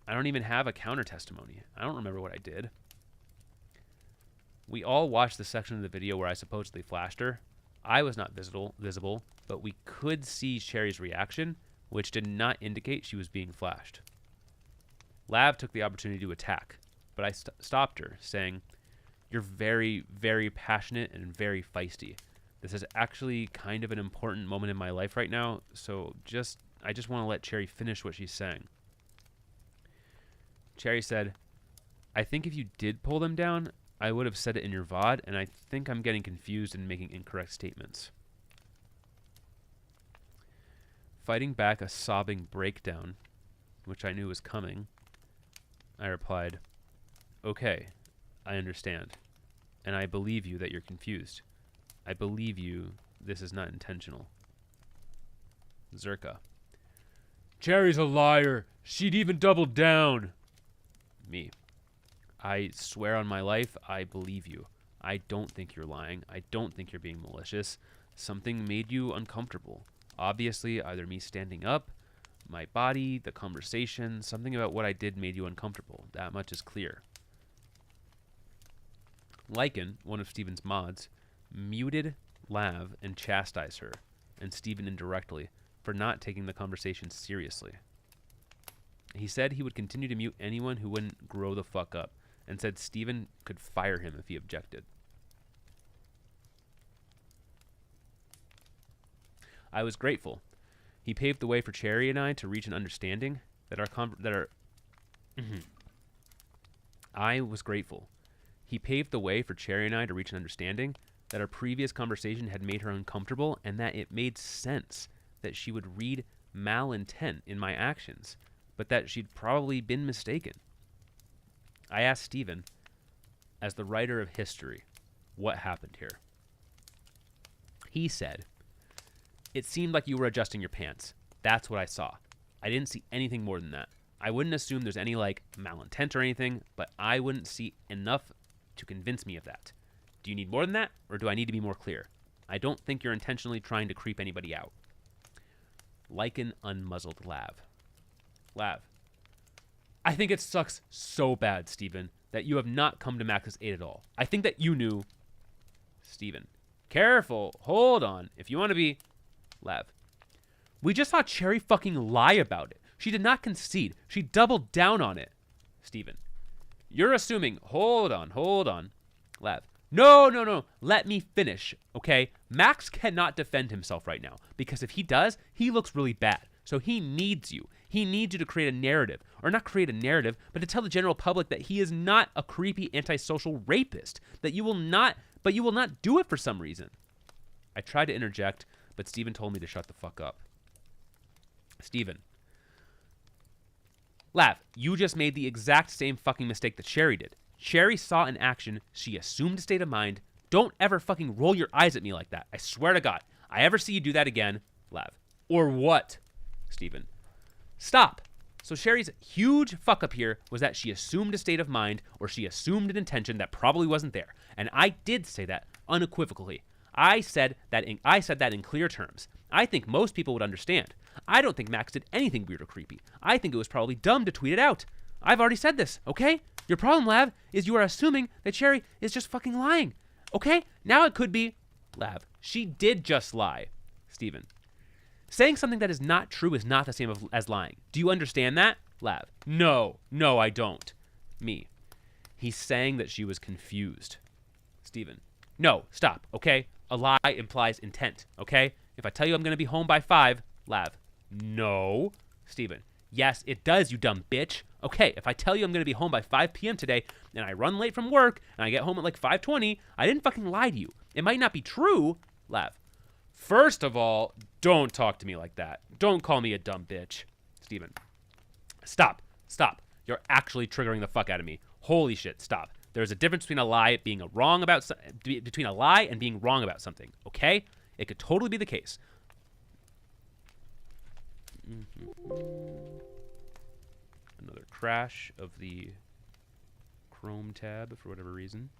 I don't even have a counter testimony. I don't remember what I did." We all watched the section of the video where I supposedly flashed her. I was not visible, but we could see Cherry's reaction, which did not indicate she was being flashed. Lav took the opportunity to attack, but I stopped her, saying, "You're very, very passionate and very feisty. This is actually kind of an important moment in my life right now, so I just want to let Cherry finish what she's saying." Cherry said, "I think if you did pull them down, I would have said it in your VOD, and I think I'm getting confused and making incorrect statements." Fighting back a sobbing breakdown, which I knew was coming, I replied, "Okay, I understand, and I believe you that you're confused. I believe you this is not intentional." Zerka, "Cherry's a liar. She'd even doubled down." Me, "I swear on my life, I believe you. I don't think you're lying. I don't think you're being malicious. Something made you uncomfortable. Obviously, either me standing up, my body, the conversation, something about what I did made you uncomfortable. That much is clear." Lycan, one of Steven's mods, muted Lav and chastised her, and Steven indirectly, for not taking the conversation seriously. He said he would continue to mute anyone who wouldn't grow the fuck up, and said Steven could fire him if he objected. I was grateful. He paved the way for Cherry and I to reach an understanding I was grateful. He paved the way for Cherry and I to reach an understanding that our previous conversation had made her uncomfortable, and that it made sense that she would read malintent in my actions, but that she'd probably been mistaken. I asked Steven, as the writer of history, what happened here. He said, "It seemed like you were adjusting your pants. That's what I saw. I didn't see anything more than that. I wouldn't assume there's any, malintent or anything, but I wouldn't see enough to convince me of that. Do you need more than that, or do I need to be more clear? I don't think you're intentionally trying to creep anybody out." Lycan unmuzzled Lav. Lav, "I think it sucks so bad, Steven, that you have not come to Max's aid at all. I think that you knew." Steven, "Careful, hold on. If you want to be..." Lav, "We just saw Cherry fucking lie about it. She did not concede. She doubled down on it." Steven, "You're assuming..." Hold on. Lav, No. Let me finish, okay? Max cannot defend himself right now, because if he does, he looks really bad. So he needs you. He needs you to create a narrative. Or not create a narrative, but to tell the general public that he is not a creepy antisocial rapist. But you will not do it for some reason. I tried to interject, but Steven told me to shut the fuck up. Steven, Lav, you just made the exact same fucking mistake that Sherry did. Sherry saw an action. She assumed a state of mind. Don't ever fucking roll your eyes at me like that. I swear to God. I ever see you do that again. Lav. Or what? Steven. Stop. So Sherry's huge fuck up here was that she assumed a state of mind, or she assumed an intention that probably wasn't there. And I did say that unequivocally. I said that in clear terms. I think most people would understand. I don't think Max did anything weird or creepy. I think it was probably dumb to tweet it out. I've already said this, okay? Your problem, Lav, is you are assuming that Sherry is just fucking lying. Okay? Now it could be, Lav, she did just lie. Steven. Saying something that is not true is not the same as lying. Do you understand that? Lav. No, I don't. Me. He's saying that she was confused. Steven. No, stop, okay? A lie implies intent, okay? If I tell you I'm going to be home by 5, Lav. No. Steven. Yes, it does, you dumb bitch. Okay, if I tell you I'm going to be home by 5 p.m. today, and I run late from work, and I get home at like 5:20, I didn't fucking lie to you. It might not be true. Lav. First of all, don't talk to me like that. Don't call me a dumb bitch. Steven. Stop. You're actually triggering the fuck out of me. Holy shit, stop. There's a difference between a lie and being wrong about something, okay? It could totally be the case. Another crash of the Chrome tab for whatever reason.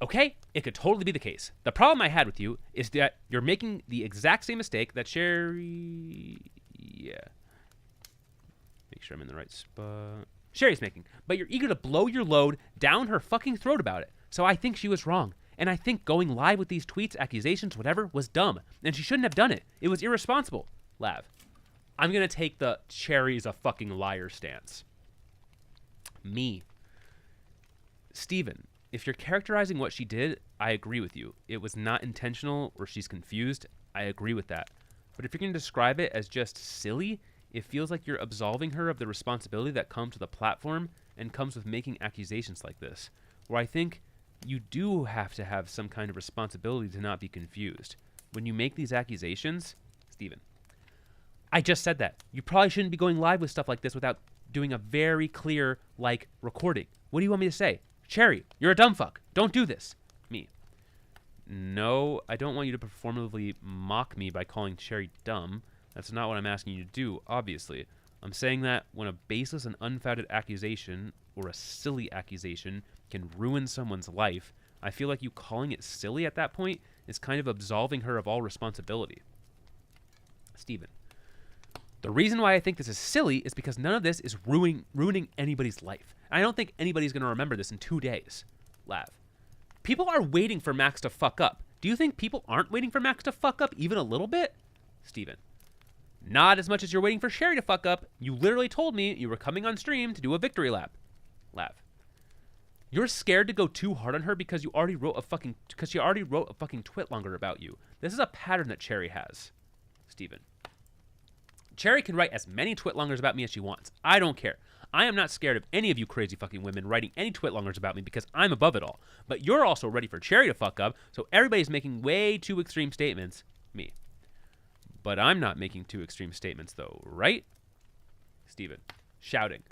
Okay, it could totally be the case. The problem I had with you is that you're making the exact same mistake that Sherry... Yeah. Make sure I'm in the right spot. Sherry's making. But you're eager to blow your load down her fucking throat about it. So I think she was wrong. And I think going live with these tweets, accusations, whatever, was dumb. And she shouldn't have done it. It was irresponsible. Lav. I'm going to take the Sherry's a fucking liar stance. Me. Steven. If you're characterizing what she did, I agree with you. It was not intentional or she's confused. I agree with that. But if you're going to describe it as just silly, it feels like you're absolving her of the responsibility that comes to the platform and comes with making accusations like this, where I think you do have to have some kind of responsibility to not be confused. When you make these accusations, Steven, I just said that. You probably shouldn't be going live with stuff like this without doing a very clear, recording. What do you want me to say? Cherry, you're a dumb fuck. Don't do this. Me. No, I don't want you to performatively mock me by calling Cherry dumb. That's not what I'm asking you to do, obviously. I'm saying that when a baseless and unfounded accusation, or a silly accusation, can ruin someone's life, I feel like you calling it silly at that point is kind of absolving her of all responsibility. Steven. The reason why I think this is silly is because none of this is ruining anybody's life. I don't think anybody's going to remember this in 2 days. Lav. People are waiting for Max to fuck up. Do you think people aren't waiting for Max to fuck up even a little bit? Steven. Not as much as you're waiting for Sherry to fuck up. You literally told me you were coming on stream to do a victory lap. Lav. You're scared to go too hard on her because she already wrote a fucking twitlonger about you. This is a pattern that Cherry has. Steven. Cherry can write as many twitlongers about me as she wants. I don't care. I am not scared of any of you crazy fucking women writing any twitlongers about me because I'm above it all. But you're also ready for Cherry to fuck up, so everybody's making way too extreme statements. Me. But I'm not making too extreme statements though, right? Steven. Shouting.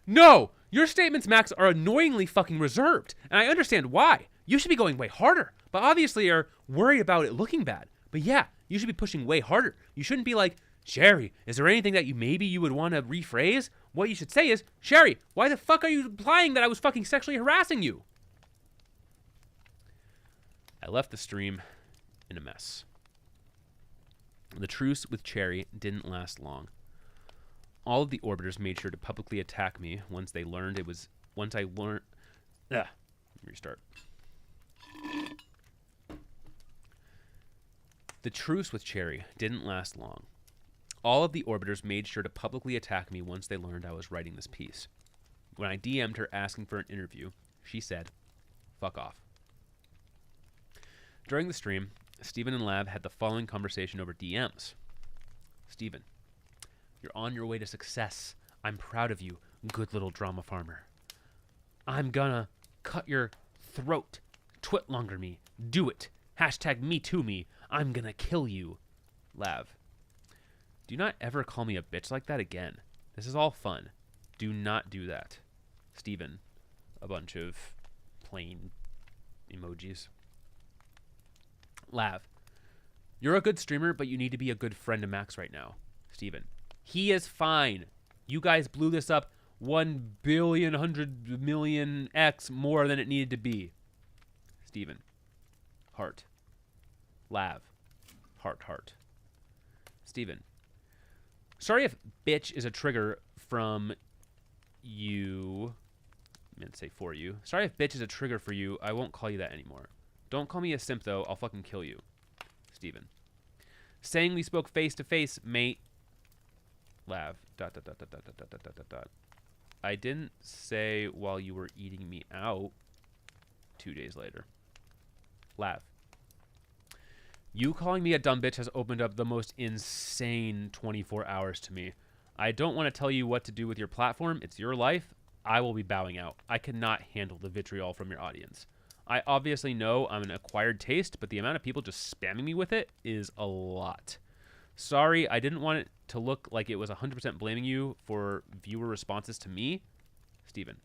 No! Your statements, Max, are annoyingly fucking reserved. And I understand why. You should be going way harder. But obviously you're worried about it looking bad. But yeah, you should be pushing way harder. You shouldn't be like, Sherry, is there anything that you would want to rephrase? What you should say is, Sherry, why the fuck are you implying that I was fucking sexually harassing you? I left the stream in a mess. The truce with Cherry didn't last long. All of the orbiters made sure to publicly attack me once I learned. Restart. The truce with Cherry didn't last long. All of the orbiters made sure to publicly attack me once they learned I was writing this piece. When I DM'd her asking for an interview, she said, fuck off. During the stream, Steven and Lav had the following conversation over DMs. Steven, you're on your way to success. I'm proud of you, good little drama farmer. I'm gonna cut your throat. Twitlonger me. Do it. Hashtag me too me. I'm gonna kill you. Lav. Do not ever call me a bitch like that again. This is all fun. Do not do that. Steven. A bunch of plain emojis. Lav. You're a good streamer, but you need to be a good friend to Max right now. Steven. He is fine. You guys blew this up 1 billion, 100 million X more than it needed to be. Steven. Heart. Lav. Heart, heart. Steven. Sorry if bitch is a trigger from you. I meant to say for you. Sorry if bitch is a trigger for you. I won't call you that anymore. Don't call me a simp, though. I'll fucking kill you. Steven. Saying we spoke face to face, mate. Lav. ... I didn't say while you were eating me out. 2 days later. Lav. You calling me a dumb bitch has opened up the most insane 24 hours to me. I don't want to tell you what to do with your platform. It's your life. I will be bowing out. I cannot handle the vitriol from your audience. I obviously know I'm an acquired taste, but the amount of people just spamming me with it is a lot. Sorry, I didn't want it to look like it was 100% blaming you for viewer responses to me. Steven.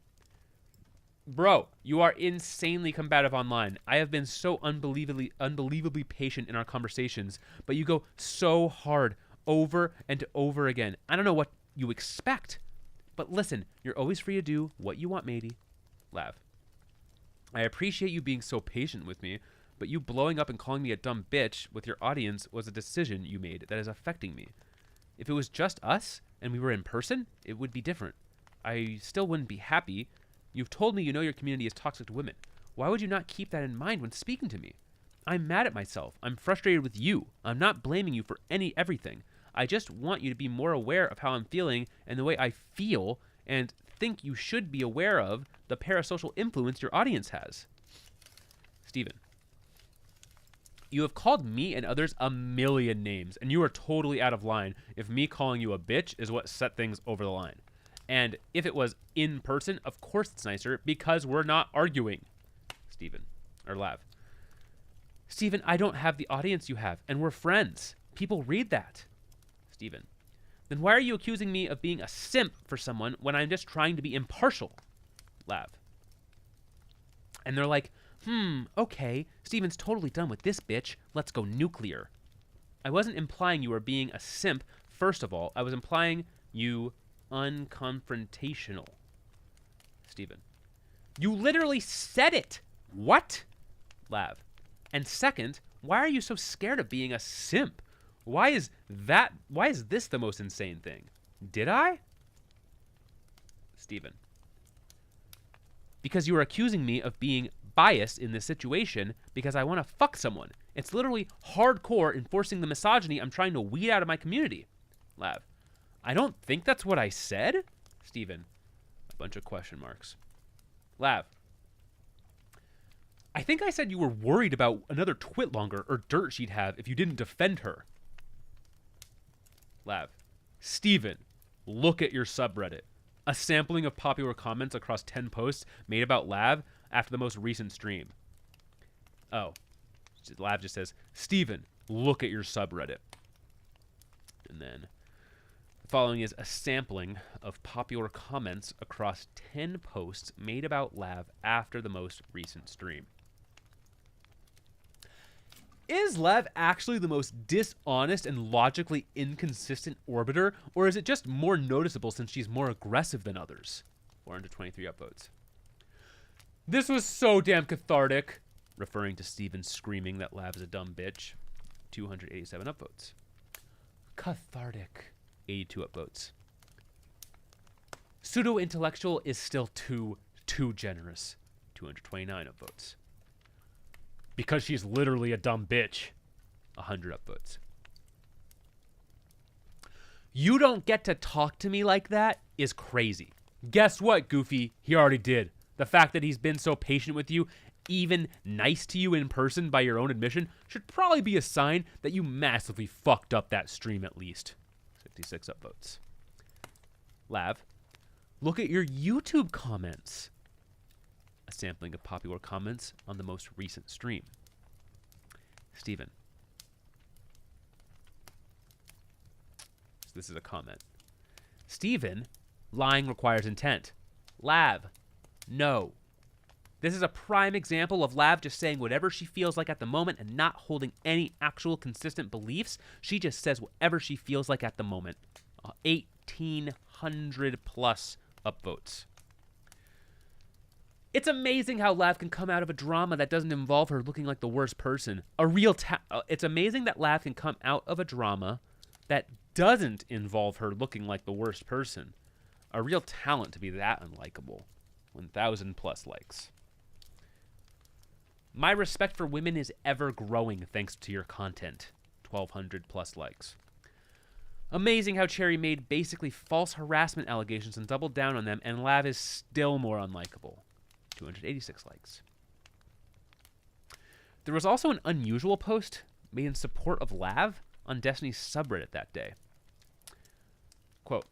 Bro, you are insanely combative online. I have been so unbelievably patient in our conversations, but you go so hard over and over again. I don't know what you expect, but listen, you're always free to do what you want, matey. Lav. I appreciate you being so patient with me, but you blowing up and calling me a dumb bitch with your audience was a decision you made that is affecting me. If it was just us and we were in person, it would be different. I still wouldn't be happy. You've told me you know your community is toxic to women. Why would you not keep that in mind when speaking to me? I'm mad at myself. I'm frustrated with you. I'm not blaming you for everything. I just want you to be more aware of how I'm feeling and the way I feel, and think you should be aware of the parasocial influence your audience has. Steven. You have called me and others a million names, and you are totally out of line if me calling you a bitch is what set things over the line. And if it was in person, of course it's nicer, because we're not arguing. Steven. Or Lav. Steven, I don't have the audience you have, and we're friends. People read that. Steven. Then why are you accusing me of being a simp for someone when I'm just trying to be impartial? Lav. And they're like, okay, Steven's totally done with this bitch. Let's go nuclear. I wasn't implying you were being a simp, first of all. I was implying you unconfrontational. Steven. You literally said it. What? Lav. And second, why are you so scared of being a simp? Why is this the most insane thing? Did I? Steven. Because you are accusing me of being biased in this situation because I want to fuck someone. It's literally hardcore enforcing the misogyny I'm trying to weed out of my community. Lav. I don't think that's what I said. Steven. A bunch of question marks. Lav. I think I said you were worried about another twitlonger or dirt she'd have if you didn't defend her. Lav. Steven, look at your subreddit. A sampling of popular comments across 10 posts made about Lav after the most recent stream. Oh. Lav just says, Steven, look at your subreddit. And then the following is a sampling of popular comments across 10 posts made about Lav after the most recent stream. Is Lav actually the most dishonest and logically inconsistent orbiter, or is it just more noticeable since she's more aggressive than others? 423 upvotes. This was so damn cathartic, referring to Steven screaming that Lav is a dumb bitch. 287 upvotes. Cathartic. 82 upvotes. Pseudo-intellectual is still too generous. 229 upvotes. Because she's literally a dumb bitch. 100 upvotes. You don't get to talk to me like that is crazy. Guess what, Goofy? He already did. The fact that he's been so patient with you, even nice to you in person by your own admission, should probably be a sign that you massively fucked up that stream at least. 56 upvotes. Lav, look at your YouTube comments. A sampling of popular comments on the most recent stream. Steven. This is a comment. Steven, lying requires intent. Lav, no. This is a prime example of Lav just saying whatever she feels like at the moment and not holding any actual consistent beliefs. She just says whatever she feels like at the moment. 1,800 plus upvotes. It's amazing how Lav can come out of a drama that doesn't involve her looking like the worst person. It's amazing that Lav can come out of a drama that doesn't involve her looking like the worst person. A real talent to be that unlikable. 1,000 plus likes. My respect for women is ever growing thanks to your content. 1,200 plus likes. Amazing how Cherry made basically false harassment allegations and doubled down on them, and Lav is still more unlikable. 286 likes. There was also an unusual post made in support of Lav on Destiny's subreddit that day. Quote,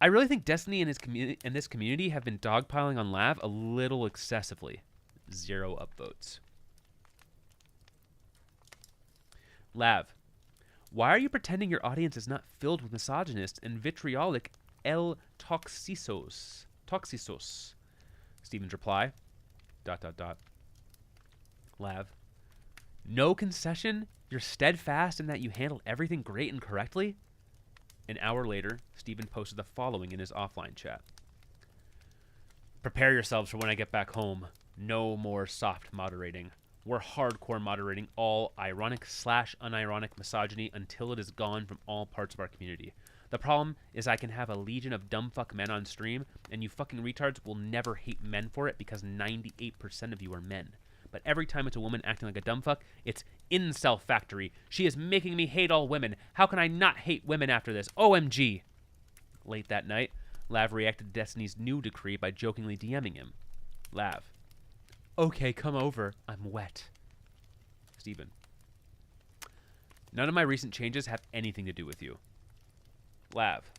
I really think Destiny and this community have been dogpiling on Lav a little excessively. 0 upvotes. Lav, why are you pretending your audience is not filled with misogynists and vitriolic el toxisos? Steven's reply, ... Lav, no concession? You're steadfast in that you handled everything great and correctly? An hour later, Steven posted the following in his offline chat. Prepare yourselves for when I get back home. No more soft moderating. We're hardcore moderating all ironic/unironic misogyny until it is gone from all parts of our community. The problem is I can have a legion of dumbfuck men on stream, and you fucking retards will never hate men for it because 98% of you are men. But every time it's a woman acting like a dumbfuck, it's incel factory. She is making me hate all women. How can I not hate women after this? OMG. Late that night, Lav reacted to Destiny's new decree by jokingly DMing him. Lav, okay, come over. I'm wet. Steven, none of my recent changes have anything to do with you. Lav,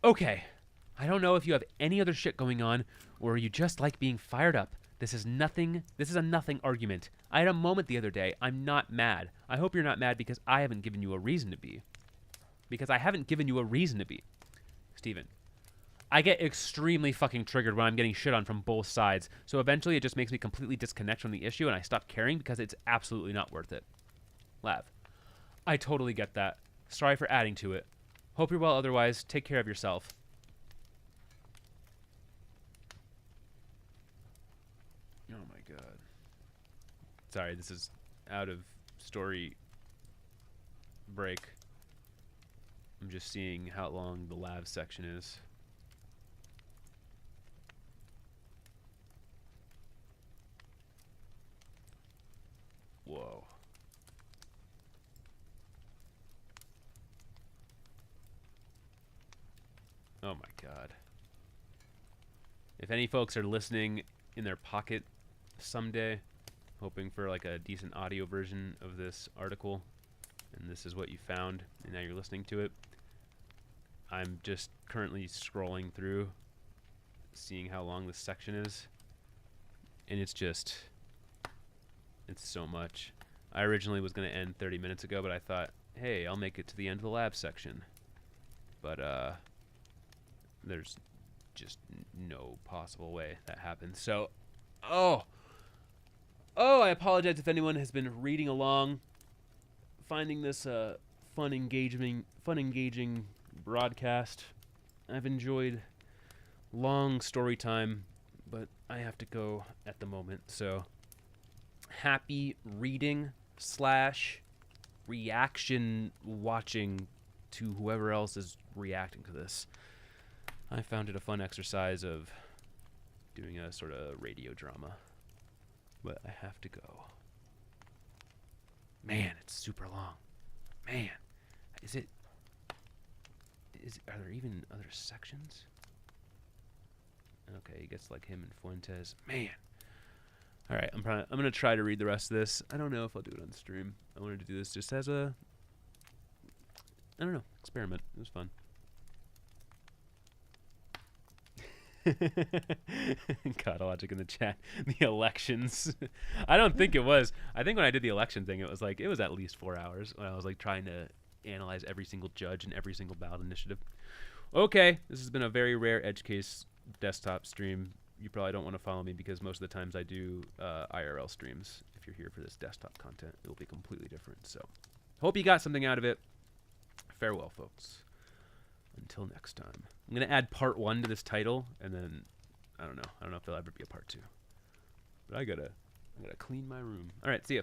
okay, I don't know if you have any other shit going on or you just like being fired up. This is a nothing argument. I had a moment the other day. I'm not mad. I hope you're not mad because I haven't given you a reason to be. Steven, I get extremely fucking triggered when I'm getting shit on from both sides, so eventually it just makes me completely disconnect from the issue and I stop caring because it's absolutely not worth it. Lav, I totally get that. Sorry for adding to it. Hope you're well otherwise. Take care of yourself. Oh my god. Sorry, this is out of story break. I'm just seeing how long the Lav section is. Whoa. Oh my god. If any folks are listening in their pocket someday, hoping for like a decent audio version of this article, and this is what you found, and now you're listening to it, I'm just currently scrolling through, seeing how long this section is, and it's so much. I originally was going to end 30 minutes ago, but I thought, hey, I'll make it to the end of the Lav section. But, there's just no possible way that happens. So, I apologize if anyone has been reading along, finding this fun, engaging broadcast. I've enjoyed long story time, but I have to go at the moment. So, happy reading / reaction watching to whoever else is reacting to this. I found it a fun exercise of doing a sort of radio drama, but I have to go. Man, it's super long. Man, are there even other sections? Okay, he gets like him and Fuentes. Man. All right, I'm gonna try to read the rest of this. I don't know if I'll do it on stream. I wanted to do this just as a, I don't know, experiment. It was fun. God, logic in the chat. The elections. I don't think it was. I think when I did the election thing, it was at least 4 hours when I was like trying to analyze every single judge and every single ballot initiative. Okay, this has been a very rare edge case desktop stream. You probably don't want to follow me because most of the times I do IRL streams. If you're here for this desktop content, it will be completely different. So, hope you got something out of it. Farewell, folks. Until next time. I'm going to add part 1 to this title, and then, I don't know if there'll ever be a part 2. But I gotta clean my room. All right, see ya.